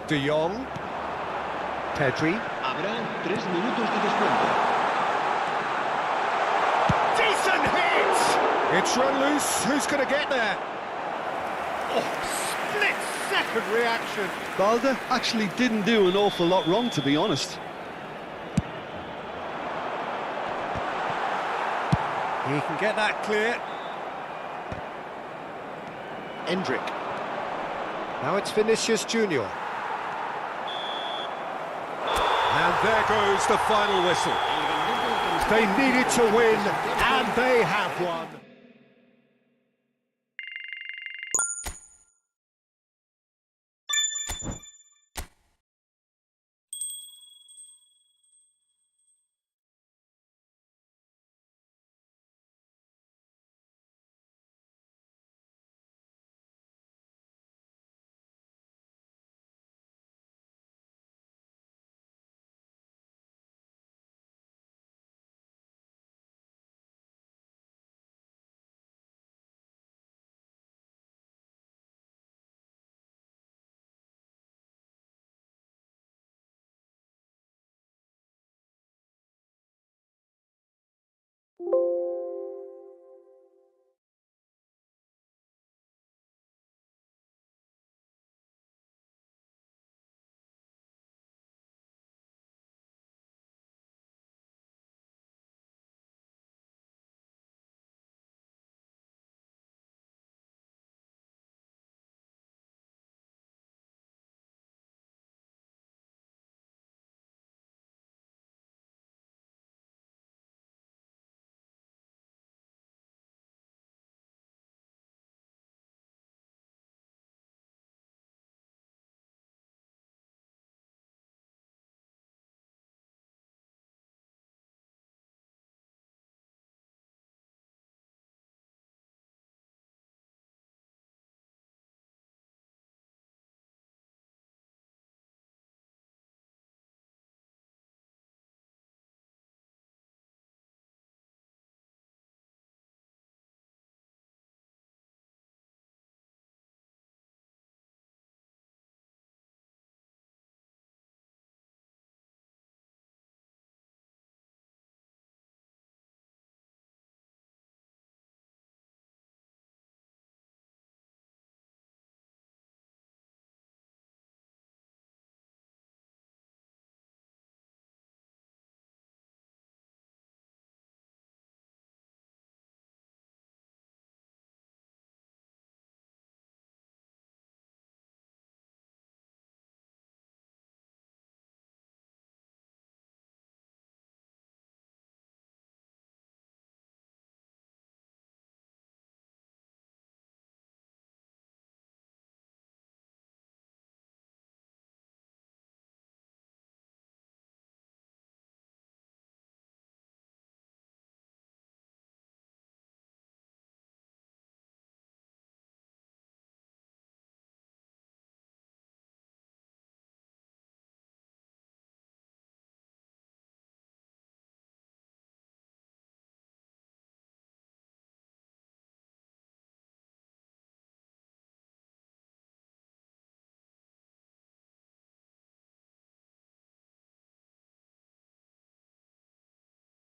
De Jong. Pedri. Habrá 3 minutos de descuento. Decent hit! It's run loose. Who's going to get there? Oh, split-second reaction. Balde actually didn't do an awful lot wrong, to be honest. He can get that clear. Endrick. Now it's Vinicius Junior. And there goes the final whistle. They needed to win, and they have won.